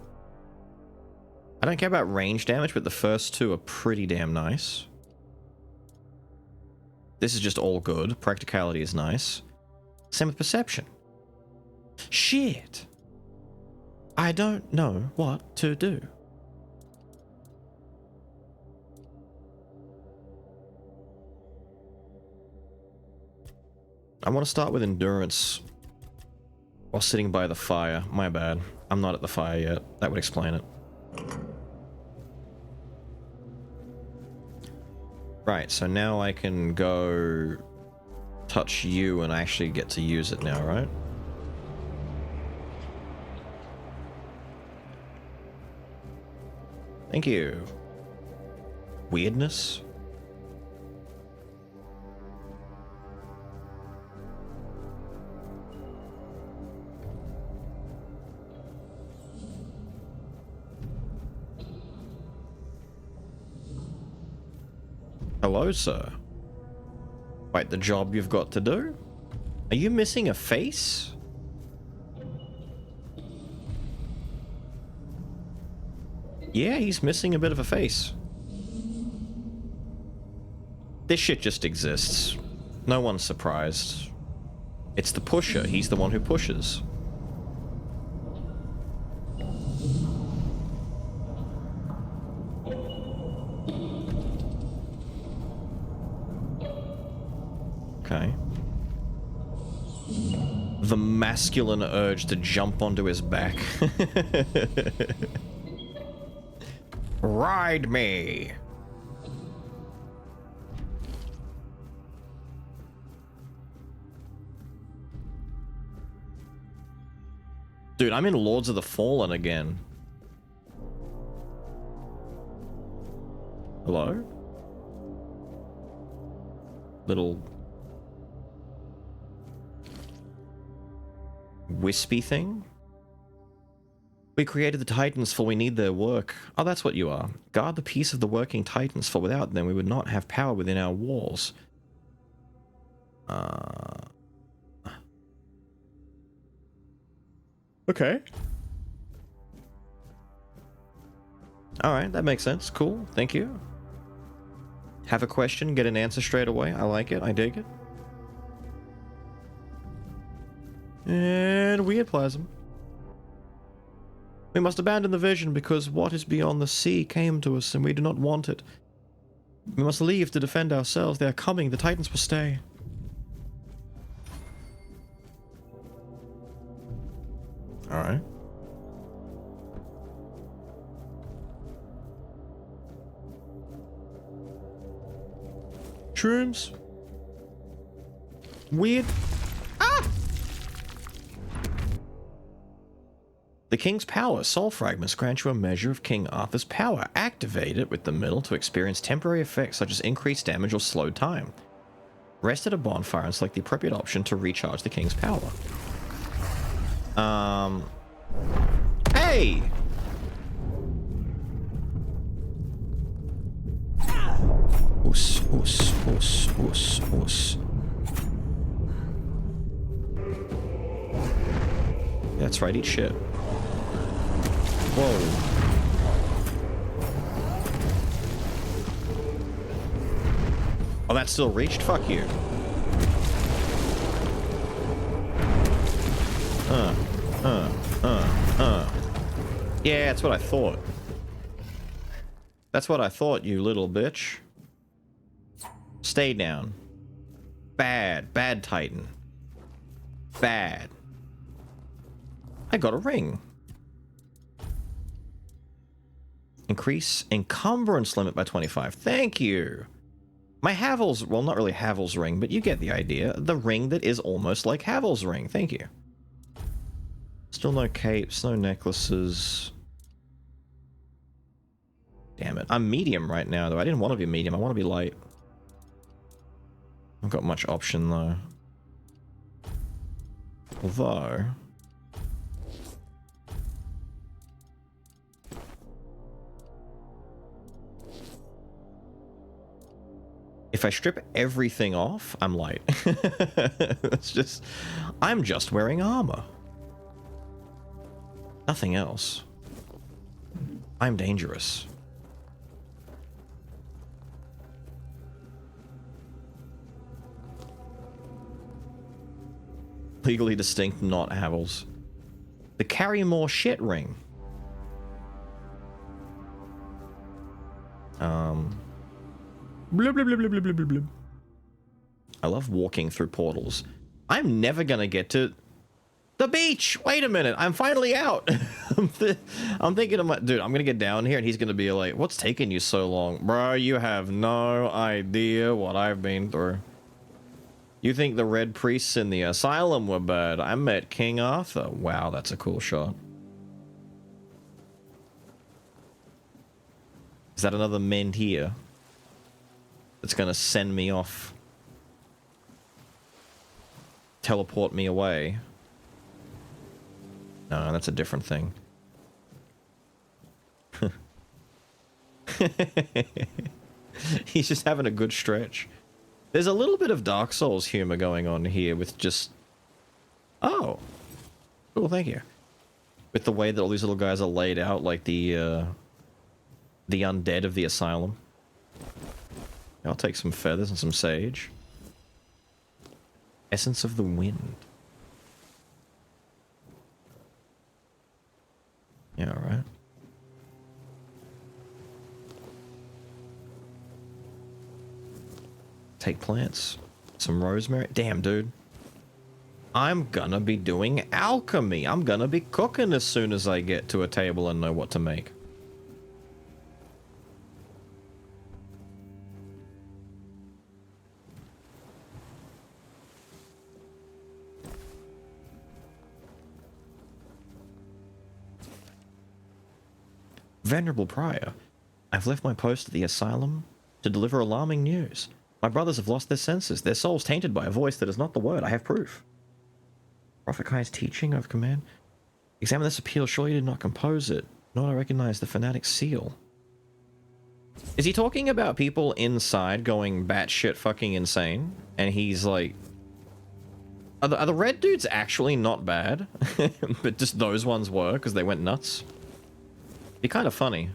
I don't care about range damage, but the first two are pretty damn nice. This is just all good. Practicality is nice. Same with perception. Shit. I don't know what to do. I want to start with endurance while sitting by the fire. My bad. I'm not at the fire yet. That would explain it. Right, so now I can go touch you and I actually get to use it now, right? Thank you. Weirdness. Hello, sir. Wait, the job you've got to do? Are you missing a face? Yeah, he's missing a bit of a face. This shit just exists. No one's surprised. It's the pusher. He's the one who pushes. Okay. The masculine urge to jump onto his back. Ride me! Dude, I'm in Lords of the Fallen again. Hello? Little wispy thing? We created the Titans, for we need their work. Oh, that's what you are. Guard the peace of the working Titans, for without them we would not have power within our walls. Okay. Alright, that makes sense. Cool. Thank you. Have a question, get an answer straight away. I like it. I dig it. And weird plasm. We must abandon the vision because what is beyond the sea came to us and we do not want it. We must leave to defend ourselves. They are coming. The Titans will stay. Alright. Shrooms. Weird. Ah! The King's Power. Soul fragments grant you a measure of King Arthur's power. Activate it with the middle to experience temporary effects such as increased damage or slowed time. Rest at a bonfire and select the appropriate option to recharge the King's Power. Hey! Oos, oos, oos, oos, oos. That's right, eat shit. Whoa. Oh, that still reached? Fuck you. Yeah, that's what I thought. That's what I thought, you little bitch. Stay down. Bad. Bad Titan. Bad. I got a ring. Increase encumbrance limit by 25. Thank you. My Havel's, well, not really Havel's ring, but you get the idea. The ring that is almost like Havel's ring. Thank you. Still no capes, no necklaces. Damn it. I'm medium right now, though. I didn't want to be medium. I want to be light. I've got much option, though. Although... if I strip everything off, I'm light. It's just... I'm just wearing armor. Nothing else. I'm dangerous. Legally distinct, not Havel's. The carry more shit ring. Blub, blub, blub, blub, blub, blub, blub. I love walking through portals. I'm never gonna get to the beach. Wait a minute, I'm finally out. I'm thinking of my dude. I'm gonna get down here and he's gonna be like, "What's taking you so long, bro? You have no idea what I've been through. You think the red priests in the asylum were bad? I met King Arthur. Wow, that's a cool shot. Is that another mend here? That's gonna send me off. Teleport me away. No, that's a different thing. He's just having a good stretch. There's a little bit of Dark Souls humor going on here with just... Oh. Cool, thank you. With the way that all these little guys are laid out like the undead of the asylum. I'll take some feathers and some sage. Essence of the wind. Yeah, alright. Take plants. Some rosemary. Damn, dude. I'm gonna be doing alchemy. I'm gonna be cooking as soon as I get to a table and know what to make. Venerable Prior, I've left my post at the asylum to deliver alarming news. My brothers have lost their senses, their souls tainted by a voice that is not the word. I have proof. Prophet Kai's teaching of command. Examine this appeal, surely you did not compose it. Nor I recognize the fanatic seal. Is he talking about people inside going batshit fucking insane? And he's like... Are the red dudes actually not bad? But just those ones were, because they went nuts? Be kind of funny.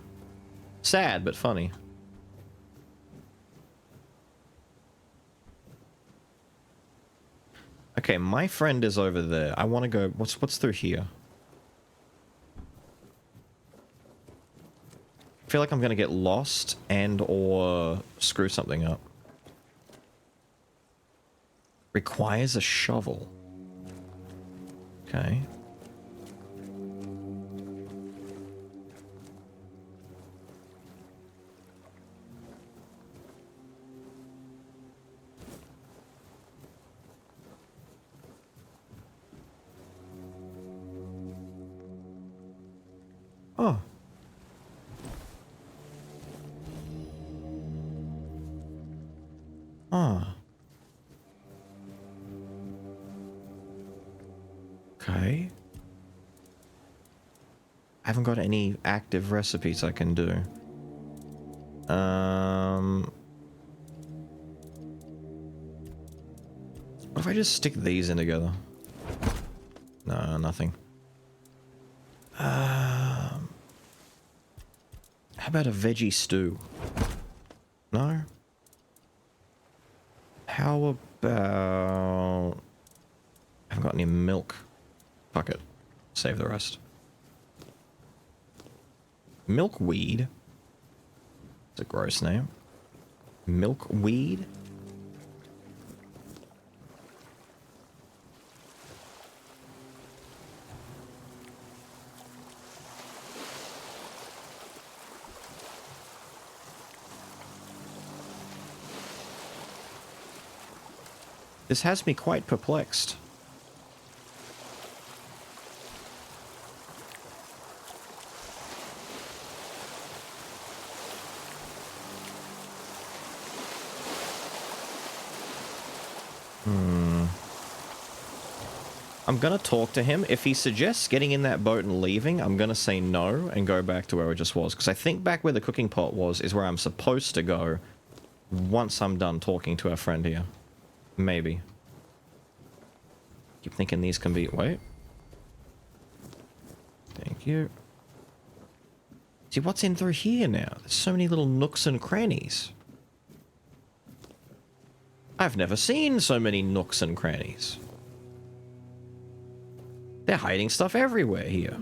Sad, but funny. Okay, my friend is over there. I want to go... What's through here? I feel like I'm going to get lost and or screw something up. Requires a shovel. Okay. Oh. Ah. Okay. I haven't got any active recipes I can do. What if I just stick these in together? No, nothing. How about a veggie stew? No? How about... I haven't got any milk. Fuck it. Save the rest. Milkweed? It's a gross name. Milkweed? This has me quite perplexed. I'm gonna talk to him. If he suggests getting in that boat and leaving, I'm gonna say no and go back to where it just was. Because I think back where the cooking pot was is where I'm supposed to go once I'm done talking to our friend here. Maybe. Keep thinking these can be... Wait. Thank you. See, what's in through here now? There's so many little nooks and crannies. I've never seen so many nooks and crannies. They're hiding stuff everywhere here.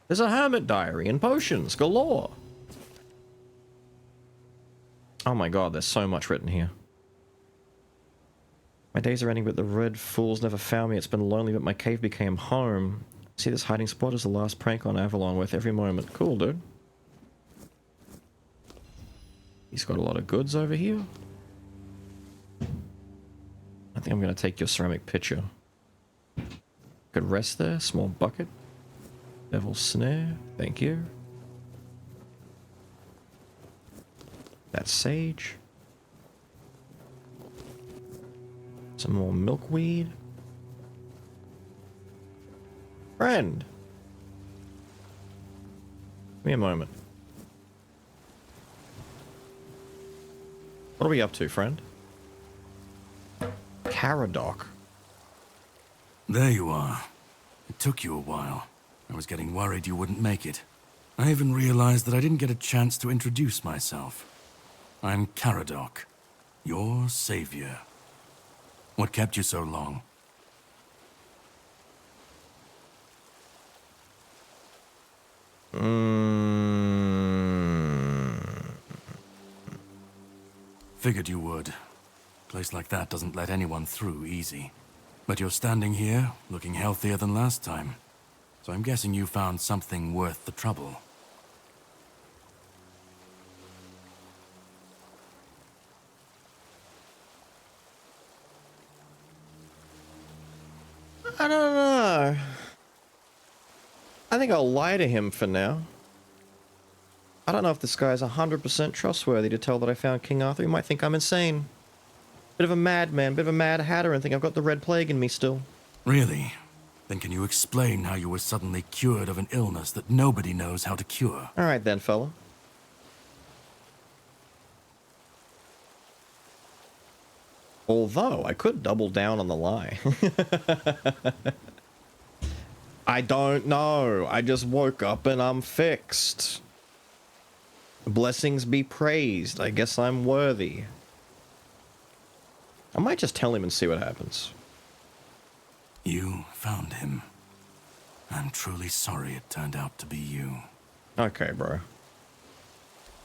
There's a hermit diary and potions galore. Oh my god, there's so much written here. My days are ending, but the red fools never found me. It's been lonely, but my cave became home. See this hiding spot as the last prank on Avalon worth every moment. Cool, dude. He's got a lot of goods over here. I think I'm going to take your ceramic pitcher. Could rest there. Small bucket. Devil's snare. Thank you. That's sage. Some more milkweed. Friend. Give me a moment. What are we up to, friend? Caradoc. There you are. It took you a while. I was getting worried you wouldn't make it. I even realized that I didn't get a chance to introduce myself. I'm Caradoc, your savior. What kept you so long? Figured you would. place like that doesn't let anyone through easy. But you're standing here, looking healthier than last time. So I'm guessing you found something worth the trouble. I don't know. I think I'll lie to him for now. I don't know if this guy's 100% trustworthy to tell that I found King Arthur. He might think I'm insane. Bit of a madman, bit of a mad hatter, and think I've got the Red Plague in me still. Really? Then can you explain how you were suddenly cured of an illness that nobody knows how to cure? Alright then, fella. Although, I could double down on the lie. I don't know. I just woke up and I'm fixed. Blessings be praised. I guess I'm worthy. I might just tell him and see what happens. You found him. I'm truly sorry it turned out to be you. Okay, bro.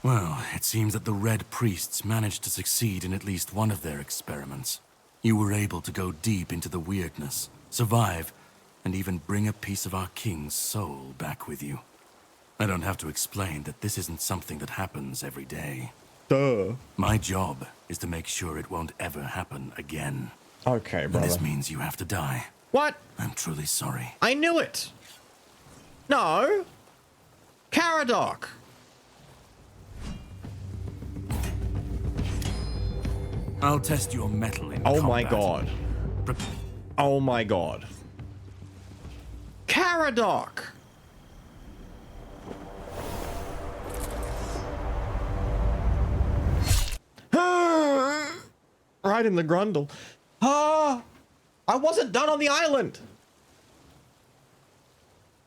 Well, it seems that the Red Priests managed to succeed in at least one of their experiments. You were able to go deep into the weirdness, survive, and even bring a piece of our king's soul back with you. I don't have to explain that this isn't something that happens every day. Duh. My job is to make sure it won't ever happen again. Okay, brother. And this means you have to die. What? I'm truly sorry. I knew it! No! Caradoc! I'll test your mettle in Oh combat. my god. Oh my god. Caradoc! Right in the grundle. Ah! I wasn't done on the island!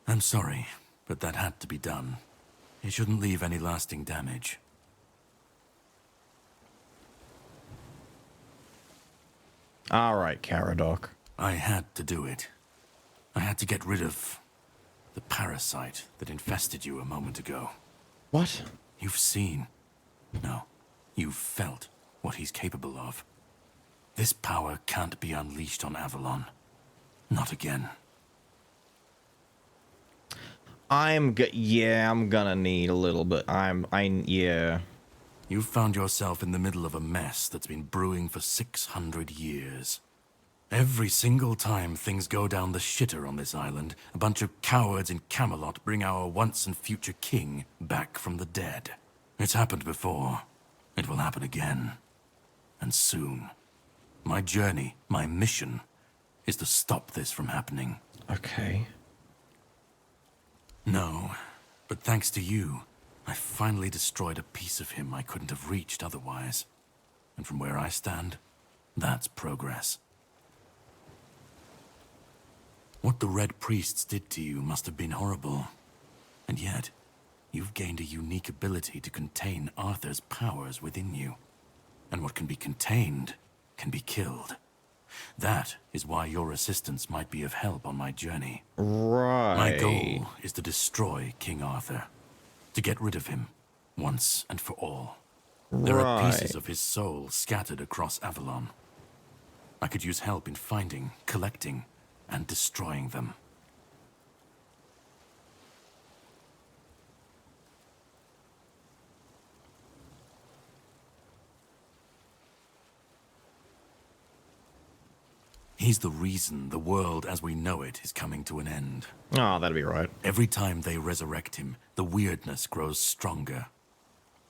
I'm sorry, but that had to be done. It shouldn't leave any lasting damage. Alright, Caradoc. I had to do it. I had to get rid of the parasite that infested you a moment ago. What? You've seen. No, you've felt what he's capable of. This power can't be unleashed on Avalon. Not again. Yeah, I'm gonna need a little bit. Yeah. You've found yourself in the middle of a mess that's been brewing for 600 years. Every single time things go down the shitter on this island, a bunch of cowards in Camelot bring our once and future king back from the dead. It's happened before. It will happen again. And soon. My journey, my mission, is to stop this from happening. Okay. No, but thanks to you, I finally destroyed a piece of him I couldn't have reached otherwise. And from where I stand, that's progress. What the Red Priests did to you must have been horrible. And yet, you've gained a unique ability to contain Arthur's powers within you. And what can be contained can be killed. That is why your assistance might be of help on my journey. Right. My goal is to destroy King Arthur. To get rid of him, once and for all. There are pieces of his soul scattered across Avalon. I could use help in finding, collecting, and destroying them. He's the reason the world as we know it is coming to an end. Oh, that'd be right. Every time they resurrect him, the weirdness grows stronger.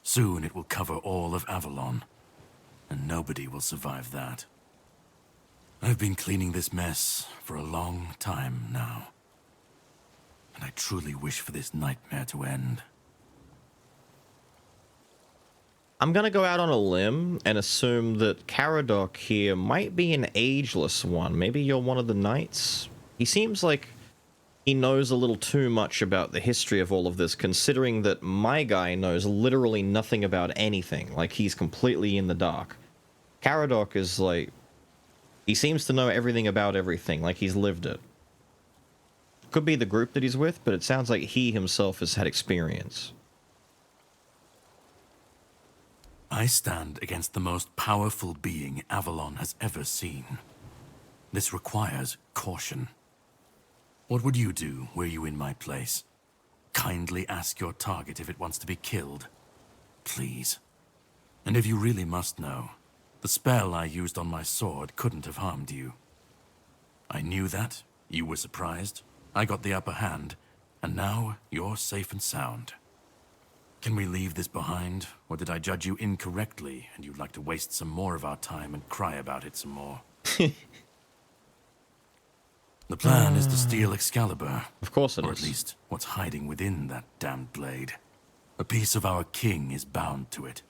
Soon it will cover all of Avalon, and nobody will survive that. I've been cleaning this mess for a long time now, and I truly wish for this nightmare to end. I'm gonna go out on a limb and assume that Caradoc here might be an ageless one. Maybe you're one of the knights? He seems like he knows a little too much about the history of all of this, considering that my guy knows literally nothing about anything. Like, he's completely in the dark. Caradoc is like... he seems to know everything about everything, like he's lived it. Could be the group that he's with, but it sounds like he himself has had experience. I stand against the most powerful being Avalon has ever seen. This requires caution. What would you do were you in my place? Kindly ask your target if it wants to be killed. Please. And if you really must know, the spell I used on my sword couldn't have harmed you. I knew that, you were surprised, I got the upper hand, and now you're safe and sound. Can we leave this behind, or did I judge you incorrectly and you'd like to waste some more of our time and cry about it some more? The plan is to steal Excalibur. Of course it or is. Or at least, what's hiding within that damned blade. A piece of our king is bound to it,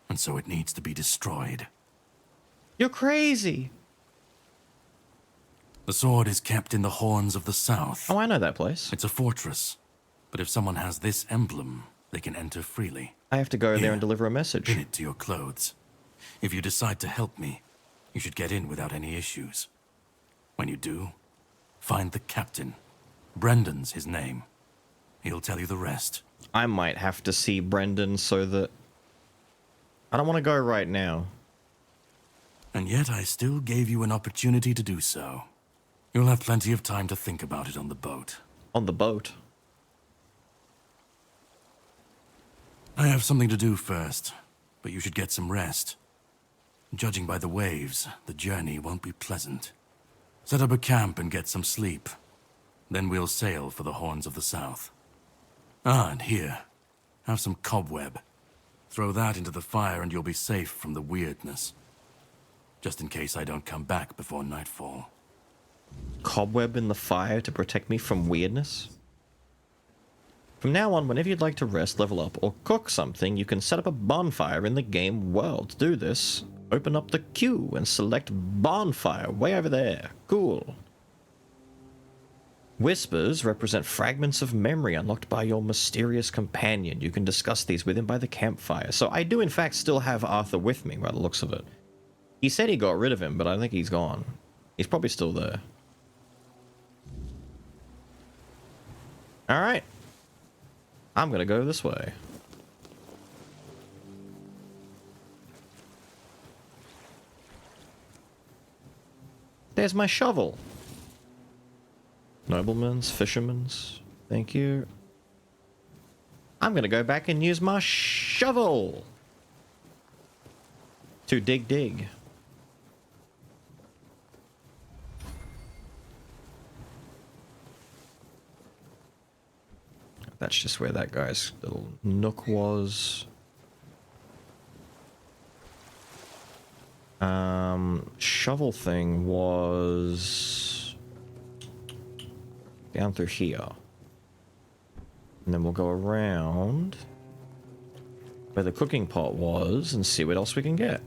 and so it needs to be destroyed. You're crazy! The sword is kept in the Horns of the South. Oh, I know that place. It's a fortress, but if someone has this emblem, they can enter freely. I have to go there and deliver a message. Pin it to your clothes. If you decide to help me, you should get in without any issues. When you do, find the captain. Brendan's his name. He'll tell you the rest. I might have to see Brendan so that... I don't want to go right now. And yet I still gave you an opportunity to do so. You'll have plenty of time to think about it on the boat. On the boat? I have something to do first, but you should get some rest. Judging by the waves, the journey won't be pleasant. Set up a camp and get some sleep. Then we'll sail for the Horns of the South. Ah, and here, have some cobweb. Throw that into the fire and you'll be safe from the weirdness. Just in case I don't come back before nightfall. Cobweb in the fire to protect me from weirdness? From now on, whenever you'd like to rest, level up, or cook something, you can set up a bonfire in the game world. To do this, open up the queue and select bonfire way over there. Cool. Whispers represent fragments of memory unlocked by your mysterious companion. You can discuss these with him by the campfire. So I do in fact still have Arthur with me by the looks of it. He said he got rid of him, but I think he's gone. He's probably still there. Alright. I'm gonna go this way. There's my shovel. Noblemen's, fishermen's. Thank you. I'm gonna go back and use my shovel to dig. That's just where that guy's little nook was. Shovel thing was down through here. And then we'll go around where the cooking pot was and see what else we can get.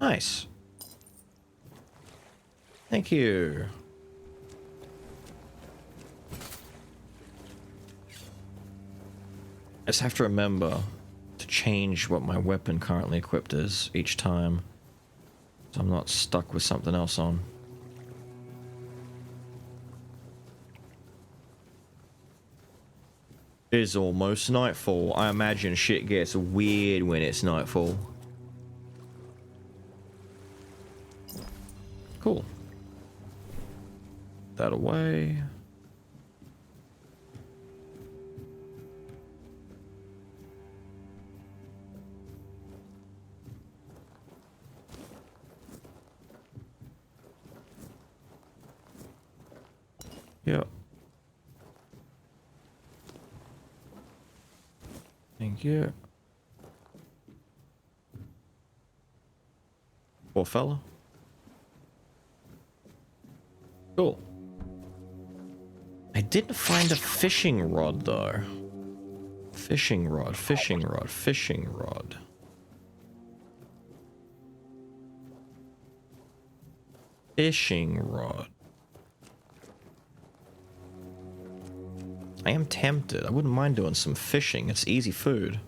Nice. Thank you. I just have to remember to change what my weapon currently equipped is each time, so I'm not stuck with something else on. It is almost nightfall. I imagine shit gets weird when it's nightfall. Cool. That away. Yep. Thank you. Poor fella. Cool. I didn't find a fishing rod though. Fishing rod, fishing rod, fishing rod. Fishing rod. I am tempted. I wouldn't mind doing some fishing. It's easy food.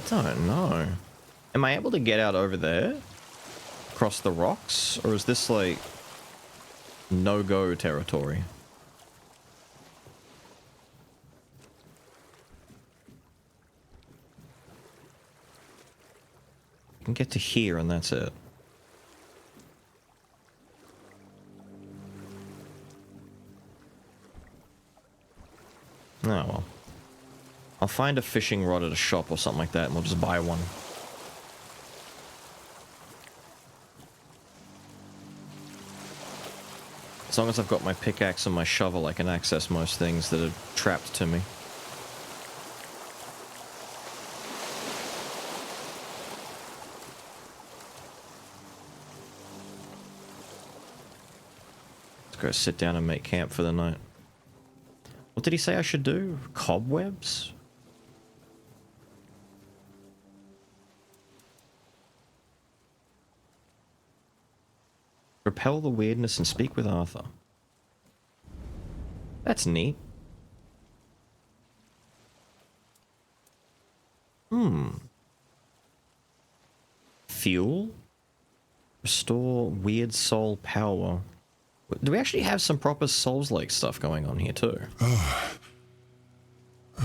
don't know. Am I able to get out over there? Across the rocks? Or is this like no-go territory? I can get to here and that's it. Oh well. I'll find a fishing rod at a shop or something like that and we'll just buy one. As long as I've got my pickaxe and my shovel, I can access most things that are trapped to me. Let's go sit down and make camp for the night. What did he say I should do? Cobwebs? Repel the weirdness and speak with Arthur. That's neat. Fuel? Restore weird soul power. Do we actually have some proper Souls-like stuff going on here too? I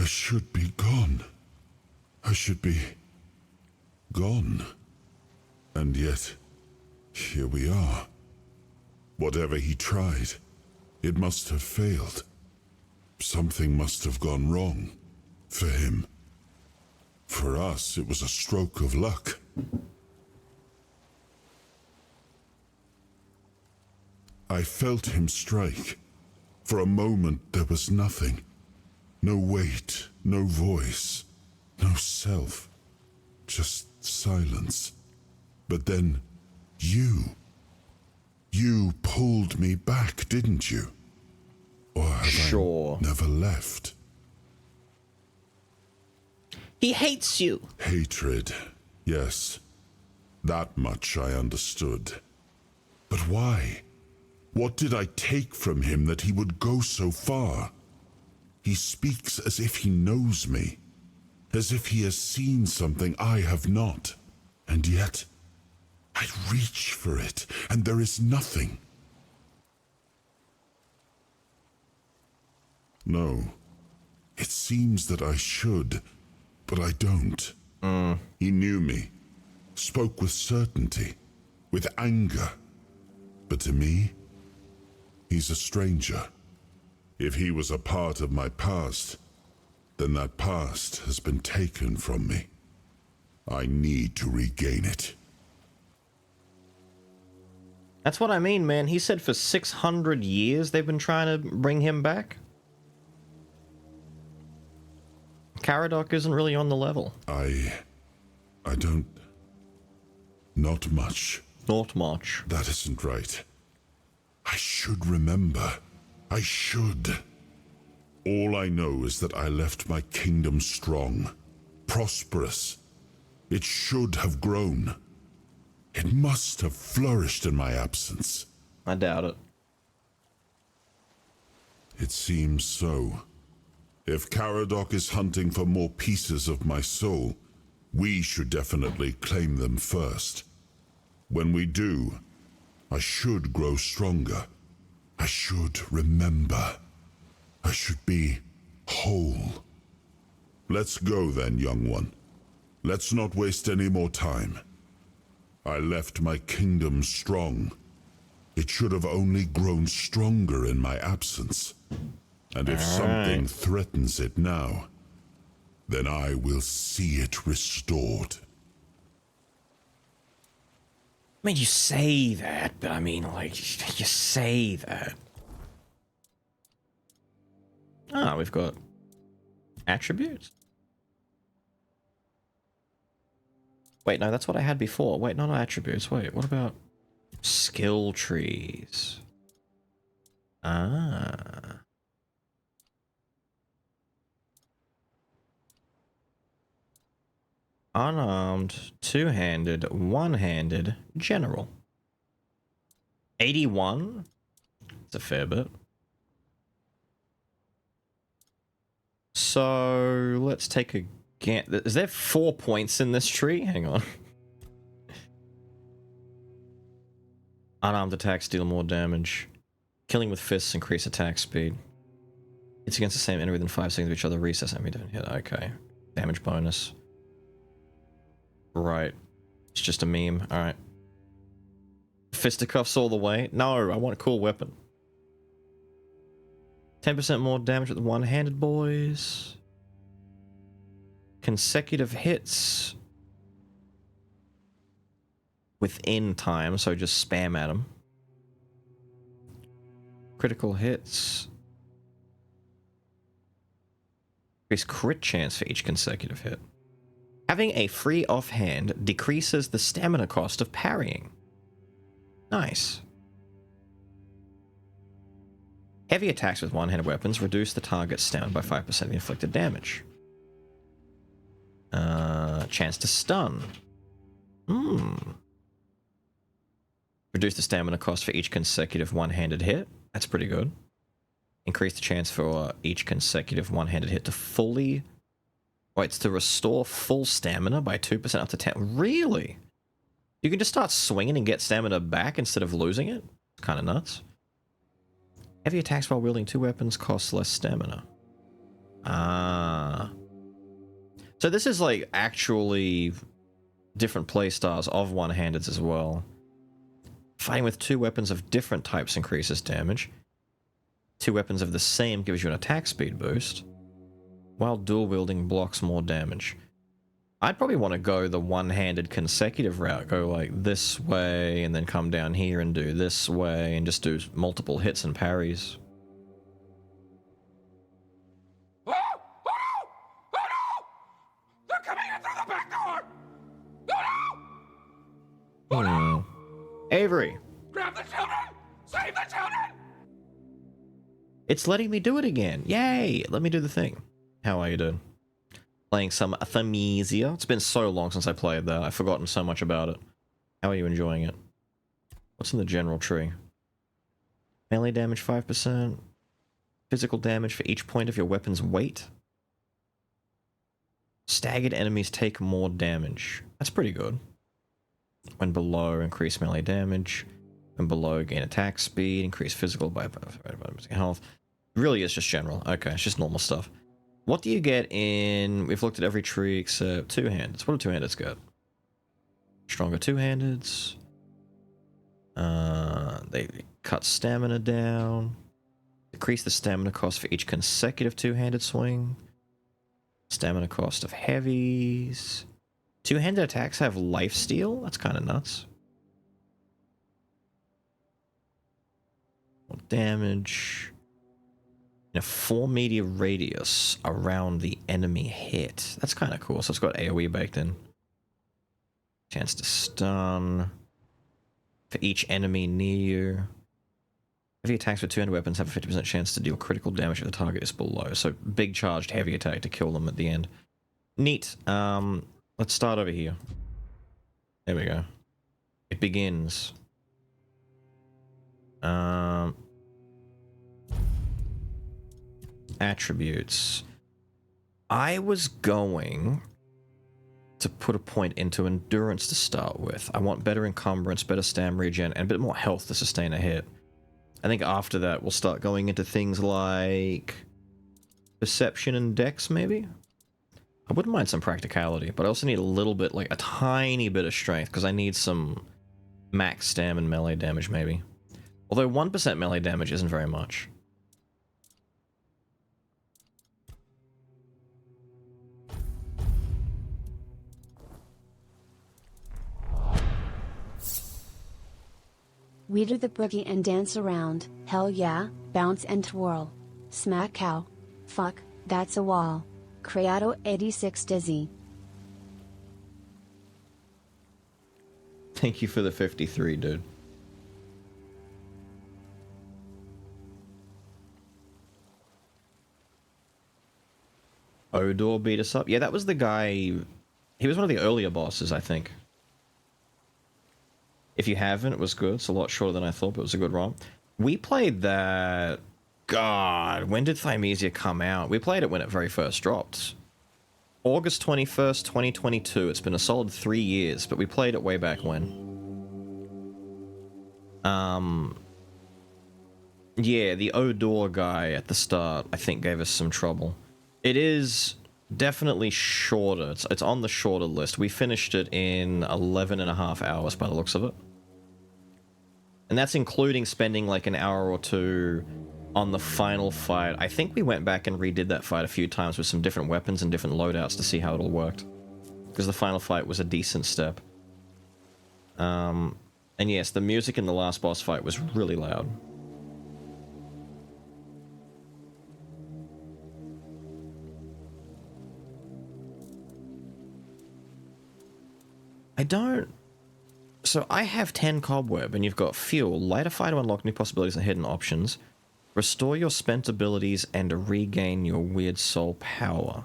should be gone. I should be gone. And yet, here we are. Whatever he tried, it must have failed. Something must have gone wrong. For him. For us, it was a stroke of luck. I felt him strike. For a moment, there was nothing. No weight, no voice, no self. Just silence. But then, you pulled me back, didn't you? Or have I never left? He hates you. Hatred, yes. That much I understood. But why? What did I take from him that he would go so far? He speaks as if he knows me, as if he has seen something I have not. And yet, I reach for it, and there is nothing. No, it seems that I should, but I don't. He knew me, spoke with certainty, with anger. But to me, he's a stranger. If he was a part of my past, then that past has been taken from me. I need to regain it. That's what I mean, man. He said for 600 years they've been trying to bring him back. Caradoc isn't really on the level. I don't... Not much. Not much. That isn't right. I should remember. I should. All I know is that I left my kingdom strong, prosperous. It should have grown. It must have flourished in my absence. I doubt it. It seems so. If Caradoc is hunting for more pieces of my soul, we should definitely claim them first. When we do, I should grow stronger. I should remember. I should be whole. Let's go then, young one. Let's not waste any more time. I left my kingdom strong. It should have only grown stronger in my absence. And if something threatens it now, then I will see it restored. I mean, you say that, but I mean, like, you say that. Ah, we've got attributes. Wait, no, that's what I had before. Wait, not attributes. Wait, what about skill trees? Ah. Unarmed, two-handed, one-handed, general. 81? It's a fair bit. So, let's take a Is there 4 points in this tree? Hang on. Unarmed attacks deal more damage. Killing with fists increase attack speed. Hits against the same enemy within 5 seconds of each other. Recess enemy don't hit. Okay. Damage bonus. Right. It's just a meme. Alright. Fisticuffs all the way. No, I want a cool weapon. 10% more damage with the one-handed boys. Consecutive hits. Within time, so just spam at them. Critical hits. Increase crit chance for each consecutive hit. Having a free offhand decreases the stamina cost of parrying. Nice. Heavy attacks with one-handed weapons reduce the target's stamina by 5% of the inflicted damage. Chance to stun. Reduce the stamina cost for each consecutive one-handed hit. That's pretty good. Increase the chance for each consecutive one-handed hit to fully... Wait, it's to restore full stamina by 2% up to 10. Really? You can just start swinging and get stamina back instead of losing it? It's kind of nuts. Heavy attacks while wielding 2 weapons cost less stamina. Ah. So this is like actually different playstyles of one-handeds as well. Fighting with 2 weapons of different types increases damage. 2 weapons of the same gives you an attack speed boost. While dual wielding blocks more damage. I'd probably want to go the one-handed consecutive route. Go like this way and then come down here and do this way and just do multiple hits and parries. Oh! Oh no! Oh no! They're coming in through the back door! Oh no! Oh no! Avery! Grab the children! Save the children! It's letting me do it again. Yay! Let me do the thing. How are you doing? Playing some Thamisia. It's been so long since I played that. I've forgotten so much about it. How are you enjoying it? What's in the general tree? Melee damage 5%. Physical damage for each point of your weapon's weight. Staggered enemies take more damage. That's pretty good. When below, increase melee damage. When below, gain attack speed. Increase physical by health. Really is just general. Okay, it's just normal stuff. What do you get in... We've looked at every tree except two-handeds. What do two-handeds get? Stronger two-handeds. They cut stamina down. Decrease the stamina cost for each consecutive two-handed swing. Stamina cost of heavies. Two-handed attacks have lifesteal? That's kind of nuts. More damage. In a 4 meter radius around the enemy hit. That's kind of cool. So it's got AoE baked in. Chance to stun. For each enemy near you. Heavy attacks with 200 weapons have a 50% chance to deal critical damage if the target is below. So big charged heavy attack to kill them at the end. Neat. Let's start over here. There we go. It begins. Attributes. I was going to put a point into endurance to start with. I want better encumbrance, better stam regen, and a bit more health to sustain a hit. I think after that we'll start going into things like perception and dex, maybe? I wouldn't mind some practicality, but I also need a little bit, like a tiny bit of strength, because I need some max stam and melee damage, maybe. Although 1% melee damage isn't very much. We do the boogie and dance around, hell yeah, bounce and twirl. Smack cow. Fuck, that's a wall. Creato 86 Dizzy. Thank you for the 53, dude. Odor beat us up. Yeah, that was the guy... He was one of the earlier bosses, I think. If you haven't, it was good. It's a lot shorter than I thought, but it was a good run. We played that... God, when did Thymesia come out? We played it when it very first dropped. August 21st, 2022. It's been a solid 3 years, but we played it way back when. Yeah, the Odor guy at the start, I think, gave us some trouble. It is definitely shorter. It's on the shorter list. We finished it in 11 and a half hours by the looks of it. And that's including spending like an hour or two on the final fight. I think we went back and redid that fight a few times with some different weapons and different loadouts to see how it all worked. Because the final fight was a decent step. And yes, the music in the last boss fight was really loud. So I have 10 cobweb, and you've got fuel, light a fire to unlock new possibilities and hidden options, restore your spent abilities, and regain your weird soul power.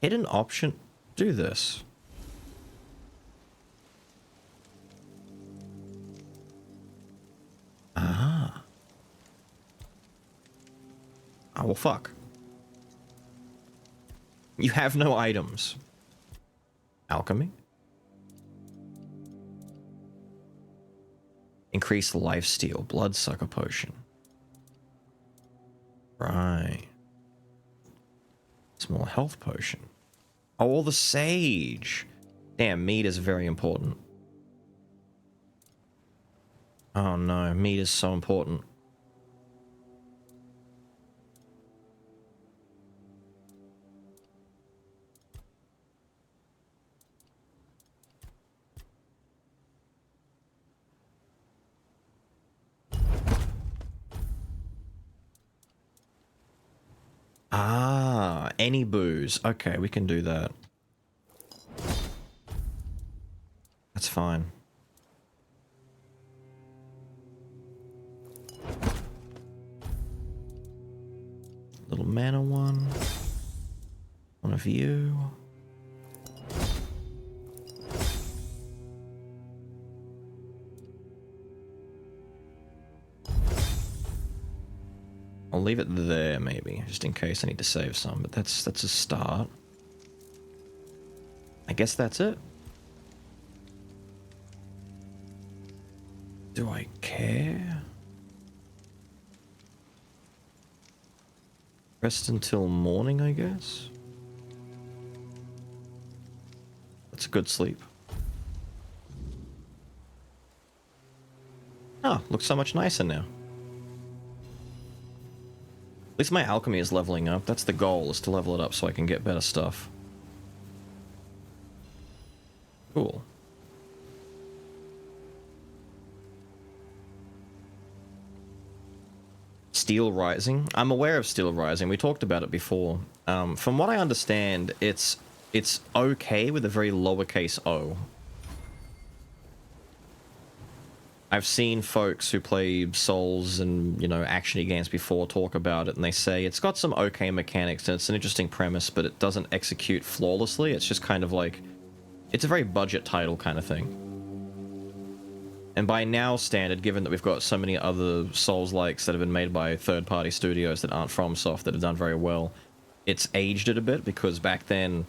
Hidden option? Do this. Ah. Oh, well, fuck. You have no items. Alchemy? Increase lifesteal, bloodsucker potion. Right. Small health potion. Oh, the sage. Damn, meat is very important. Oh no, meat is so important. Ah, any booze. Okay, we can do that. That's fine. Little mana one. One of you. I'll leave it there, maybe, just in case I need to save some, but that's a start. I guess that's it. Do I care? Rest until morning, I guess? That's a good sleep. Oh, looks so much nicer now. At least my alchemy is leveling up. That's the goal, is to level it up so I can get better stuff. Cool. Steel Rising. I'm aware of Steel Rising. We talked about it before. From what I understand, it's okay with a very lowercase o. I've seen folks who play Souls and, you know, action-y games before talk about it, and they say it's got some okay mechanics, and it's an interesting premise, but it doesn't execute flawlessly. It's just kind of like... It's a very budget title kind of thing. And by now standard, given that we've got so many other Souls-likes that have been made by third-party studios that aren't FromSoft that have done very well, it's aged it a bit, because back then,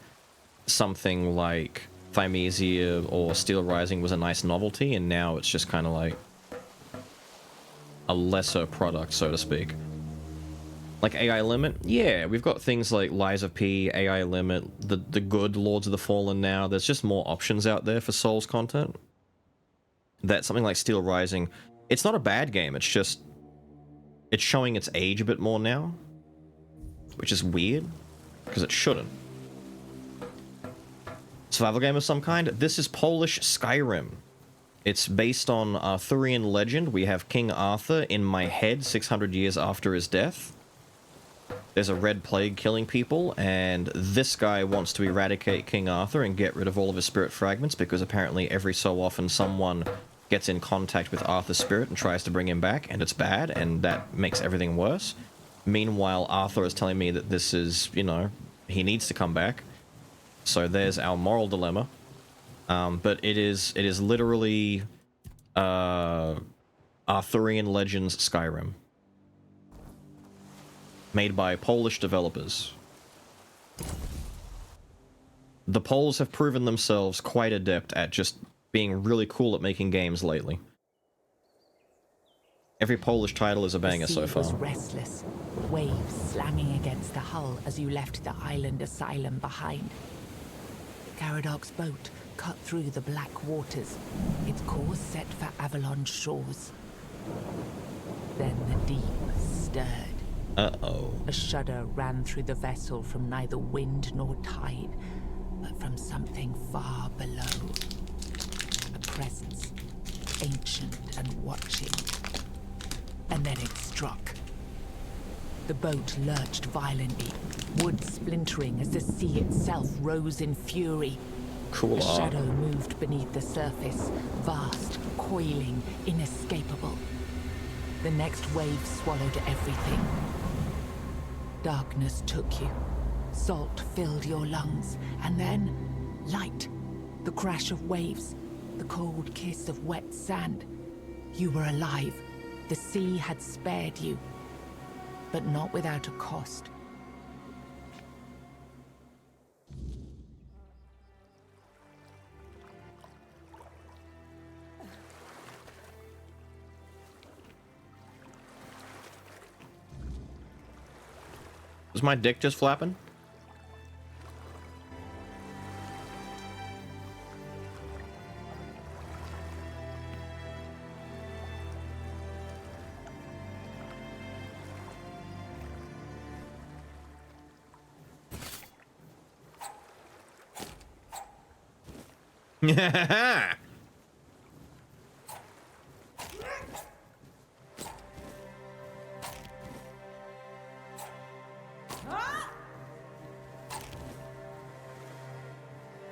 something like Thymesia or Steel Rising was a nice novelty, and now it's just kind of like a lesser product, so to speak. Like AI Limit? Yeah, we've got things like Lies of P, AI Limit, the good Lords of the Fallen now. There's just more options out there for Souls content. That something like Steel Rising, it's not a bad game, it's just... It's showing its age a bit more now. Which is weird, because it shouldn't. Survival game of some kind? This is Polish Skyrim. It's based on Arthurian legend. We have King Arthur in my head 600 years after his death. There's a red plague killing people, and this guy wants to eradicate King Arthur and get rid of all of his spirit fragments, because apparently every so often someone gets in contact with Arthur's spirit and tries to bring him back, and it's bad, and that makes everything worse. Meanwhile, Arthur is telling me that this is, you know, he needs to come back. So there's our moral dilemma. But it is literally a Arthurian Legends Skyrim. Made by Polish developers. The Poles have proven themselves quite adept at just being really cool at making games lately. Every Polish title is a banger so far. The sea was restless, waves slamming against the hull as you left the island asylum behind. Caradoc's boat cut through the black waters, its course set for Avalon's shores. Then the deep stirred. Uh-oh. A shudder ran through the vessel from neither wind nor tide, but from something far below. A presence, ancient and watching. And then it struck. The boat lurched violently, wood splintering as the sea itself rose in fury. Cool. A shadow moved beneath the surface, vast, coiling, inescapable. The next wave swallowed everything. Darkness took you. Salt filled your lungs, and then light. The crash of waves, the cold kiss of wet sand. You were alive. The sea had spared you, but not without a cost. Was my dick just flapping?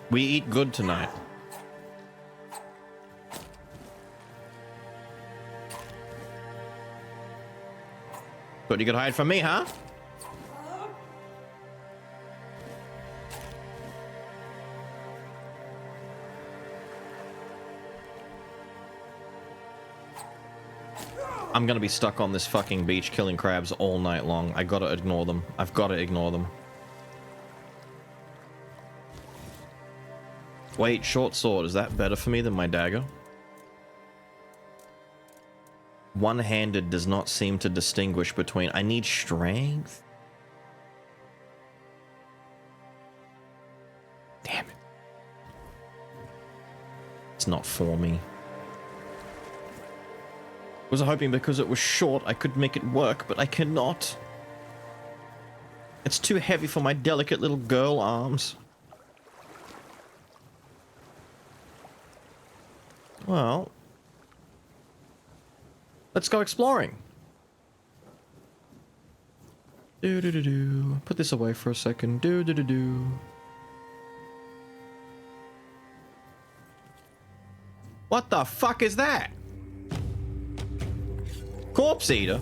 We eat good tonight. But you could hide from me, huh? I'm gonna be stuck on this fucking beach killing crabs all night long. I gotta ignore them. I've gotta ignore them. Wait, short sword, is that better for me than my dagger? One-handed does not seem to distinguish between... I need strength? Damn it. It's not for me. I was hoping because it was short I could make it work, but I cannot. It's too heavy for my delicate little girl arms. Well, let's go exploring. Do. Put this away for a second. Do. What the fuck is that? Corpse eater?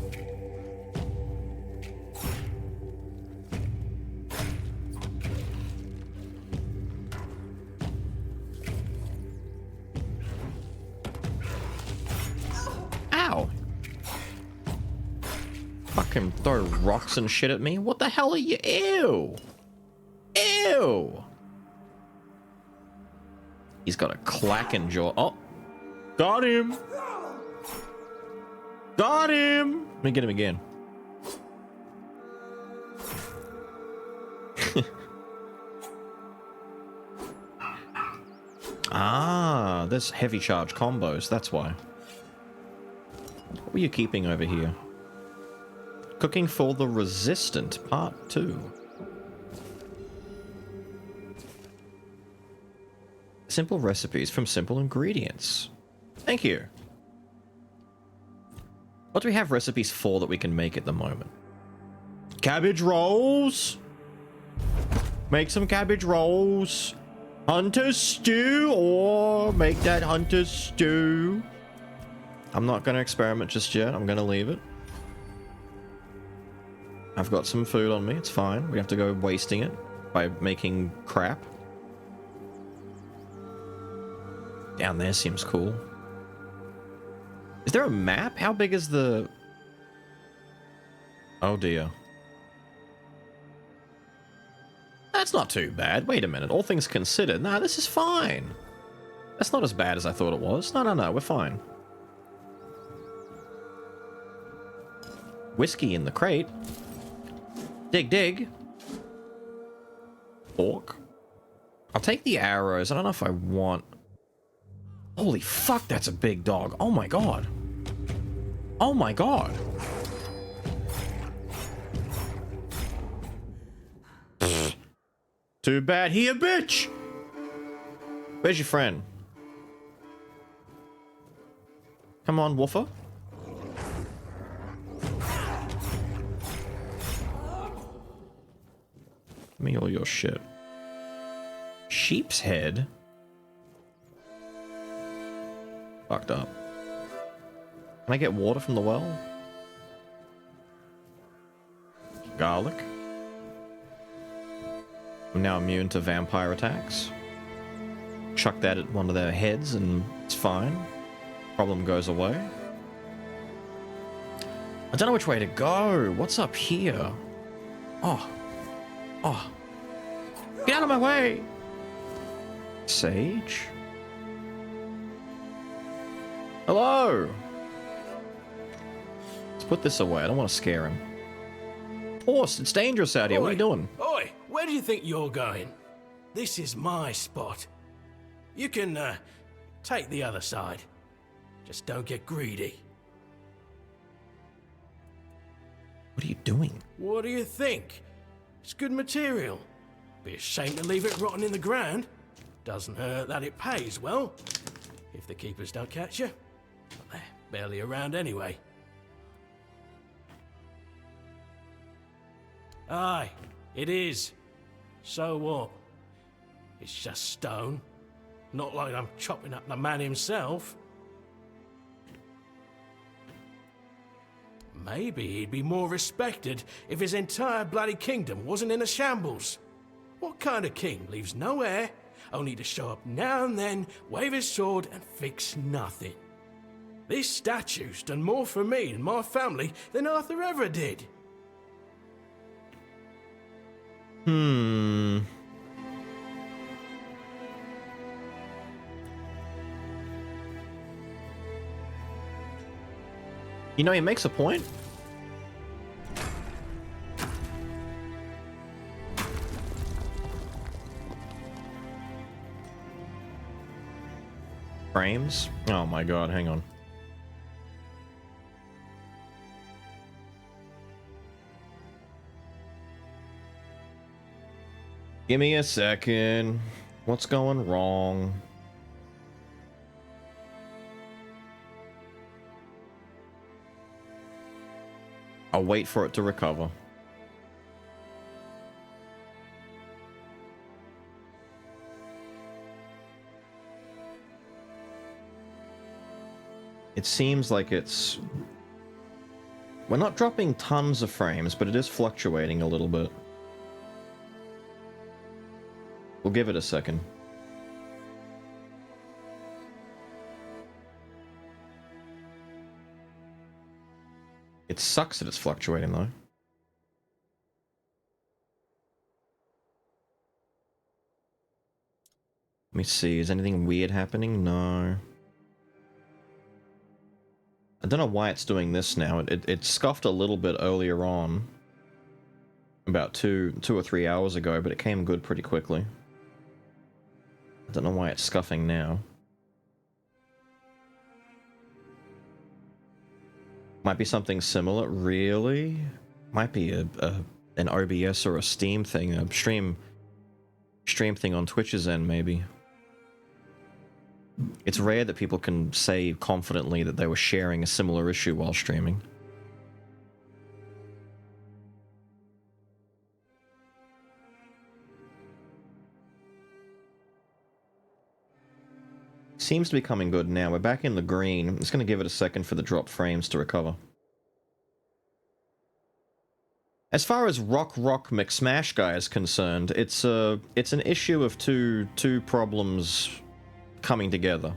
Ow! Fucking throw rocks and shit at me. What the hell are you? Ew! Ew! He's got a clacking jaw. Oh! Got him! Got him! Let me get him again. Ah, there's heavy charge combos, that's why. What were you keeping over here? Cooking for the Resistant, Part 2. Simple recipes from simple ingredients. Thank you. What do we have recipes for that we can make at the moment? Cabbage rolls? Make some cabbage rolls. Hunter's stew, or make that hunter's stew. I'm not going to experiment just yet. I'm going to leave it. I've got some food on me. It's fine. We have to go wasting it by making crap. Down there seems cool. Is there a map? How big is the... Oh dear. That's not too bad. Wait a minute. All things considered. Nah, this is fine. That's not as bad as I thought it was. No, we're fine. Whiskey in the crate. Dig, dig. Fork. I'll take the arrows. I don't know if I want... Holy fuck, that's a big dog. Oh my god. Oh my god. Too bad he a bitch. Where's your friend? Come on, Woofer. Give me all your shit. Sheep's head? Fucked up. Can I get water from the well? Garlic. I'm now immune to vampire attacks. Chuck that at one of their heads and it's fine. Problem goes away. I don't know which way to go. What's up here? Oh. Oh. Get out of my way! Sage? Hello! Let's put this away. I don't want to scare him. Horse, it's dangerous out here. What are you doing? Oi, where do you think you're going? This is my spot. You can, take the other side. Just don't get greedy. What are you doing? What do you think? It's good material. Be a shame to leave it rotting in the ground. Doesn't hurt that it pays well. If the keepers don't catch you. But they're barely around anyway. Aye, it is. So what? It's just stone. Not like I'm chopping up the man himself. Maybe he'd be more respected if his entire bloody kingdom wasn't in a shambles. What kind of king leaves no heir, only to show up now and then, wave his sword and fix nothing? This statue's done more for me and my family than Arthur ever did. You know, he makes a point. Frames? Oh my god, hang on. Give me a second. What's going wrong? I'll wait for it to recover. It seems like it's... We're not dropping tons of frames, but it is fluctuating a little bit. We'll give it a second. It sucks that it's fluctuating, though. Let me see, is anything weird happening? No. I don't know why it's doing this now. It scuffed a little bit earlier on. About two or 3 hours ago, but it came good pretty quickly. I don't know why it's scuffing now. Might be something similar, really? Might be an OBS or a Steam thing, a stream thing on Twitch's end, maybe. It's rare that people can say confidently that they were sharing a similar issue while streaming. Seems to be coming good now. We're back in the green. I'm just going to give it a second for the drop frames to recover. As far as Rock McSmash Guy is concerned, it's an issue of two problems coming together.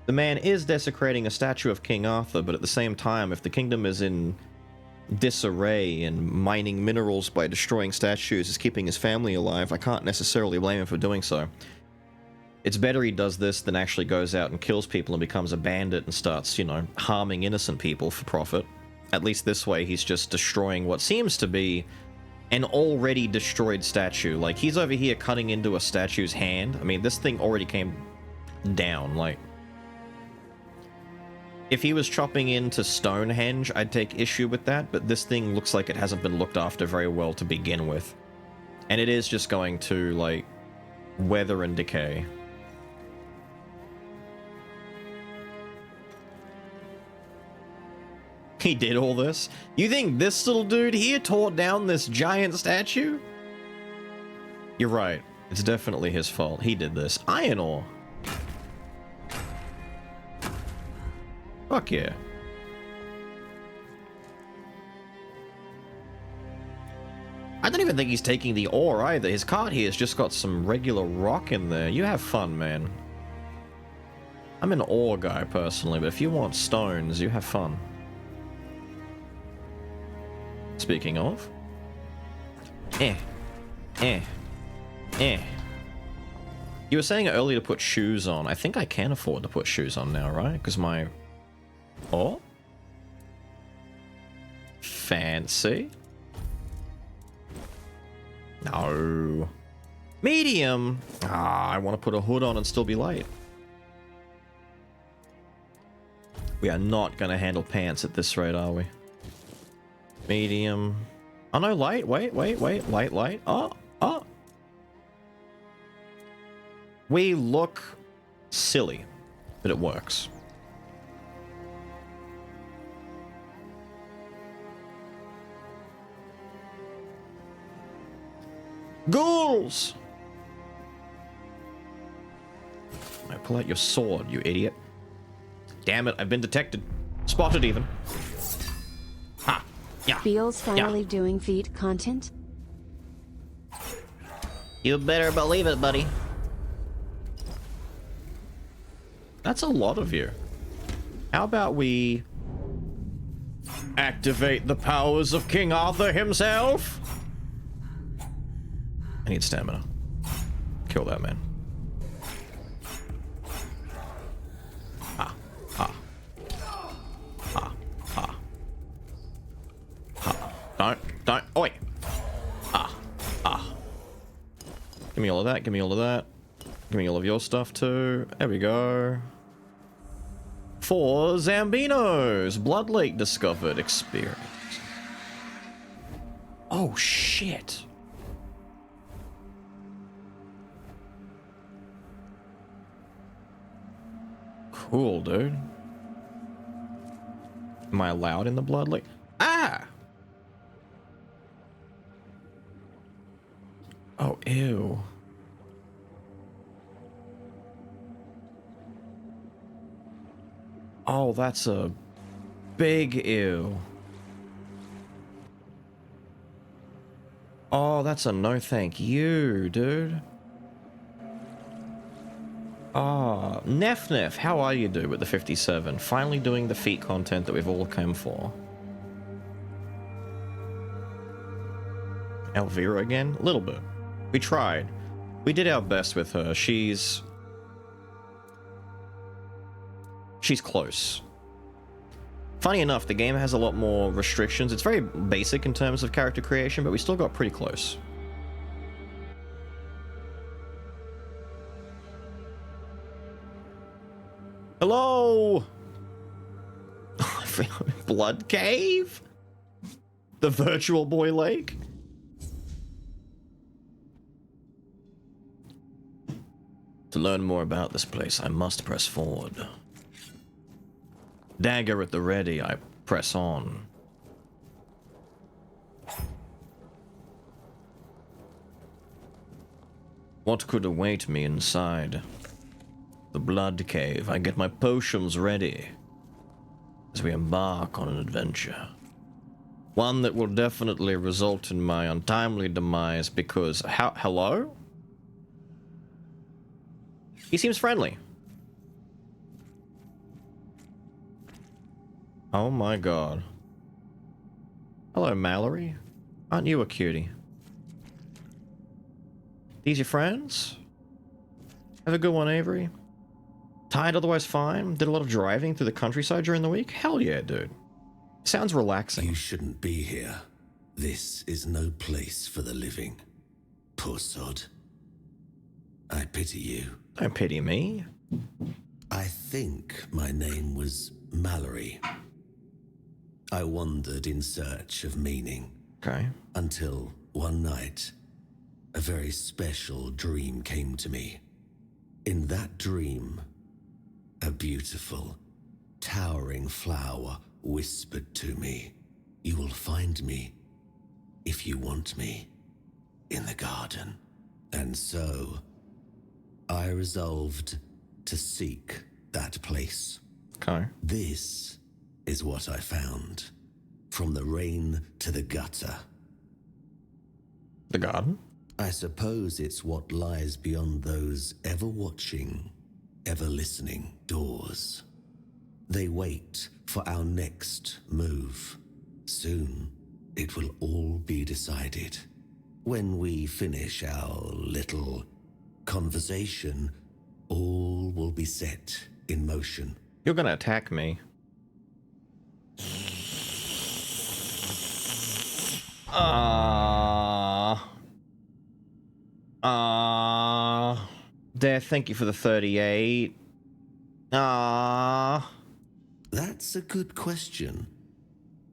The man is desecrating a statue of King Arthur, but at the same time, if the kingdom is in disarray and mining minerals by destroying statues is keeping his family alive, I can't necessarily blame him for doing so. It's better he does this than actually goes out and kills people and becomes a bandit and starts, you know, harming innocent people for profit. At least this way he's just destroying what seems to be an already destroyed statue. Like, he's over here cutting into a statue's hand. I mean, this thing already came down, like... If he was chopping into Stonehenge, I'd take issue with that, but this thing looks like it hasn't been looked after very well to begin with. And it is just going to, like, weather and decay. He did all this? You think this little dude here tore down this giant statue? You're right. It's definitely his fault. He did this. Iron ore. Fuck yeah. I don't even think he's taking the ore either. His cart here has just got some regular rock in there. You have fun, man. I'm an ore guy personally, but if you want stones, you have fun. Speaking of. You were saying earlier to put shoes on. I think I can afford to put shoes on now, right? Because my... Oh? Fancy. No. Medium. Ah, I want to put a hood on and still be light. We are not going to handle pants at this rate, are we? Medium. Oh no, light. Wait. Light. Oh. We look silly, but it works. Ghouls! I pull out your sword, you idiot. Damn it, I've been detected. Spotted even. Ha! Yeah. Beals finally yeah. doing feed content? You better believe it, buddy. That's a lot of you. How about we activate the powers of King Arthur himself? I need stamina. Kill that man. Don't. Oi! Give me all of that, give me all of that. Give me all of your stuff too. There we go. 4 Zambinos! Blood Lake discovered. Experience. Oh shit. Cool, dude. Am I allowed in the Blood Lake? Ah! Oh, ew. Oh, that's a big ew. Oh, that's a no thank you, dude. Ah, Nef, how are you, dude, with the 57? Finally doing the feat content that we've all come for. Elvira again? A little bit. We tried. We did our best with her. She's close. Funny enough, the game has a lot more restrictions. It's very basic in terms of character creation, but we still got pretty close. Hello! Blood Cave? The Virtual Boy Lake? To learn more about this place, I must press forward. Dagger at the ready, I press on. What could await me inside? The Blood Cave. I get my potions ready as we embark on an adventure. One that will definitely result in my untimely demise because... Hello? He seems friendly. Oh my god. Hello, Mallory. Aren't you a cutie? These your friends? Have a good one, Avery. Tired, otherwise fine? Did a lot of driving through the countryside during the week? Hell yeah, dude. Sounds relaxing. You shouldn't be here. This is no place for the living. Poor sod. I pity you. Don't pity me. I think my name was Mallory. I wandered in search of meaning. Okay. Until one night, a very special dream came to me. In that dream, a beautiful, towering flower whispered to me, "You will find me, if you want me, in the garden." And so, I resolved to seek that place. Okay. This is what I found. From the rain to the gutter. The garden? I suppose it's what lies beyond those ever-watching, ever-listening doors. They wait for our next move. Soon, it will all be decided. When we finish our little conversation, all will be set in motion. You're gonna attack me. There, thank you for the 38. That's a good question,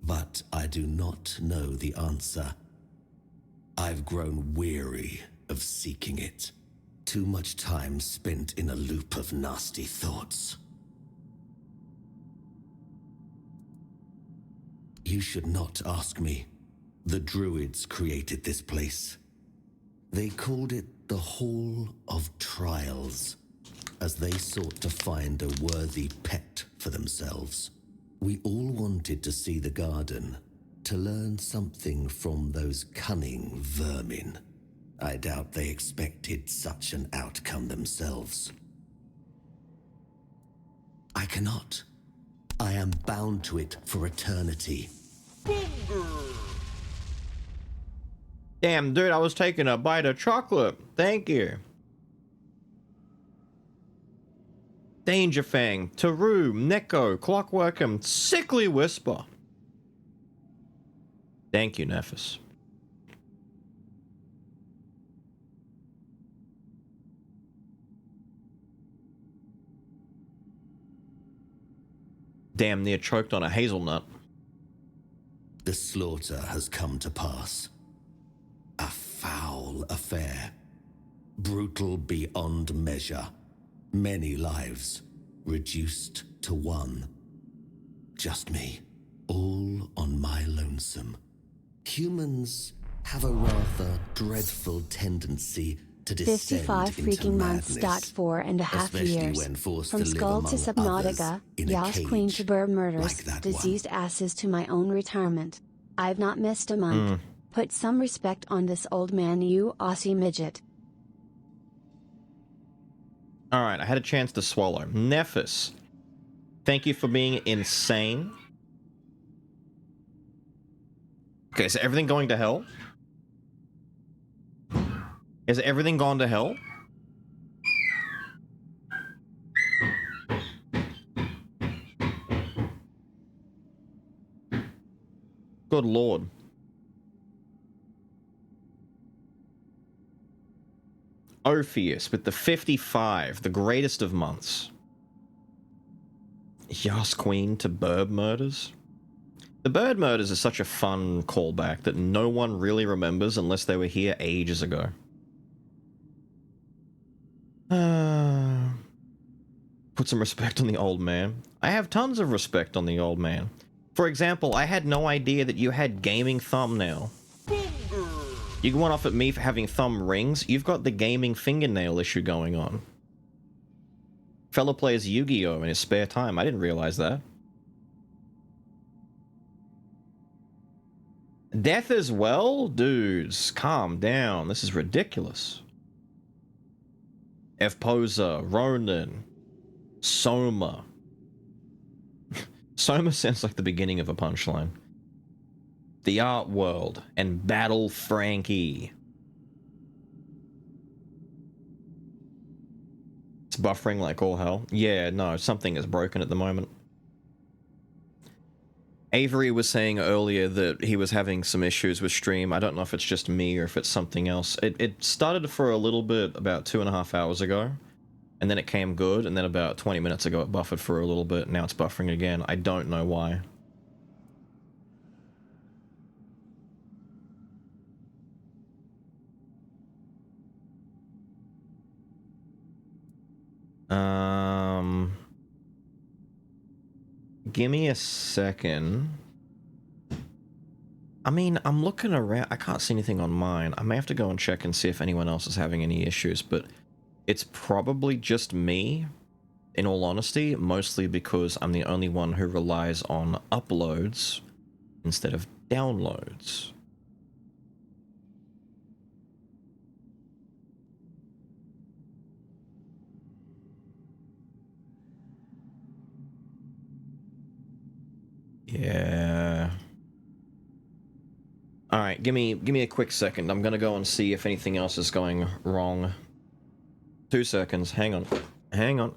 but I do not know the answer. I've grown weary of seeking it. Too much time spent in a loop of nasty thoughts. You should not ask me. The Druids created this place. They called it the Hall of Trials, as they sought to find a worthy pet for themselves. We all wanted to see the garden, to learn something from those cunning vermin. I doubt they expected such an outcome themselves. I cannot. I am bound to it for eternity. Damn, dude, I was taking a bite of chocolate. Thank you. Dangerfang, Taru, Neko, Clockwork, and Sickly Whisper. Thank you, Nephis. Damn near choked on a hazelnut. The slaughter has come to pass. A foul affair. Brutal beyond measure. Many lives reduced to one. Just me. All on my lonesome. Humans have a rather dreadful tendency to descend 55 into freaking months. madness, 4.5 especially years. when forced From to live Skull among to others Subnautica, in a Yas Queen cage to bird murders, like that diseased asses to my own retirement. I've not missed a month. Put some respect on this old man, you Aussie midget. Alright, I had a chance to swallow. Nephis, thank you for being insane. Okay, is everything going to hell? Is everything gone to hell? Good lord. Orpheus with the 55, the greatest of months. Yas Queen to bird murders. The bird murders is such a fun callback that no one really remembers unless they were here ages ago. Put some respect on the old man. I have tons of respect on the old man. For example, I had no idea that you had gaming thumbnail. You going off at me for having thumb rings? You've got the gaming fingernail issue going on. Fellow plays Yu-Gi-Oh! In his spare time. I didn't realize that. Death as well? Dudes, calm down. This is ridiculous. F. Posa, Ronan, Soma. Soma sounds like the beginning of a punchline. The art world and Battle Frankie. It's buffering like all hell. Yeah, no, something is broken at the moment. Avery was saying earlier that he was having some issues with stream. I don't know if it's just me or if it's something else. It started for a little bit about 2.5 hours ago, and then it came good, and then about 20 minutes ago it buffered for a little bit, now it's buffering again. I don't know why. Give me a second. I mean, I'm looking around. I can't see anything on mine. I may have to go and check and see if anyone else is having any issues, but it's probably just me, in all honesty, mostly because I'm the only one who relies on uploads instead of downloads. Yeah. All right, give me a quick second. I'm gonna go and see if anything else is going wrong. 2 seconds. Hang on. Hang on.